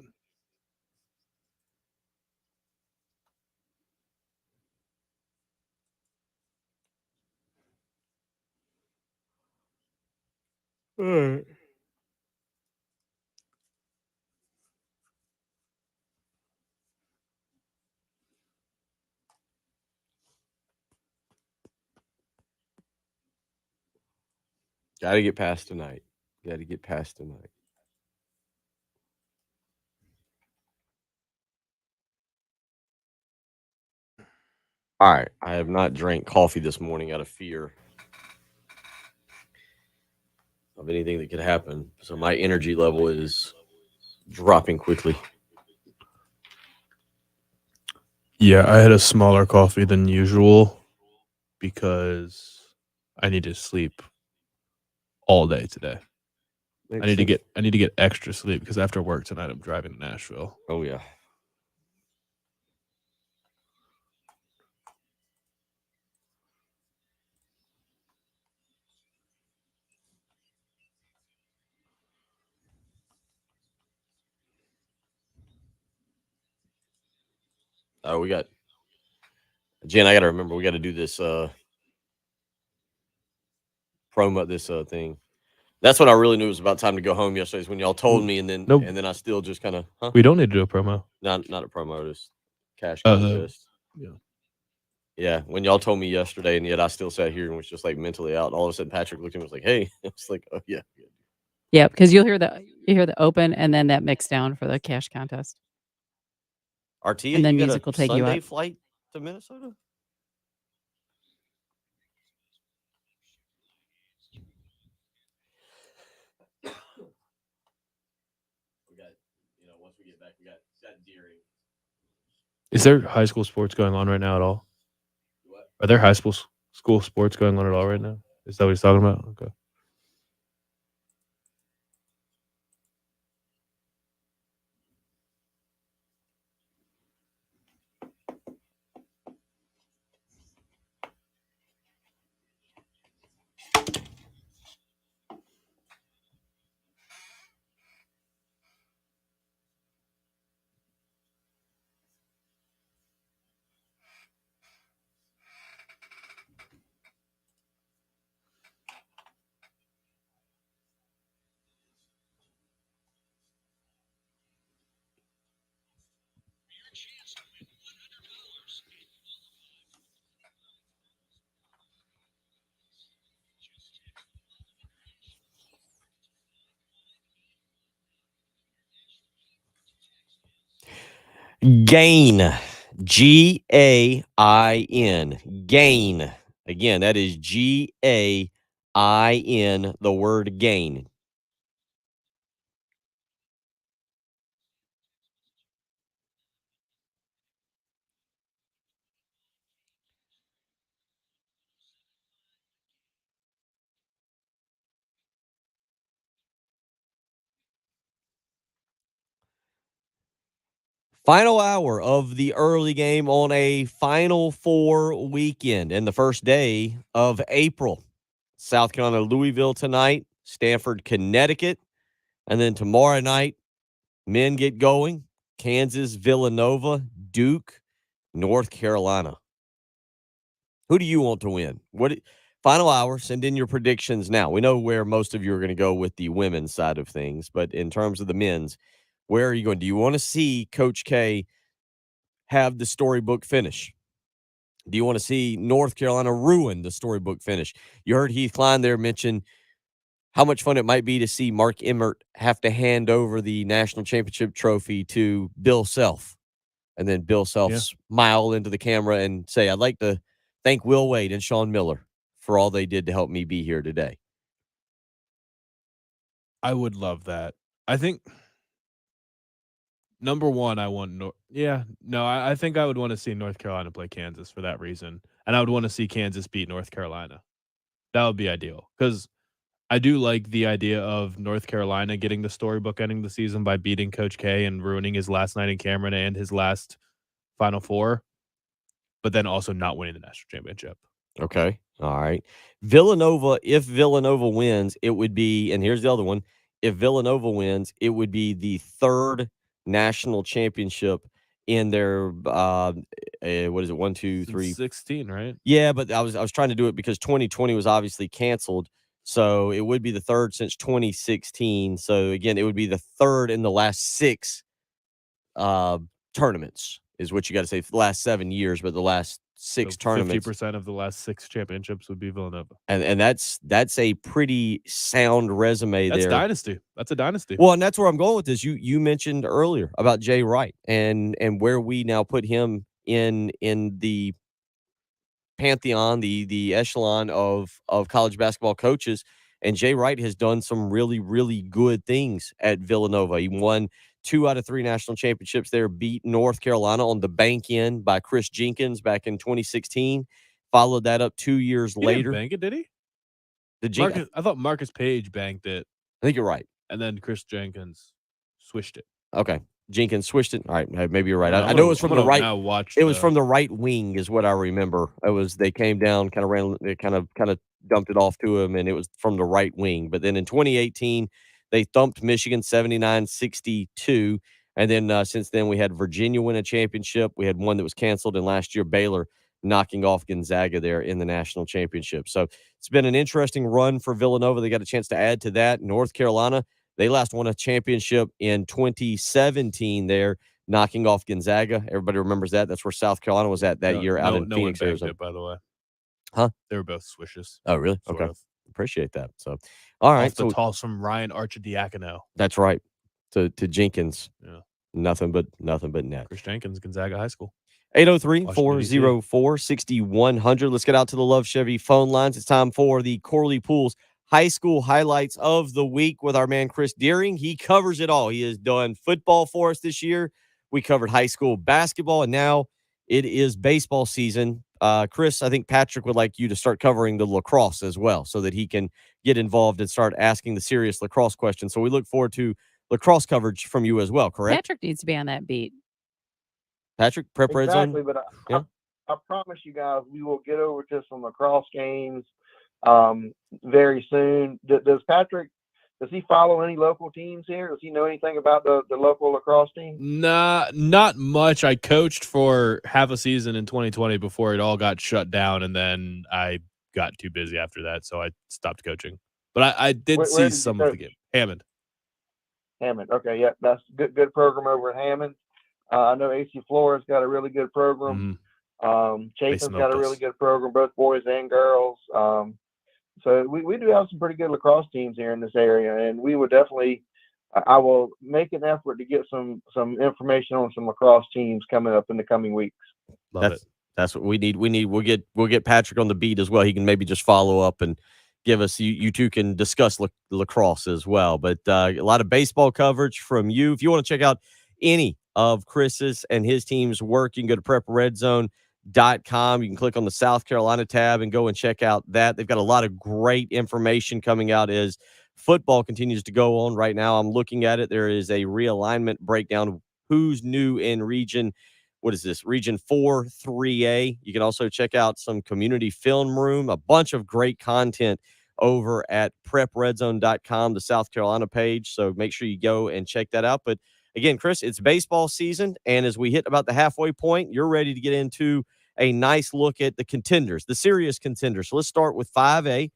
All right. Got to get past tonight. Got to get past tonight. All right. I have not drank coffee this morning out of fear of anything that could happen. So my energy level is dropping quickly. Yeah, I had a smaller coffee than usual because I need to sleep all day today. I need to get extra sleep because after work tonight I'm driving to Nashville. Oh yeah. Oh, we got Jen. I got to remember we got to do this promo this thing. That's when I really knew it was about time to go home yesterday. Is when y'all told me, and then Nope. and then I still just kind of We don't need to do a promo. not a promo, just cash Oh, contest. yeah. Yeah, when y'all told me yesterday, and yet I still sat here and was just like mentally out. And all of a sudden, Patrick looked at me and was like, "Hey," I was like, "Oh yeah." Yeah, because you hear the open and then that mix down for the cash contest. Artia, And then you got music a will take you Sunday out. flight to Minnesota? We got, once we get back, we got Deering. Is there high school sports going on right now at all? What? Are there high school sports going on at all right now? Is that what he's talking about? Okay. Gain. Gain. Gain. Again, that is Gain, the word gain. Final hour of the early game on a Final Four weekend and the first day of April. South Carolina, Louisville tonight, Stanford, Connecticut. And then tomorrow night, men get going. Kansas, Villanova, Duke, North Carolina. Who do you want to win? Final hour, send in your predictions now. We know where most of you are going to go with the women's side of things, but in terms of the men's, where are you going? Do you want to see Coach K have the storybook finish? Do you want to see North Carolina ruin the storybook finish? You heard Heath Klein there mention how much fun it might be to see Mark Emmert have to hand over the national championship trophy to Bill Self. And then Bill Self smile into the camera and say, I'd like to thank Will Wade and Sean Miller for all they did to help me be here today. I would love that. I think number one, I think I would want to see North Carolina play Kansas for that reason. And I would want to see Kansas beat North Carolina. That would be ideal. Because I do like the idea of North Carolina getting the storybook ending the season by beating Coach K and ruining his last night in Cameron and his last Final Four, but then also not winning the national championship. Okay. All right. Villanova, if Villanova wins, it would be, and here's the other one. If Villanova wins, it would be the third national championship in their, what is it? 1, 2, 3, 16, right? Yeah, but I was trying to do it because 2020 was obviously canceled. So it would be the third since 2016. So again, it would be the third in the last 6 tournaments is what you got to say. For the last 7 years, but the last 6 tournaments. 50% of the last 6 championships would be Villanova. And that's a pretty sound resume there. That's dynasty. That's a dynasty. Well, and that's where I'm going with this. You mentioned earlier about Jay Wright and where we now put him in the pantheon, the echelon of college basketball coaches. And Jay Wright has done some really, really good things at Villanova. He won 2 out of 3 national championships there, beat North Carolina on the bank end by Chris Jenkins back in 2016. Followed that up 2 years later. Didn't bank it, did he? I thought Marcus Page banked it. I think you're right. And then Chris Jenkins swished it. Okay. Jenkins switched it. All right, maybe you're right. I know it was from the right. It was from the right wing, is what I remember. It was they came down, kind of dumped it off to him, and it was from the right wing. But then in 2018, they thumped Michigan 79-62, and then since then we had Virginia win a championship. We had one that was canceled, and last year Baylor knocking off Gonzaga there in the national championship. So it's been an interesting run for Villanova. They got a chance to add to that. North Carolina, they last won a championship in 2017 there, knocking off Gonzaga. Everybody remembers that. That's where South Carolina was at that year out in Phoenix, Arizona. By the way. Huh? They were both swishes. Oh, really? Sort Okay. of. Appreciate that. So, all right. Off the toss from Ryan Archidiakono. That's right. To Jenkins. Yeah. Nothing but net. Chris Jenkins, Gonzaga High School. 803-404-6100. Let's get out to the Love Chevy phone lines. It's time for the Corley Pools high school highlights of the week with our man Chris Deering. He covers it all. He has done football for us this year. We covered high school basketball, and now it is baseball season. Chris, I think Patrick would like you to start covering the lacrosse as well so that he can get involved and start asking the serious lacrosse questions. So we look forward to lacrosse coverage from you as well, correct? Patrick needs to be on that beat. Patrick, Prep Red Zone? Exactly, but Yeah. I promise you guys we will get over to some lacrosse games very soon. Does he follow any local teams here? Does he know anything about the local lacrosse team? Nah, not much. I coached for half a season in 2020 before it all got shut down, and then I got too busy after that, so I stopped coaching. But I did see some of the game. Hammond. Okay, yeah, that's good program over at Hammond. I know AC Flores got a really good program. Chapin's got a really good program, both boys and girls. So we do have some pretty good lacrosse teams here in this area, and we would definitely I will make an effort to get some information on some lacrosse teams coming up in the coming weeks. That's what we need. We'll get Patrick on the beat as well. He can maybe just follow up and give us. You two can discuss lacrosse as well. But a lot of baseball coverage from you. If you want to check out any of Chris's and his team's work, you can go to prepredzone.com. You can click on the South Carolina tab and go and check out that. They've got a lot of great information coming out as football continues to go on right now. I'm looking at it. There is a realignment breakdown of who's new in region. What is this? Region 4, 3A. You can also check out some community film room, a bunch of great content over at prepredzone.com, the South Carolina page. So make sure you go and check that out. But again, Chris, it's baseball season. And as we hit about the halfway point, you're ready to get into a nice look at the contenders, the serious contenders. So let's start with 5A.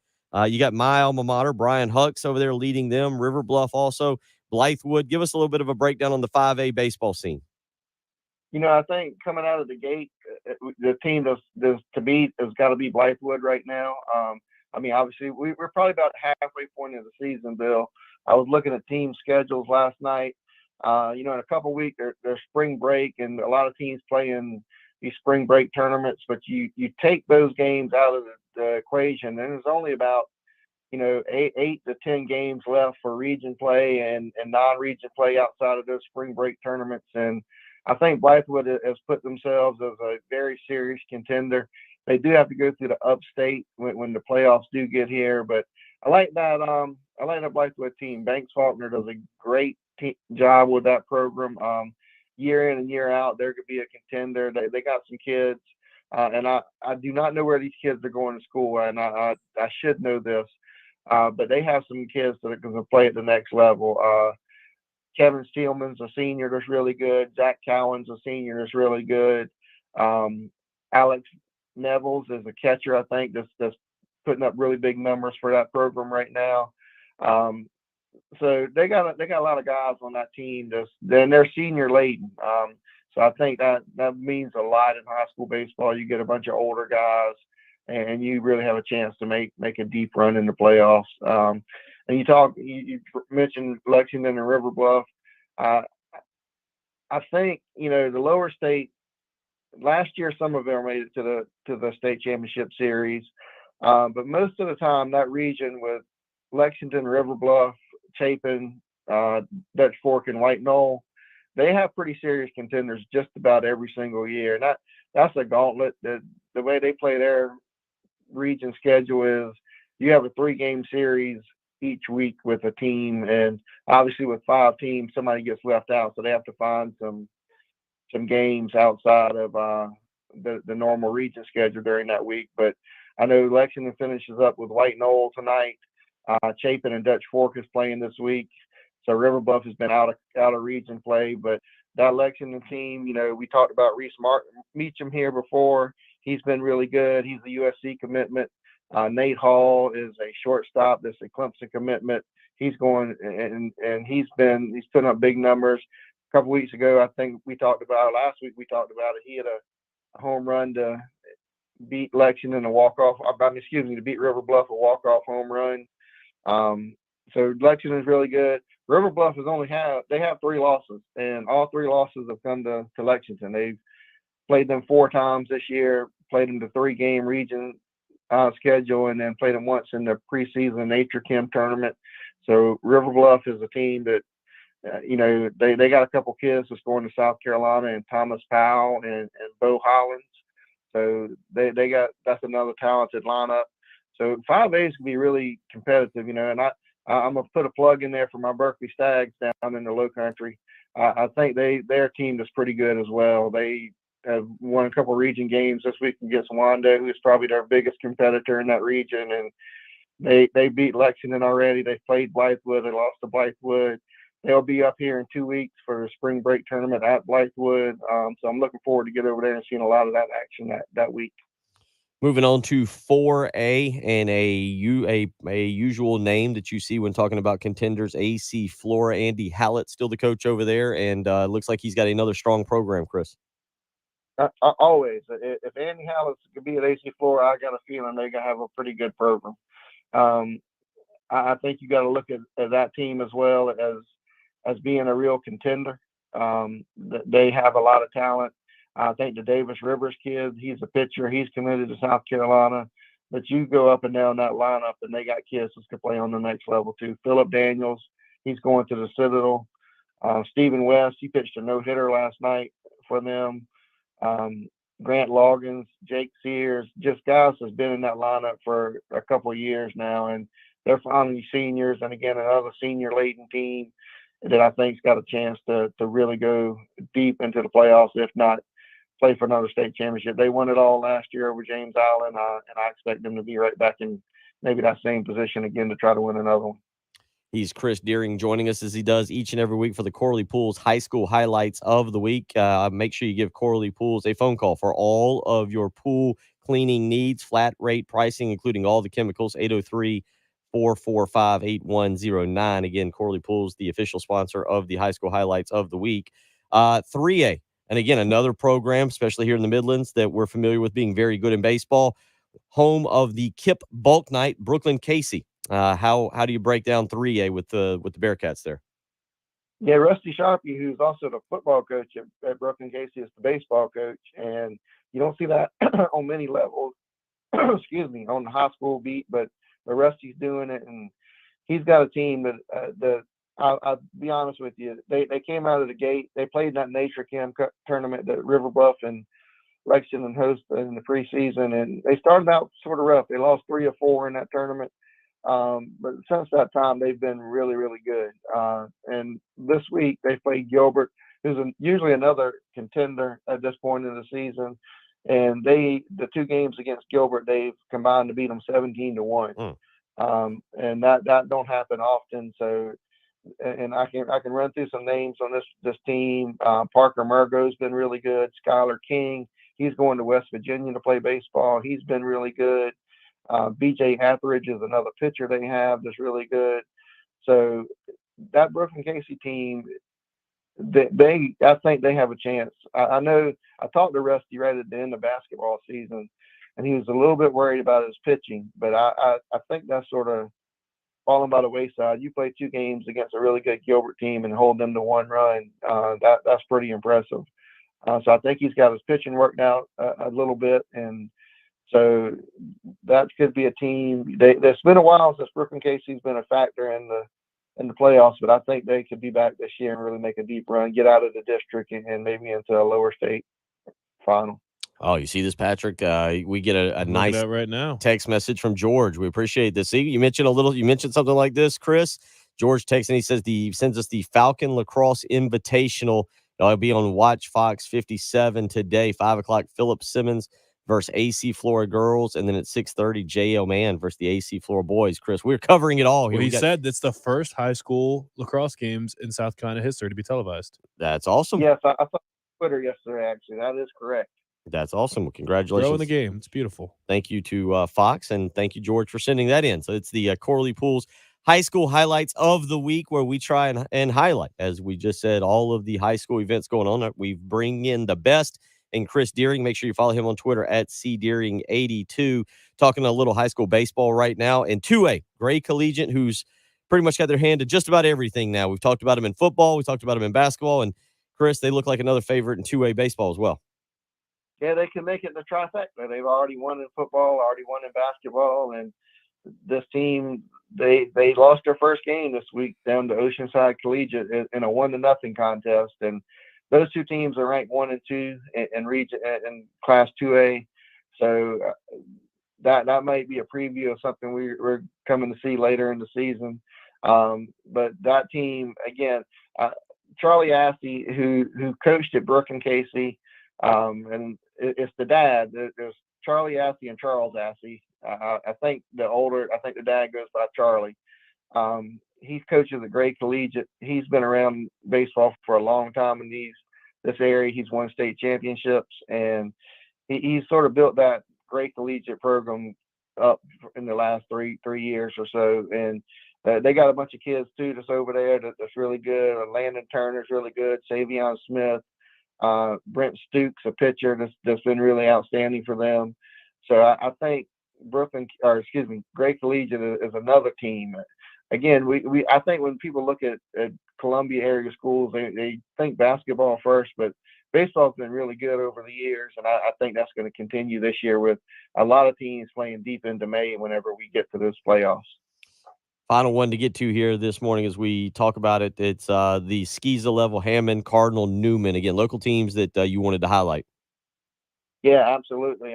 You got my alma mater, Brian Hucks over there leading them, River Bluff also, Blythewood. Give us a little bit of a breakdown on the 5A baseball scene. I think coming out of the gate, the team to beat has got to be Blythewood right now. Obviously, we're probably about halfway point of the season, Bill. I was looking at team schedules last night. In a couple of weeks, there's spring break, and a lot of teams playing these spring break tournaments. But you take those games out of the equation, and there's only about 8 to 10 games left for region play and non-region play outside of those spring break tournaments. And I think Blythewood has put themselves as a very serious contender. They do have to go through the upstate when the playoffs do get here, but I like that. I like that Blythewood team. Banks Faulkner does a great job with that program. Year in and year out, they're going to be a contender. They got some kids, and I do not know where these kids are going to school, and I should know this, but they have some kids that are going to play at the next level. Kevin Steelman's a senior that's really good. Zach Cowan's a senior that's really good. Alex Nevels is a catcher, I think, that's putting up really big numbers for that program right now. So they got a lot of guys on that team. They're senior laden. So I think that means a lot in high school baseball. You get a bunch of older guys, and you really have a chance to make a deep run in the playoffs. And you mentioned Lexington and River Bluff. I think the lower state last year, some of them made it to the state championship series, but most of the time that region with Lexington, River Bluff, Chapin, Dutch Fork, and White Knoll, they have pretty serious contenders just about every single year. And that's a gauntlet. The way they play their region schedule is you have a 3-game series each week with a team, and obviously with 5 teams, somebody gets left out, so they have to find some games outside of the normal region schedule during that week. But I know Lexington finishes up with White Knoll tonight. Chapin and Dutch Fork is playing this week, so River Bluff has been out of region play. But that Lexington team, we talked about Reese Meacham here before. He's been really good. He's a USC commitment. Nate Hall is a shortstop that's a Clemson commitment. He's going and he's putting up big numbers. A couple weeks ago, last week we talked about it. He had a home run to beat Lexington to beat River Bluff, a walk-off home run. So Lexington's really good. River Bluff they have 3 losses, and all 3 losses have come to Lexington. They've played them 4 times this year, played them the 3-game region schedule, and then played them once in the preseason Nature Chem tournament. So River Bluff is a team that, they got a couple kids that's going to South Carolina, and Thomas Powell and Bo Hollins. So that's another talented lineup. So 5A is going to be really competitive, and I'm going to put a plug in there for my Berkeley Stags down in the Low Country. I think their team is pretty good as well. They have won a couple region games this week against Wando, who's probably their biggest competitor in that region. And they beat Lexington already. They played Blythewood. They lost to Blythewood. They'll be up here in 2 weeks for the spring break tournament at Blythewood. So I'm looking forward to get over there and seeing a lot of that action that week. Moving on to 4A and a usual name that you see when talking about contenders, AC Flora. Andy Hallett still the coach over there, and looks like he's got another strong program, Chris. Always. If Andy Hallett could be at AC Flora, I got a feeling they're going to have a pretty good program. I think you got to look at that team as well as as being a real contender. They have a lot of talent. I think the Davis Rivers kid, he's a pitcher. He's committed to South Carolina. But you go up and down that lineup, and they got kids that can play on the next level too. Phillip Daniels, he's going to the Citadel. Stephen West, he pitched a no-hitter last night for them. Grant Loggins, Jake Sears, just guys that's been in that lineup for a couple of years now, and they're finally seniors. And again, another senior-laden team that I think's got a chance to really go deep into the playoffs, if not play for another state championship. They won it all last year over James Island, and I expect them to be right back in maybe that same position again to try to win another one. He's Chris Deering joining us as he does each and every week for the Corley Pools High School Highlights of the Week. Make sure you give Corley Pools a phone call for all of your pool cleaning needs, flat rate pricing, including all the chemicals, 803-445-8109. Again, Corley Pools, the official sponsor of the High School Highlights of the Week. 3A. And again, another program, especially here in the Midlands, that we're familiar with being very good in baseball. Home of the Kip Bulk Night, Brooklyn Casey. How do you break down 3A with the Bearcats there? Yeah, Rusty Sharpie, who's also the football coach at Brooklyn Casey, is the baseball coach, and you don't see that on many levels. Excuse me, on the high school beat, but Rusty's doing it, and he's got a team that I'll be honest with you. They came out of the gate. They played in that Nature Chem tournament that River Bluff and Lexington hosted in the preseason, and they started out sort of rough. They lost 3 or 4 in that tournament. But since that time, they've been really, really good. And this week they played Gilbert, who's usually another contender at this point in the season. And the 2 games against Gilbert, they've combined to beat them 17-1. And that don't happen often. So, and I can run through some names on this team. Parker Murgo's been really good. Skylar King, he's going to West Virginia to play baseball. He's been really good. BJ Hathridge is another pitcher they have that's really good. So that Brooklyn Casey team, I think they have a chance. I know I talked to Rusty right at the end of basketball season, and he was a little bit worried about his pitching, but I think that's sort of falling by the wayside. You play 2 games against a really good Gilbert team and hold them to 1 run. That's pretty impressive. So I think he's got his pitching worked out a little bit, and so that could be a team. It's been a while since Brooklyn Casey's been a factor in the playoffs, but I think they could be back this year and really make a deep run, get out of the district, and maybe into a lower state final. Oh, you see this, Patrick? We get a nice right now text message from George. We appreciate this. See, you mentioned something like this, Chris. George texts and he says sends us the Falcon Lacrosse Invitational. It'll be on Watch Fox 57 today, 5:00. Philip Simmons versus AC Flora girls, and then at 6:30, JL Man versus the AC Flora boys. Chris, we're covering it all here. Well, he said it's the first high school lacrosse games in South Carolina history to be televised. That's awesome. Yes, I saw Twitter yesterday. Actually, that is correct. That's awesome. Well, congratulations. Growing the game. It's beautiful. Thank you to Fox, and thank you, George, for sending that in. So it's the Corley Pools High School Highlights of the Week, where we try and highlight, as we just said, all of the high school events going on. We bring in the best. And Chris Deering, make sure you follow him on Twitter at cdeering82. Talking a little high school baseball right now. And 2A, Gray Collegiate, who's pretty much got their hand to just about everything now. We've talked about him in football. We talked about him in basketball. And, Chris, they look like another favorite in 2A baseball as well. Yeah, they can make it in the trifecta. They've already won in football, already won in basketball, and this team, they lost their first game this week down to Oceanside Collegiate in a 1-0 contest, and those 2 teams are ranked 1 and 2 in region in Class 2A. So that might be a preview of something we're coming to see later in the season. But that team again, Charlie Assey, who coached at Brooklyn Casey, and it's the dad. There's Charlie Assey and Charles Assey. I think the dad goes by Charlie. He's coach of the Gray Collegiate. He's been around baseball for a long time in this area. He's won state championships, and he's sort of built that Gray Collegiate program up in the last three years or so. And they got a bunch of kids too that's over there that's really good. Landon Turner's really good. Savion Smith, Brent Stukes, a pitcher that's been really outstanding for them. So I think Gray Collegiate is another team again, I think when people look at Columbia area schools, they think basketball first, but baseball's been really good over the years, and I think that's going to continue this year with a lot of teams playing deep into May whenever we get to those playoffs. Final one to get to here this morning as we talk about it. It's the Skeeza level, Hammond, Cardinal, Newman. Again, local teams that you wanted to highlight. Yeah, absolutely.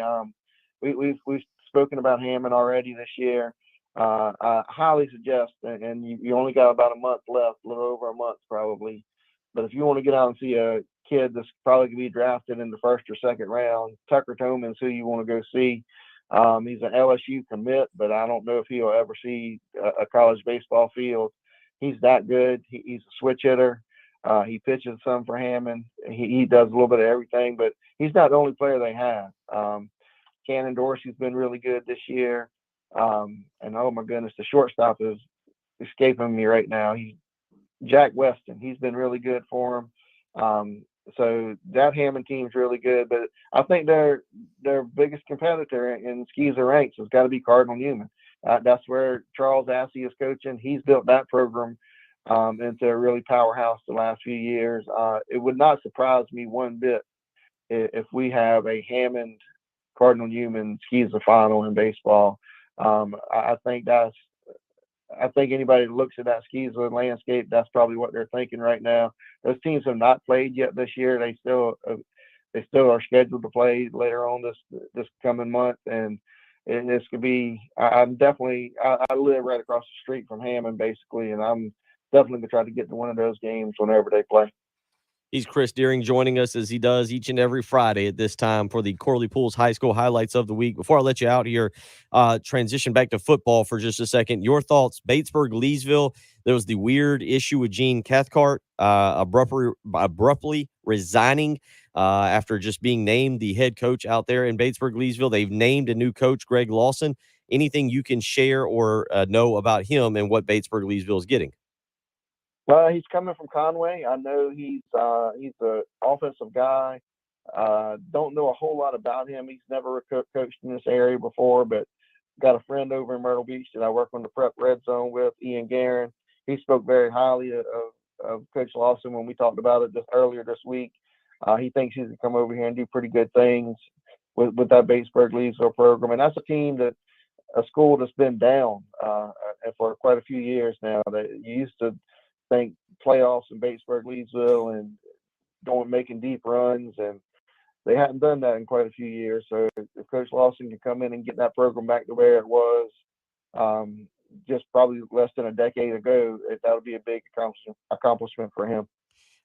We've spoken about Hammond already this year. I highly suggest, and you only got about a month left, a little over a month probably. But if you want to get out and see a kid that's probably going to be drafted in the first or second round, Tucker Toman's who you want to go see. He's an LSU commit, but I don't know if he'll ever see a college baseball field. He's that good. He's a switch hitter. He pitches some for Hammond. He does a little bit of everything, but he's not the only player they have. Cannon Dorsey's been really good this year. And oh my goodness, the shortstop is escaping me right now. Jack Weston. He's been really good for him. So that Hammond team's really good, but I think their biggest competitor in Skeeza ranks has got to be Cardinal Newman. That's where Charles Assey is coaching. He's built that program into a really powerhouse the last few years. It would not surprise me one bit if we have a Hammond Cardinal Newman Skeeza final in baseball. I think anybody that looks at that Skeeza landscape, that's probably what they're thinking right now. Those teams have not played yet this year. They still are scheduled to play later on this coming month, and this could be. I live right across the street from Hammond, basically, and I'm definitely gonna try to get to one of those games whenever they play. He's Chris Deering joining us as he does each and every Friday at this time for the Corley Pools High School Highlights of the Week. Before I let you out here, transition back to football for just a second. Your thoughts, Batesburg, Leesville. There was the weird issue with Gene Cathcart abruptly resigning after just being named the head coach out there in Batesburg, Leesville. They've named a new coach, Greg Lawson. Anything you can share or know about him and what Batesburg, Leesville is getting? Well, he's coming from Conway. I know he's an offensive guy. Don't know a whole lot about him. He's never coached in this area before, but got a friend over in Myrtle Beach that I work on the prep red zone with, Ian Guerin. He spoke very highly of Coach Lawson when we talked about it just earlier this week. He thinks he's going to come over here and do pretty good things with that Batesburg Leesville program. And that's a school that's been down for quite a few years now. That you used to think playoffs in Batesburg, Leesville, and making deep runs, and they hadn't done that in quite a few years. So if Coach Lawson can come in and get that program back to where it was just probably less than a decade ago, that would be a big accomplishment for him.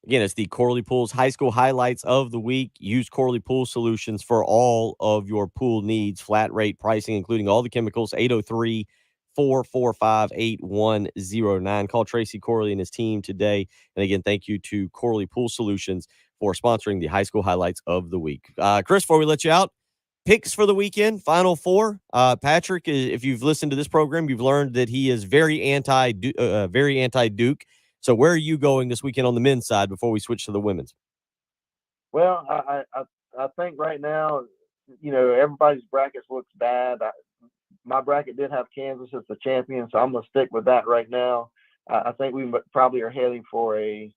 Again, it's the Corley Pools High School Highlights of the Week. Use Corley Pool Solutions for all of your pool needs. Flat rate pricing, including all the chemicals. 803-445-8109. Call Tracy Corley and his team today. And again, thank you to Corley Pool Solutions for sponsoring the High School Highlights of the Week. Chris, before we let you out, picks for the weekend, Final Four. Patrick, if you've listened to this program, you've learned that he is very anti-Duke. So where are you going this weekend on the men's side before we switch to the women's? Well, I think right now, everybody's brackets looks bad. My bracket did have Kansas as the champion, so I'm going to stick with that right now. I think we probably are heading for a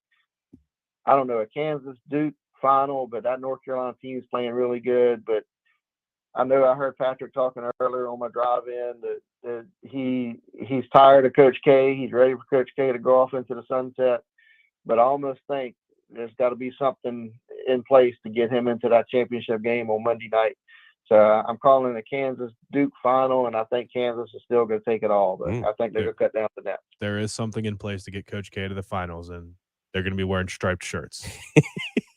Kansas-Duke final, but that North Carolina team is playing really good. But I know I heard Patrick talking earlier on my drive-in that he's tired of Coach K. He's ready for Coach K to go off into the sunset. But I almost think there's got to be something in place to get him into that championship game on Monday night. So I'm calling a Kansas-Duke final, and I think Kansas is still going to take it all. But I think they're going to cut down the net. There is something in place to get Coach K to the finals, and they're going to be wearing striped shirts.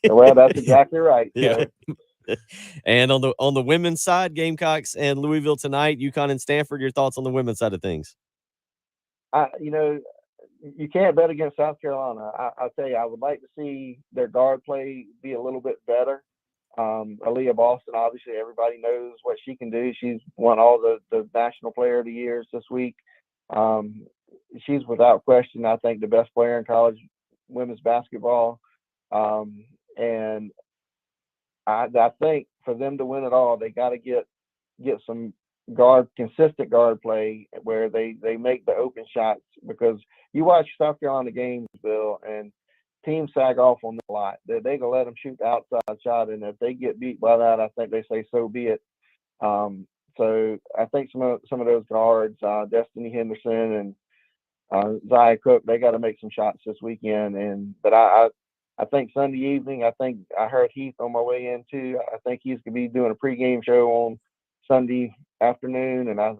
Well, that's exactly right. Yeah. And on the women's side, Gamecocks and Louisville tonight, UConn and Stanford. Your thoughts on the women's side of things? You can't bet against South Carolina. I'll tell you, I would like to see their guard play be a little bit better. Aaliyah Boston, obviously, everybody knows what she can do. She's won all the National Player of the Years this week. She's without question, I think, the best player in college women's basketball. And I think for them to win it all, they got to get some consistent guard play where they make the open shots, because you watch South Carolina games, Bill, and teams sag off on them a lot. They can let them shoot the outside shot, and if they get beat by that, I think they say so be it. So I think some of those guards, Destiny Henderson and Zaya Cook, they got to make some shots this weekend. But I think Sunday evening, I think I heard Heath on my way in too. I think he's gonna be doing a pregame show on Sunday afternoon, and I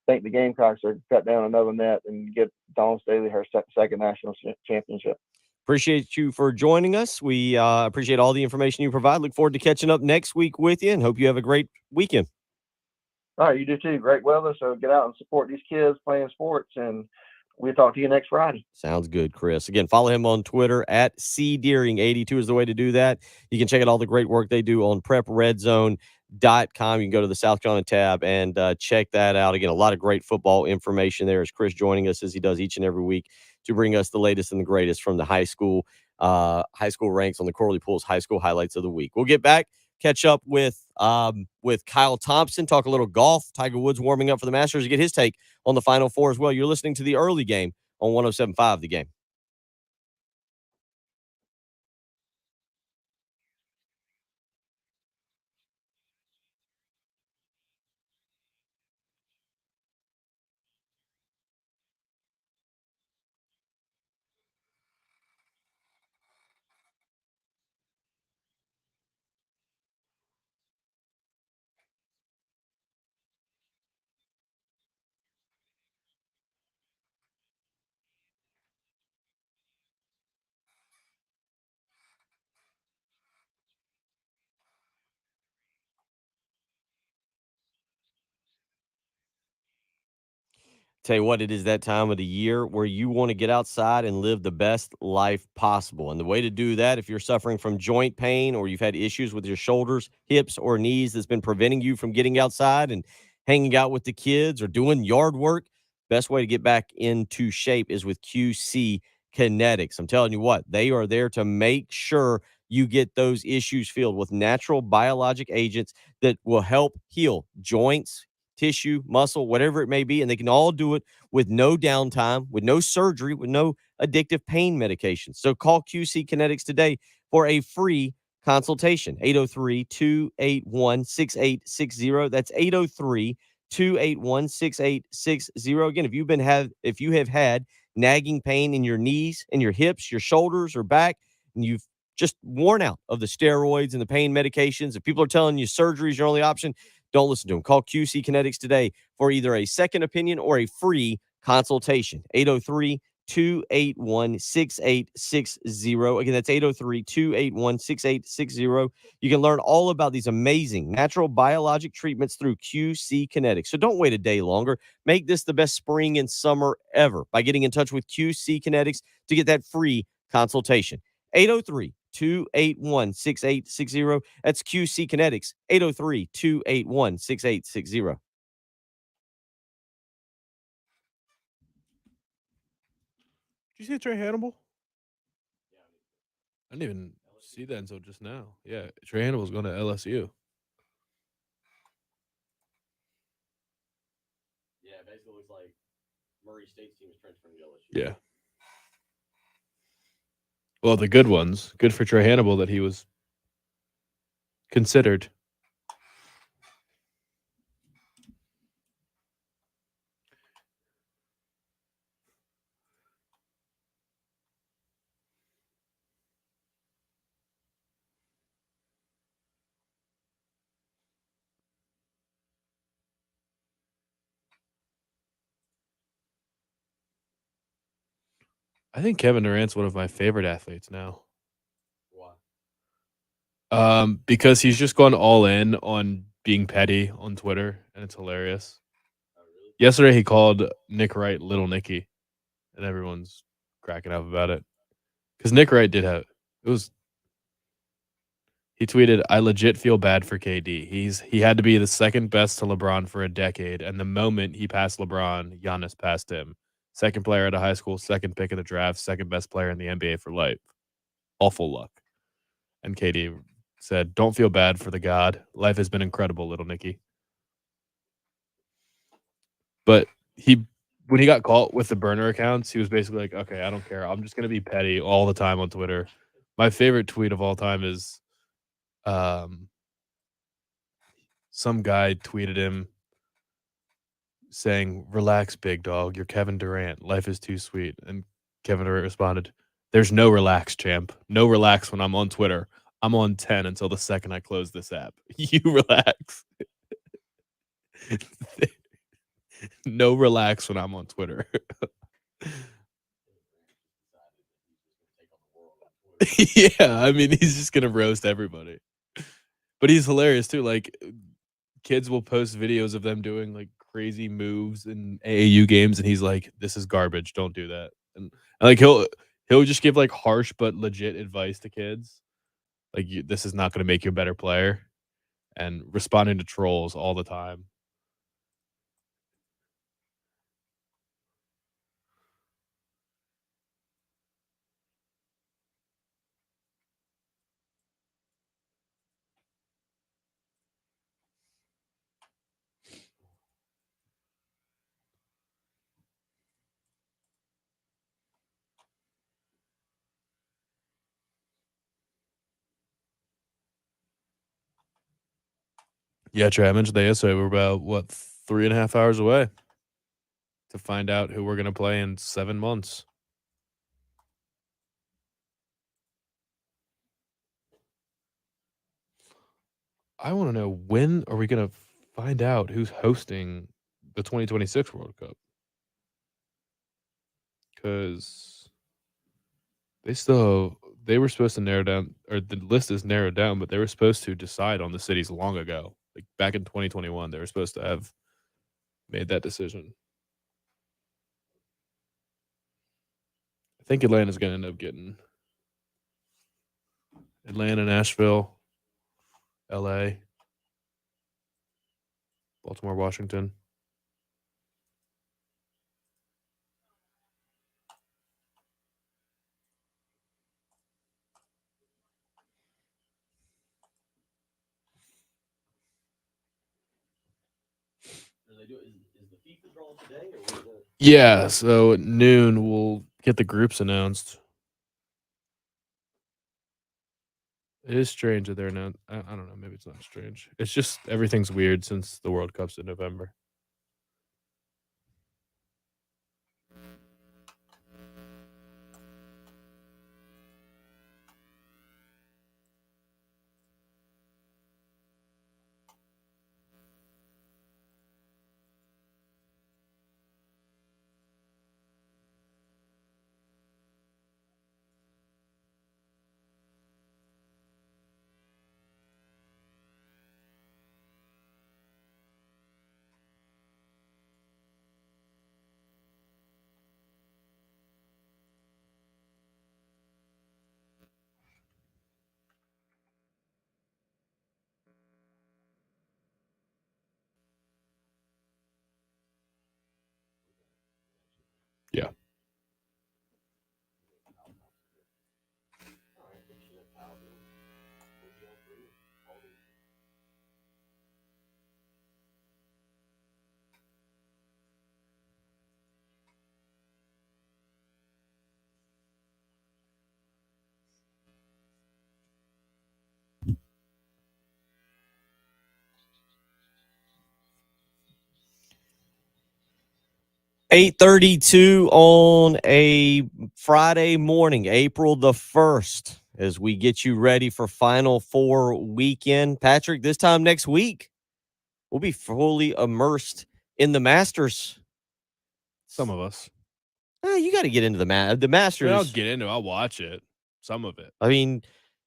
think the Gamecocks are cut down another net and get Dawn Staley her second national championship. Appreciate you for joining us. We appreciate all the information you provide. Look forward to catching up next week with you, and hope you have a great weekend. All right, you do too. Great weather, so get out and support these kids playing sports, and we'll talk to you next Friday. Sounds good, Chris. Again, follow him on Twitter at cdeering82 is the way to do that. You can check out all the great work they do on prepredzone.com. You can go to the South Carolina tab and check that out. Again, a lot of great football information there. Is Chris joining us as he does each and every week to bring us the latest and the greatest from the high school ranks on the Corley Pools high school highlights of the week. We'll get back, catch up with Kyle Thompson, talk a little golf. Tiger Woods warming up for the Masters to get his take on the Final Four as well. You're listening to the early game on 107.5 The Game. Tell you what, it is that time of the year where you want to get outside and live the best life possible. And the way to do that, if you're suffering from joint pain or you've had issues with your shoulders, hips, or knees that's been preventing you from getting outside and hanging out with the kids or doing yard work, best way to get back into shape is with QC Kinetics. I'm telling you what, they are there to make sure you get those issues filled with natural biologic agents that will help heal joints, tissue, muscle, whatever it may be, and they can all do it with no downtime, with no surgery, with no addictive pain medications. So call QC Kinetics today for a free consultation. 803-281-6860. That's 803-281-6860. Again, if you have had nagging pain in your knees and your hips, your shoulders, or back, and you've just worn out of the steroids and the pain medications, if people are telling you surgery is your only option, don't listen to them. Call QC Kinetics today for either a second opinion or a free consultation. 803-281-6860. Again, that's 803-281-6860. You can learn all about these amazing natural biologic treatments through QC Kinetics. So don't wait a day longer. Make this the best spring and summer ever by getting in touch with QC Kinetics to get that free consultation. 803-281-6860. That's QC Kinetics, 803-281-6860. Did you see Trey Hannibal? I didn't even see that until just now. Yeah, Trey Hannibal's going to LSU. Yeah, basically looks like Murray State's team is transferring to LSU. Yeah. Well, the good ones. Good for Trey Hannibal that he was considered. I think Kevin Durant's one of my favorite athletes now. Why? Because he's just gone all in on being petty on Twitter, and it's hilarious. Yesterday, he called Nick Wright Little Nicky, and everyone's cracking up about it. Because Nick Wright did have he tweeted, "I legit feel bad for KD. He had to be the second best to LeBron for a decade, and the moment he passed LeBron, Giannis passed him. Second player out of high school, second pick in the draft, second best player in the NBA for life. Awful luck." And KD said, "Don't feel bad for the god. Life has been incredible, Little Nicky." But when he got caught with the burner accounts, he was basically like, okay, I don't care. I'm just going to be petty all the time on Twitter. My favorite tweet of all time is some guy tweeted him saying, "Relax, big dog. You're Kevin Durant. Life is too sweet." And Kevin Durant responded, "There's no relax, champ. No relax when I'm on Twitter. I'm on 10 until the second I close this app. You relax." No relax when I'm on Twitter. Yeah, I mean, he's just gonna roast everybody. But he's hilarious too. Like, kids will post videos of them doing like crazy moves in AAU games, and he's like, "This is garbage. Don't do that." And like he'll just give like harsh but legit advice to kids. Like, this is not going to make you a better player, and responding to trolls all the time. Yeah, Trey, I mentioned that yesterday. We're about, 3.5 hours away to find out who we're going to play in 7 months. I want to know, when are we going to find out who's hosting the 2026 World Cup? Because they were supposed to narrow down, or the list is narrowed down, but they were supposed to decide on the cities long ago. Like back in 2021, they were supposed to have made that decision. I think Atlanta's going to end up getting Atlanta, Nashville, LA, Baltimore, Washington. Yeah, so at noon we'll get the groups announced. It is strange that they're announced. I don't know. Maybe it's not strange. It's just everything's weird since the World Cup's in November. Yeah. $8:32 on a Friday morning, April the 1st, as we get you ready for Final Four weekend. Patrick, this time next week, we'll be fully immersed in the Masters. Some of us. You got to get into the Masters. I'll get into it. I'll watch it. Some of it. I mean,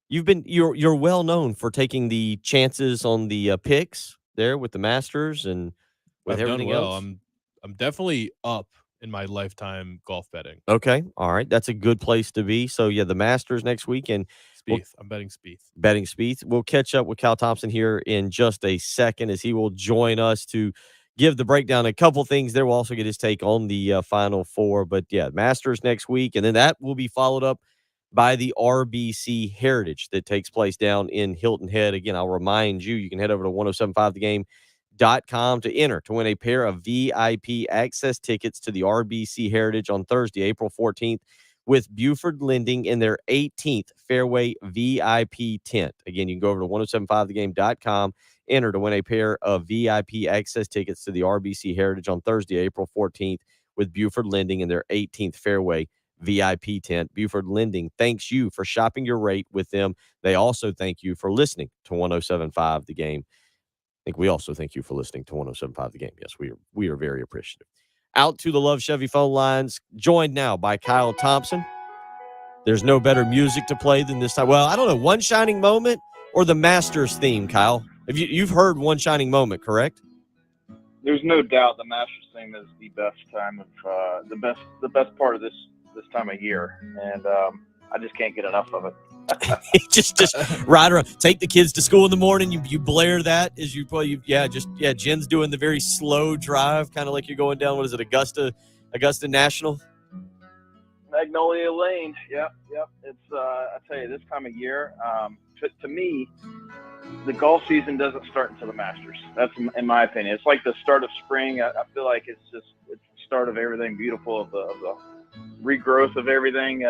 you're well known for taking the chances on the picks there with the Masters and with everything else. I'm definitely up in my lifetime golf betting. Okay. All right. That's a good place to be. So, yeah, the Masters next week. And Spieth. I'm betting Spieth. Betting Spieth. We'll catch up with Cal Thompson here in just a second as he will join us to give the breakdown. A couple things there. We'll also get his take on the Final Four. But, yeah, Masters next week. And then that will be followed up by the RBC Heritage that takes place down in Hilton Head. Again, I'll remind you, you can head over to 1075 The Game to enter to win a pair of VIP access tickets to the RBC Heritage on Thursday, April 14th, with Buford Lending in their 18th Fairway VIP tent. Again, you can go over to 1075thegame.com, enter to win a pair of VIP access tickets to the RBC Heritage on Thursday, April 14th, with Buford Lending in their 18th Fairway VIP tent. Buford Lending thanks you for shopping your rate with them. They also thank you for listening to 1075 The Game. I think we also thank you for listening to 1075 The Game. Yes, we are very appreciative. Out to the Love Chevy phone lines, joined now by Kyle Thompson. There's no better music to play than this time. Well, I don't know, One Shining Moment or the Masters theme, Kyle? You've heard One Shining Moment, correct? There's no doubt the Masters theme is the best time of the best part of this time of year, and I just can't get enough of it. just ride around, take the kids to school in the morning. You blare that as you play. Jen's doing the very slow drive, kind of like you're going down. What is it, Augusta National? Magnolia Lane. Yep. It's I tell you, this time of year, to me, the golf season doesn't start until the Masters. That's in my opinion. It's like the start of spring. I feel like it's the start of everything beautiful, of the regrowth of everything.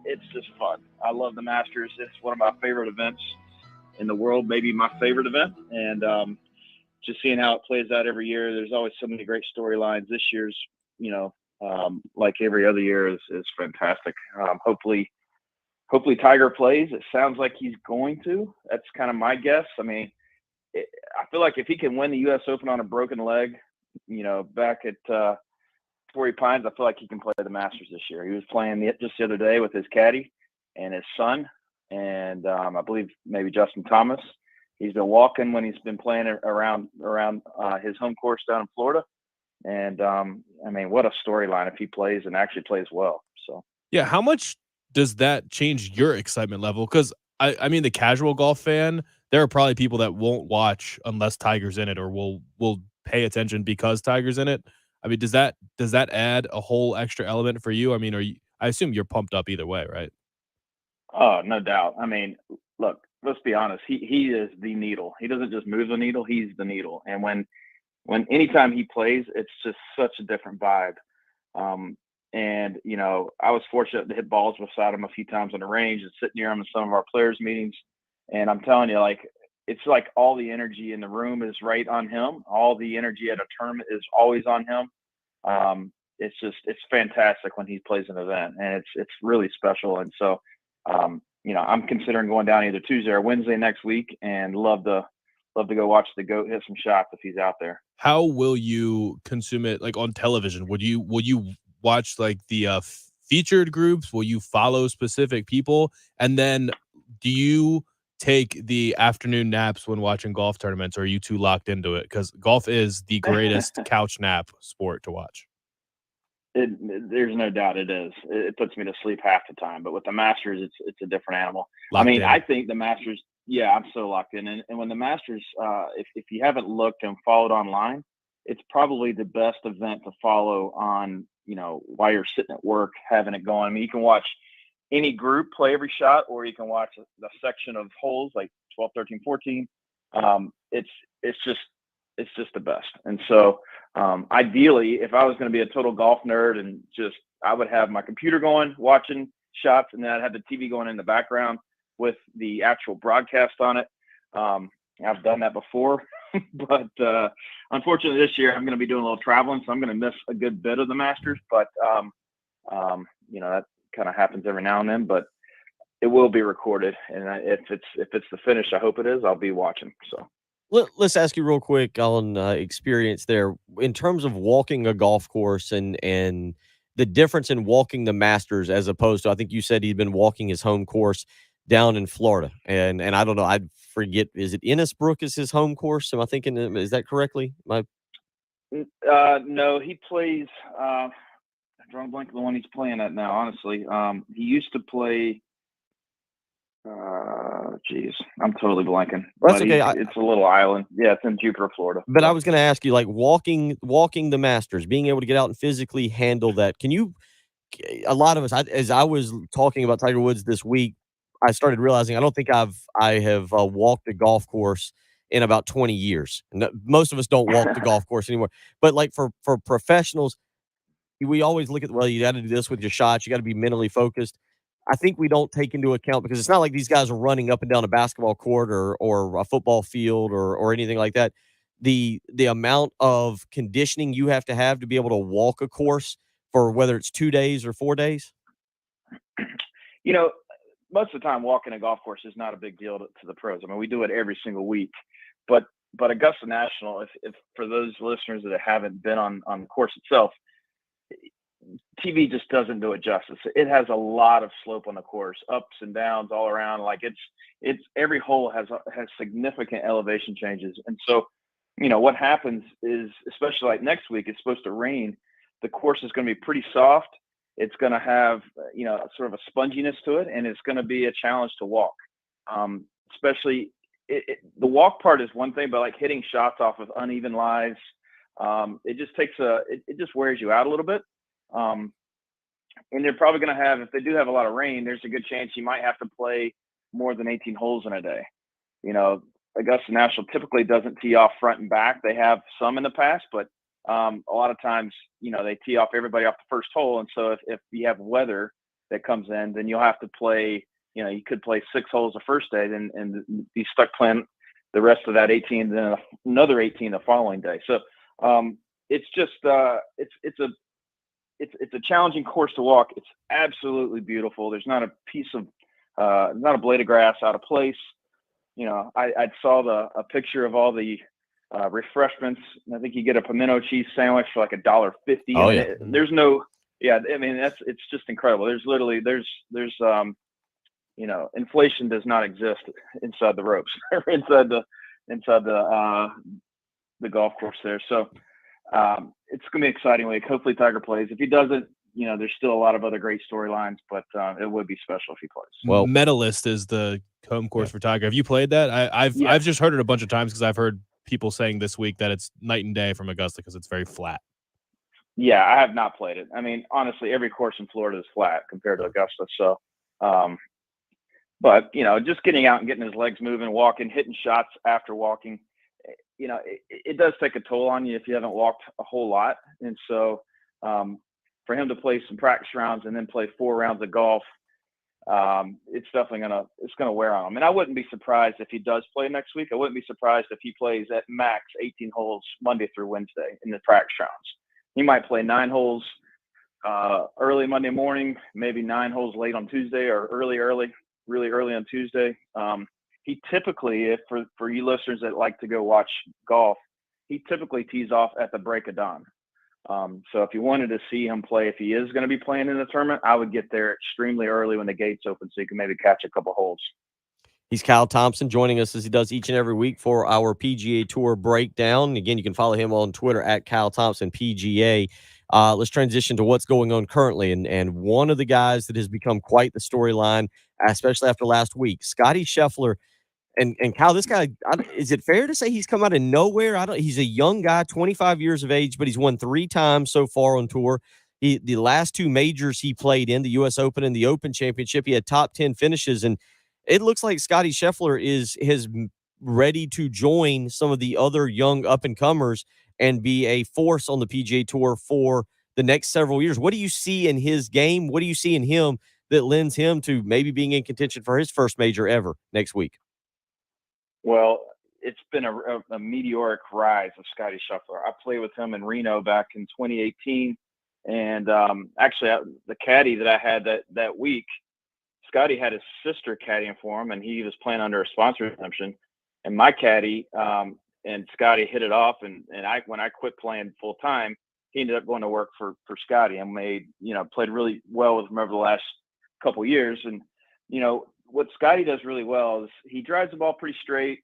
It's just fun. I love the Masters. It's one of my favorite events in the world, maybe my favorite event. And just seeing how it plays out every year, there's always so many great storylines. This year's, like every other year, is fantastic. Hopefully Tiger plays. It sounds like he's going to. That's kind of my guess. I mean, I feel like if he can win the U.S. Open on a broken leg, back at Torrey Pines, I feel like he can play the Masters this year. He was playing just the other day with his caddy and his son, and I believe maybe Justin Thomas. He's been walking when he's been playing around his home course down in Florida. And I mean, what a storyline if he plays and actually plays well. So yeah, how much does that change your excitement level? Because I mean, the casual golf fan, there are probably people that won't watch unless Tiger's in it, or will pay attention because Tiger's in it. I mean, does that add a whole extra element for you? I mean, I assume you're pumped up either way, right? Oh, no doubt. I mean, look, let's be honest. He is the needle. He doesn't just move the needle. He's the needle. And when anytime he plays, it's just such a different vibe. And, I was fortunate to hit balls beside him a few times on the range and sit near him in some of our players' meetings. And I'm telling you, it's like all the energy in the room is right on him. All the energy at a tournament is always on him. It's fantastic when he plays an event, and it's really special. And so, I'm considering going down either Tuesday or Wednesday next week, and love to go watch the GOAT hit some shots if he's out there. How will you consume it, like on television? Will you watch like the featured groups? Will you follow specific people? And then do you take the afternoon naps when watching golf tournaments, or are you too locked into it? Because golf is the greatest couch nap sport to watch. There's no doubt it is. It puts me to sleep half the time. But with the Masters, it's a different animal. I think the Masters, I'm so locked in. And when the Masters, if you haven't looked and followed online, it's probably the best event to follow on, while you're sitting at work, having it going. I mean, you can watch any group play every shot, or you can watch the section of holes like 12, 13, 14. It's just the best. And so ideally, if I was going to be a total golf nerd and I would have my computer going, watching shots, and then I'd have the TV going in the background with the actual broadcast on it. I've done that before, but unfortunately this year I'm going to be doing a little traveling, so I'm going to miss a good bit of the Masters, but that kind of happens every now and then, but it will be recorded. And if it's the finish, I hope it is, I'll be watching. So let's ask you real quick on experience there in terms of walking a golf course and the difference in walking the Masters as opposed to, I think you said he'd been walking his home course down in Florida. And I don't know, I forget, is it Innisbrook is his home course? Am I thinking, is that correctly? No, he plays, I'm drawing a blank of the one he's playing at now, honestly. He used to play, I'm totally blanking. Well, that's okay. It's a little island. Yeah, it's in Jupiter, Florida. But I was going to ask you, like walking the Masters, being able to get out and physically handle that. A lot of us, as I was talking about Tiger Woods this week, I started realizing I don't think I have walked a golf course in about 20 years. Most of us don't walk the golf course anymore. But like for professionals, we always look at, well, you got to do this with your shots. You got to be mentally focused. I think we don't take into account, because it's not like these guys are running up and down a basketball court or a football field or anything like that. The amount of conditioning you have to be able to walk a course for whether it's 2 days or 4 days. You know, most of the time walking a golf course is not a big deal to the pros. I mean, we do it every single week, but Augusta National, if for those listeners that haven't been on the course itself, TV just doesn't do it justice. It has a lot of slope on the course, ups and downs all around. Like it's every hole has significant elevation changes. And so, you know, what happens is, especially like next week, it's supposed to rain. The course is going to be pretty soft. It's going to have, you know, sort of a sponginess to it, and it's going to be a challenge to walk. Especially the walk part is one thing, but like hitting shots off of uneven lies, it just takes it just wears you out a little bit. And they're probably going to have, if they do have a lot of rain, there's a good chance you might have to play more than 18 holes in a day. You know, Augusta National typically doesn't tee off front and back. They have some in the past, but a lot of times, you know, they tee off everybody off the first hole. And so if you have weather that comes in, then you'll have to play, you know, you could play 6 holes the first day and be stuck playing the rest of that 18, then another 18 the following day. So it's just, it's a challenging course to walk. It's absolutely beautiful. There's not a piece of, not a blade of grass out of place. You know, I saw a picture of all the refreshments. I think you get a pimento cheese sandwich for like $1.50. Oh, yeah. There's no, yeah. I mean, it's just incredible. There's literally, there's you know, inflation does not exist inside the ropes or inside the golf course there. So it's going to be an exciting week. Hopefully Tiger plays. If he doesn't, you know, there's still a lot of other great storylines, but it would be special if he plays. Well, Medalist is the home course for Tiger. Have you played that? I've just heard it a bunch of times because I've heard people saying this week that it's night and day from Augusta because it's very flat. Yeah, I have not played it. I mean, honestly, every course in Florida is flat compared to Augusta. So, but, you know, just getting out and getting his legs moving, walking, hitting shots after walking, you know, it does take a toll on you if you haven't walked a whole lot. And so for him to play some practice rounds and then play 4 rounds of golf, it's definitely gonna wear on him. And I wouldn't be surprised if he does play next week. I wouldn't be surprised if he plays at max 18 holes Monday through Wednesday in the practice rounds. He might play 9 holes early Monday morning, maybe 9 holes late on Tuesday, or really early on Tuesday. He typically, for you listeners that like to go watch golf, he typically tees off at the break of dawn. So if you wanted to see him play, if he is going to be playing in the tournament, I would get there extremely early when the gates open so you can maybe catch a couple holes. He's Kyle Thompson, joining us as he does each and every week for our PGA Tour breakdown. Again, you can follow him on Twitter at Kyle Thompson PGA. Let's transition to what's going on currently. And one of the guys that has become quite the storyline, especially after last week, Scotty Scheffler. And Kyle, this guy, is it fair to say he's come out of nowhere? He's a young guy, 25 years of age, but he's won 3 times so far on tour. The last 2 majors he played in, the U.S. Open and the Open Championship, he had top 10 finishes. And it looks like Scotty Scheffler is ready to join some of the other young up-and-comers and be a force on the PGA Tour for the next several years. What do you see in his game? What do you see in him that lends him to maybe being in contention for his first major ever next week? Well, it's been a meteoric rise of Scotty Scheffler. I played with him in Reno back in 2018. And actually, the caddy that I had that week, Scotty had his sister caddying for him, and he was playing under a sponsor exemption. And my caddy and Scotty hit it off. And when I quit playing full time, he ended up going to work for Scotty and played really well with him over the last couple of years. And, you know, what Scotty does really well is he drives the ball pretty straight.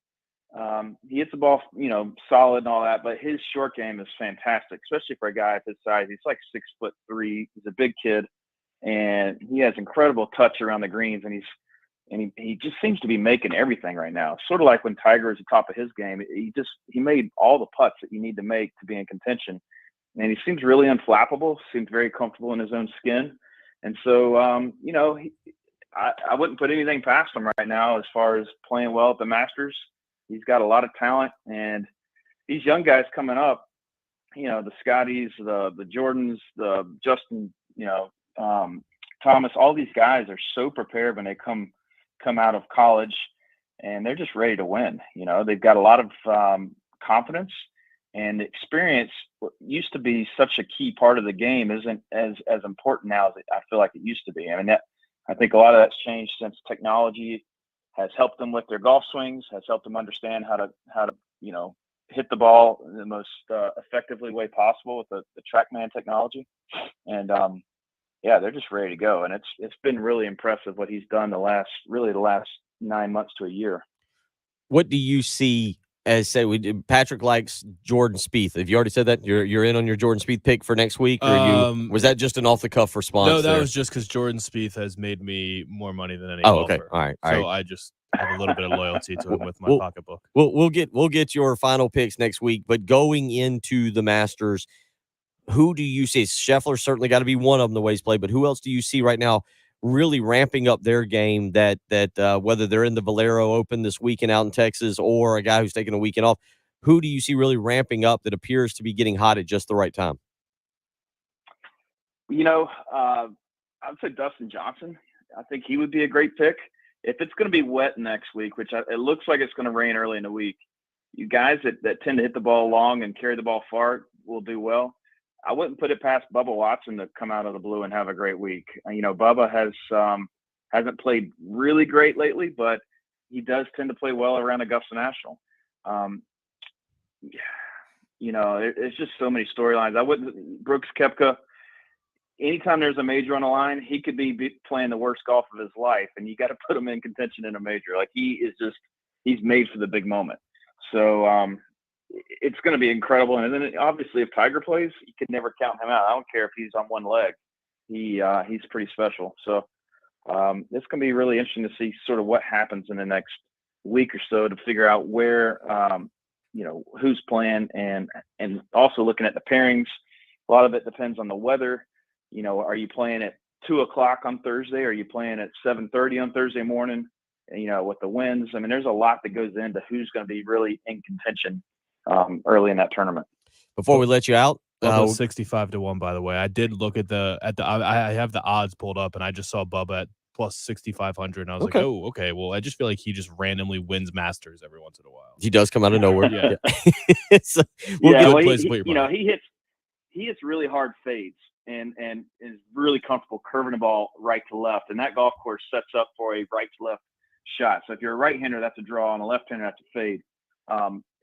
He hits the ball, you know, solid and all that, but his short game is fantastic, especially for a guy of his size. He's like 6'3". He's a big kid, and he has incredible touch around the greens, and he just seems to be making everything right now. Sort of like when Tiger is at the top of his game, he made all the putts that you need to make to be in contention, and he seems really unflappable. Seems very comfortable in his own skin, and so you know, I wouldn't put anything past him right now as far as playing well at the Masters. He's got a lot of talent, and these young guys coming up, the Scotties, the Jordans, the Justin, Thomas, all these guys are so prepared when they come out of college, and they're just ready to win. They've got a lot of confidence, and experience. What used to be such a key part of the game isn't as important now as I feel like it used to be. I mean, I think a lot of that's changed since technology has helped them with their golf swings, has helped them understand how to hit the ball in the most effectively way possible with the TrackMan technology. And they're just ready to go. And it's been really impressive what he's done the last 9 months to a year. What do you see as Patrick likes Jordan Spieth? Have you already said that you're in on your Jordan Spieth pick for next week, or was that just an off the cuff response? No, that was just because Jordan Spieth has made me more money than any golfer. Okay, all right. So I just have a little bit of loyalty to him with my pocketbook. We'll get your final picks next week, but going into the Masters, who do you see? Scheffler certainly got to be one of them the way he's played, but who else do you see right now really ramping up their game that whether they're in the Valero Open this weekend out in Texas or a guy who's taking a weekend off, who do you see really ramping up that appears to be getting hot at just the right time? I would say Dustin Johnson. I think he would be a great pick. If it's going to be wet next week, which it looks like it's going to rain early in the week, you guys that tend to hit the ball long and carry the ball far will do well. I wouldn't put it past Bubba Watson to come out of the blue and have a great week. Bubba hasn't played really great lately, but he does tend to play well around Augusta National. It's just so many storylines. Brooks Koepka, anytime there's a major on the line, he could be playing the worst golf of his life, and you got to put him in contention in a major. Like he's made for the big moment. So it's going to be incredible. And then obviously if Tiger plays, you could never count him out. I don't care if he's on one leg. He's pretty special. So it's going to be really interesting to see sort of what happens in the next week or so to figure out where, who's playing and also looking at the pairings. A lot of it depends on the weather. Are you playing at 2:00 on Thursday? Are you playing at 7:30 on Thursday morning? With the winds. I mean, there's a lot that goes into who's going to be really in contention early in that tournament. Before we let you out, 65 to 1. By the way, I did look at I have the odds pulled up, and I just saw Bubba at plus 6,500, and I was like, oh, okay. Well, I just feel like he just randomly wins Masters every once in a while. He does come out of nowhere. Yeah. So he hits really hard fades and is really comfortable curving the ball right to left, and that golf course sets up for a right to left shot. So if you're a right-hander, that's a draw, and a left-hander, that's a fade.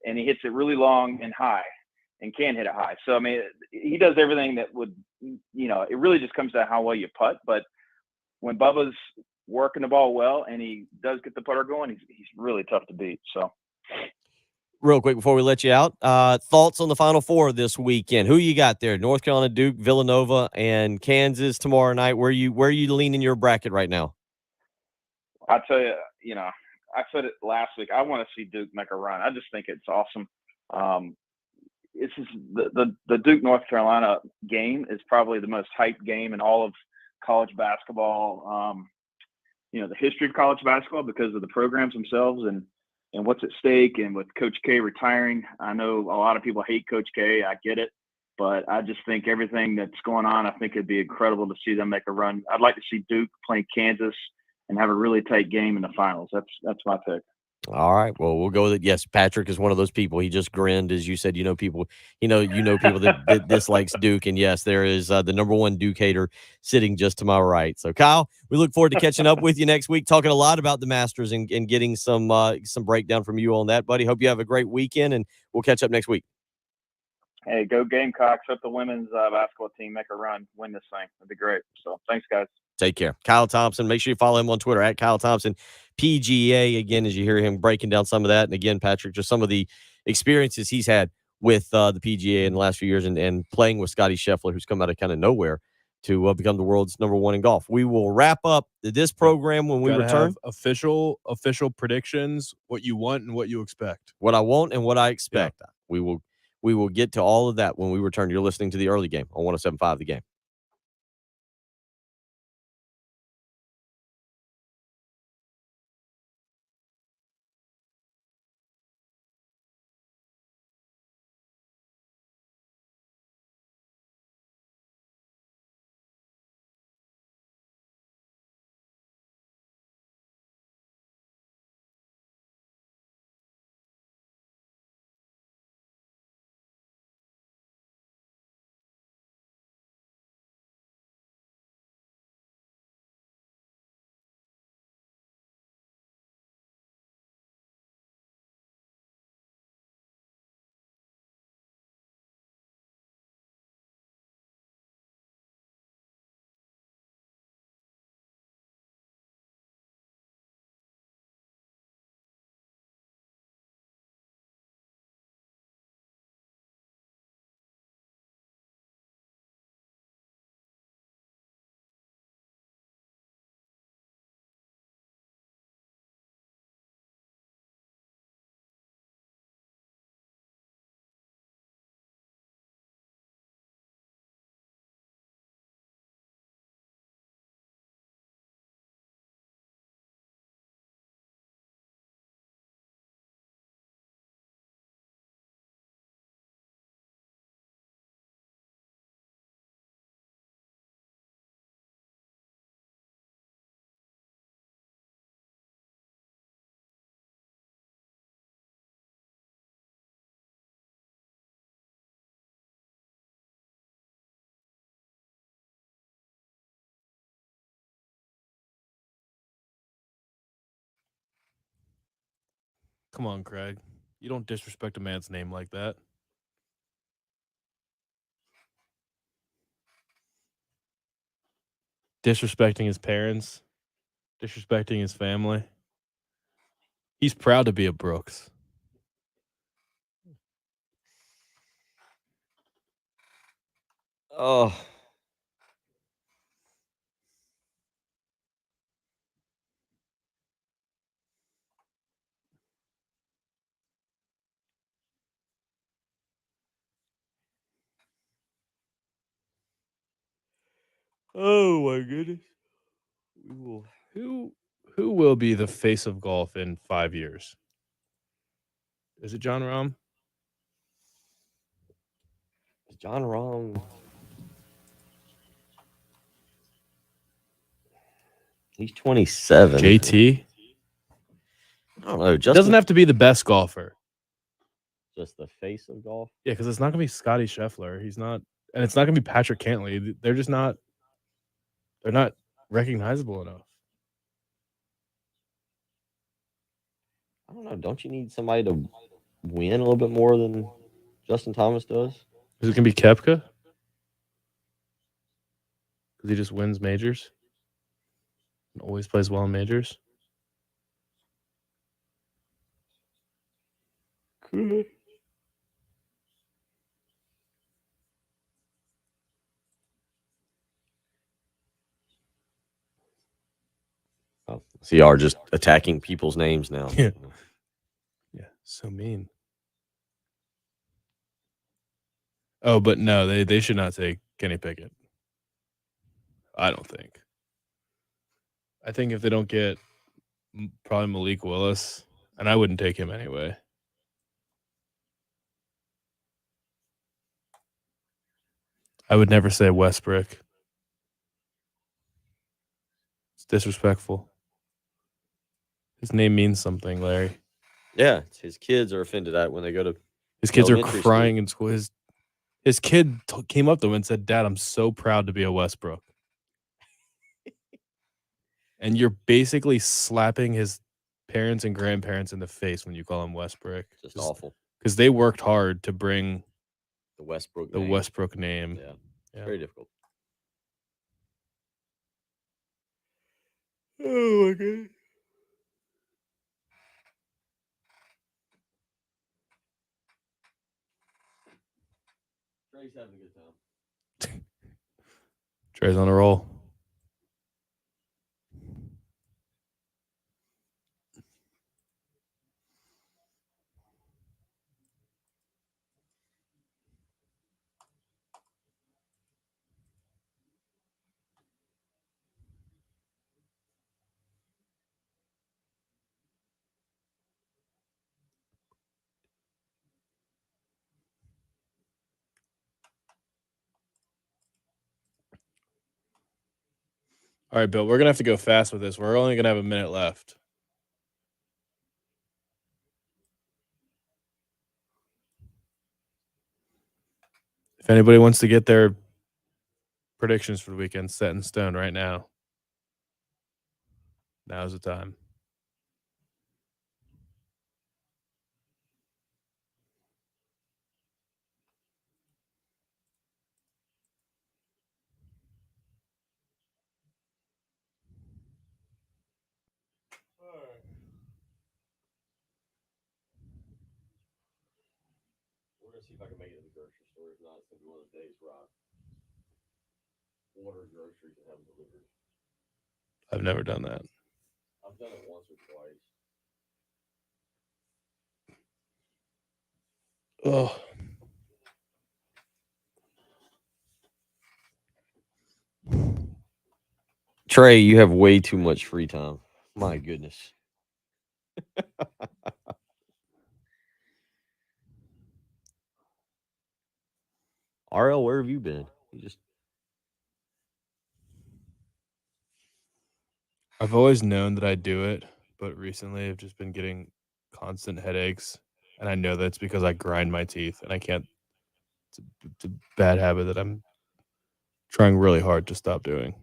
And he hits it really long and high and can hit it high. So, I mean, he does everything that would, it really just comes to how well you putt. But when Bubba's working the ball well and he does get the putter going, he's really tough to beat. So, real quick before we let you out, thoughts on the Final Four this weekend? Who you got there? North Carolina, Duke, Villanova, and Kansas tomorrow night. Where are you leaning your bracket right now? I'll tell you, I said it last week. I want to see Duke make a run. I just think it's awesome. This is the Duke North Carolina game is probably the most hyped game in all of college basketball. The history of college basketball because of the programs themselves and what's at stake. And with Coach K retiring, I know a lot of people hate Coach K. I get it, but I just think everything that's going on, I think it'd be incredible to see them make a run. I'd like to see Duke playing Kansas and have a really tight game in the finals. That's my pick. All right. Well, we'll go with it. Yes, Patrick is one of those people. He just grinned as you said. People. People that dislikes Duke, and yes, there is the number one Duke hater sitting just to my right. So, Kyle, we look forward to catching up with you next week, talking a lot about the Masters and getting some breakdown from you on that, buddy. Hope you have a great weekend, and we'll catch up next week. Hey, go Gamecocks! Hope the women's basketball team make a run, win this thing. That'd be great. So, thanks, guys. Take care. Kyle Thompson. Make sure you follow him on Twitter at Kyle Thompson PGA. Again, as you hear him breaking down some of that. And again, Patrick, just some of the experiences he's had with the PGA in the last few years and playing with Scotty Scheffler, who's come out of kind of nowhere to become the world's number one in golf. We will wrap up this program when we return. Official predictions, what you want and what you expect. What I want and what I expect. Yeah. We will get to all of that when we return. You're listening to The Early Game on 107.5 The Game. come on, Craig. You don't disrespect a man's name like that. Disrespecting his parents, disrespecting his family. He's proud to be a Brooks. Oh. Oh my goodness. Who will be the face of golf in 5 years? Is it John Rahm? John Rahm. He's 27. JT? I don't know. It doesn't have to be the best golfer. Just the face of golf. Yeah, because it's not going to be Scotty Scheffler. He's not, and it's not going to be Patrick Cantley. They're just not. They're not recognizable enough. I don't know. Don't you need somebody to win a little bit more than Justin Thomas does? Is it going to be Koepka? Because he just wins majors. And always plays well in majors. Cool. Oh, so you are just attacking people's names now. Yeah. Yeah, so mean. Oh, but no, they should not take Kenny Pickett. I don't think. I think if they don't get probably Malik Willis, and I wouldn't take him anyway. I would never say Westbrook. It's disrespectful. His name means something, Larry. Yeah, his kids are offended at it when they go to His kids are elementary crying school. in school. His kid came up to him and said, "Dad, I'm so proud to be a Westbrook." And you're basically slapping his parents and grandparents in the face when you call him Westbrook. Just awful. Because they worked hard to bring The Westbrook the name. Westbrook name. Yeah. Yeah. Very difficult. Oh my god. Trey's having a good time. Trey's on a roll. All right, Bill, we're going to have to go fast with this. We're only going to have a minute left. If anybody wants to get their predictions for the weekend set in stone right now, now's the time. We're going to see if I can make it to the grocery store. If not, it's going to be one of those days where I order groceries and have them delivered. I've never done that. I've done it once or twice. Oh. Trey, you have way too much free time. My goodness. RL, where have you been? You just I've always known that I do it, but recently I've just been getting constant headaches, and I know that's because I grind my teeth, and I can't. It's a bad habit that I'm trying really hard to stop doing.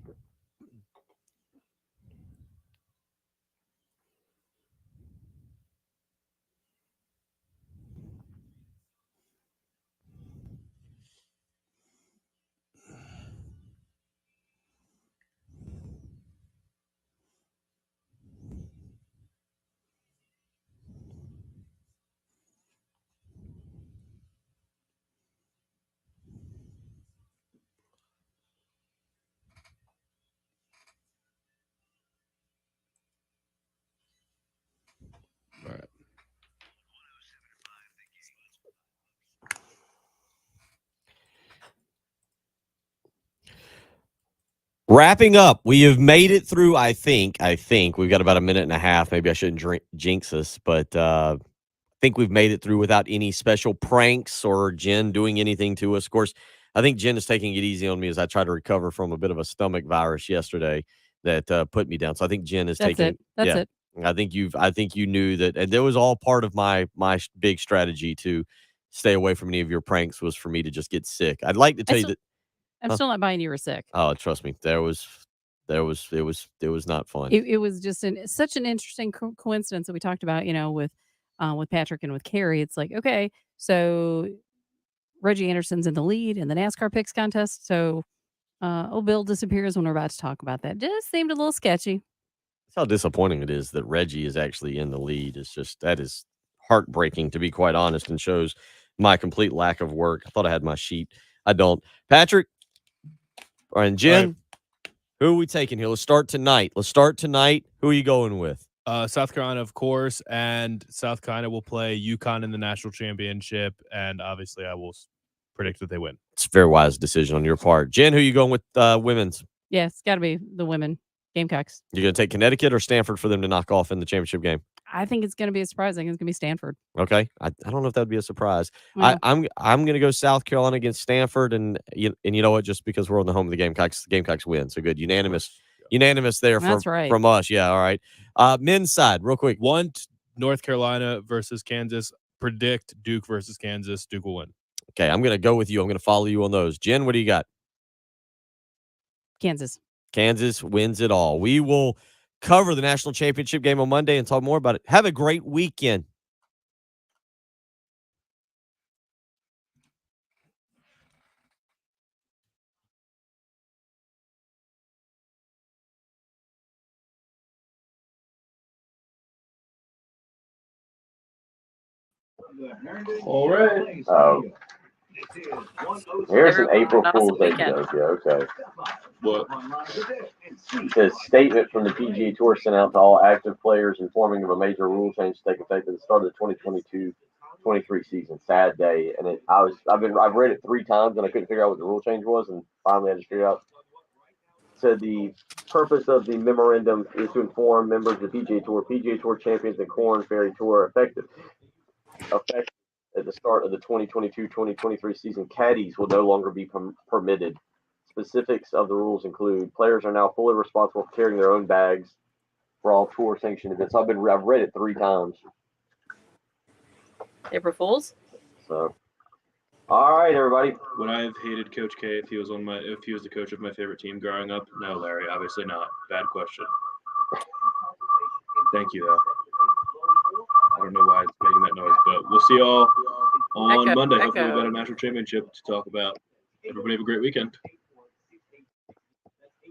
Wrapping up, we have made it through. I think we've got about a minute and a half. Maybe I shouldn't jinx us, but I think we've made it through without any special pranks or Jen doing anything to us. Of course, I think Jen is taking it easy on me as I try to recover from a bit of a stomach virus yesterday that put me down. So I think Jen is That's taking. it. That's yeah, it. I think you knew that, and that was all part of my big strategy to stay away from any of your pranks was for me to just get sick. I'd like to tell you that. I'm still not buying you were sick. Oh, trust me, it was not fun. It was just such an interesting coincidence that we talked about, with Patrick and with Carrie. It's like, okay, so Reggie Anderson's in the lead in the NASCAR picks contest. So, Bill disappears when we're about to talk about that. Just seemed a little sketchy. That's how disappointing it is that Reggie is actually in the lead. That is heartbreaking, to be quite honest, and shows my complete lack of work. I thought I had my sheet. I don't. Patrick and Jen, who are we taking here? Let's start tonight. Who are you going with? South Carolina, of course, and South Carolina will play UConn in the national championship, and obviously I will predict that they win. It's a very wise decision on your part. Jen, who are you going with women's? Yeah, it's got to be the women. Gamecocks. You're going to take Connecticut or Stanford for them to knock off in the championship game? I think it's going to be a surprise. I think it's going to be Stanford. Okay. I don't know if that would be a surprise. Yeah. I'm going to go South Carolina against Stanford, and you know what? Just because we're on the home of the Gamecocks win. So good. Unanimous there from us. Yeah, all right. Men's side, real quick. North Carolina versus Kansas. Predict Duke versus Kansas. Duke will win. Okay, I'm going to go with you. I'm going to follow you on those. Jen, what do you got? Kansas wins it all. We will cover the national championship game on Monday and talk more about it. Have a great weekend. All right. Here's an April Fool's Day joke. Yeah, okay. What? It says statement from the PGA Tour sent out to all active players informing of a major rule change to take effect at the start of the 2022-23 season. Sad day, and I've read it 3 times and I couldn't figure out what the rule change was, and finally I just figured out. So the purpose of the memorandum is to inform members of the PGA Tour champions, and Corn Ferry Tour effective at the start of the 2022-2023 season, caddies will no longer be permitted. Specifics of the rules include players are now fully responsible for carrying their own bags for all tour sanctioned events. I've read it 3 times. April Fools. So, all right, everybody. Would I have hated Coach K if he was the coach of my favorite team growing up? No, Larry, obviously not. Bad question. Thank you, though. I don't know why it's making that noise, but we'll see y'all on Monday. Hopefully we've got a national championship to talk about. Everybody have a great weekend.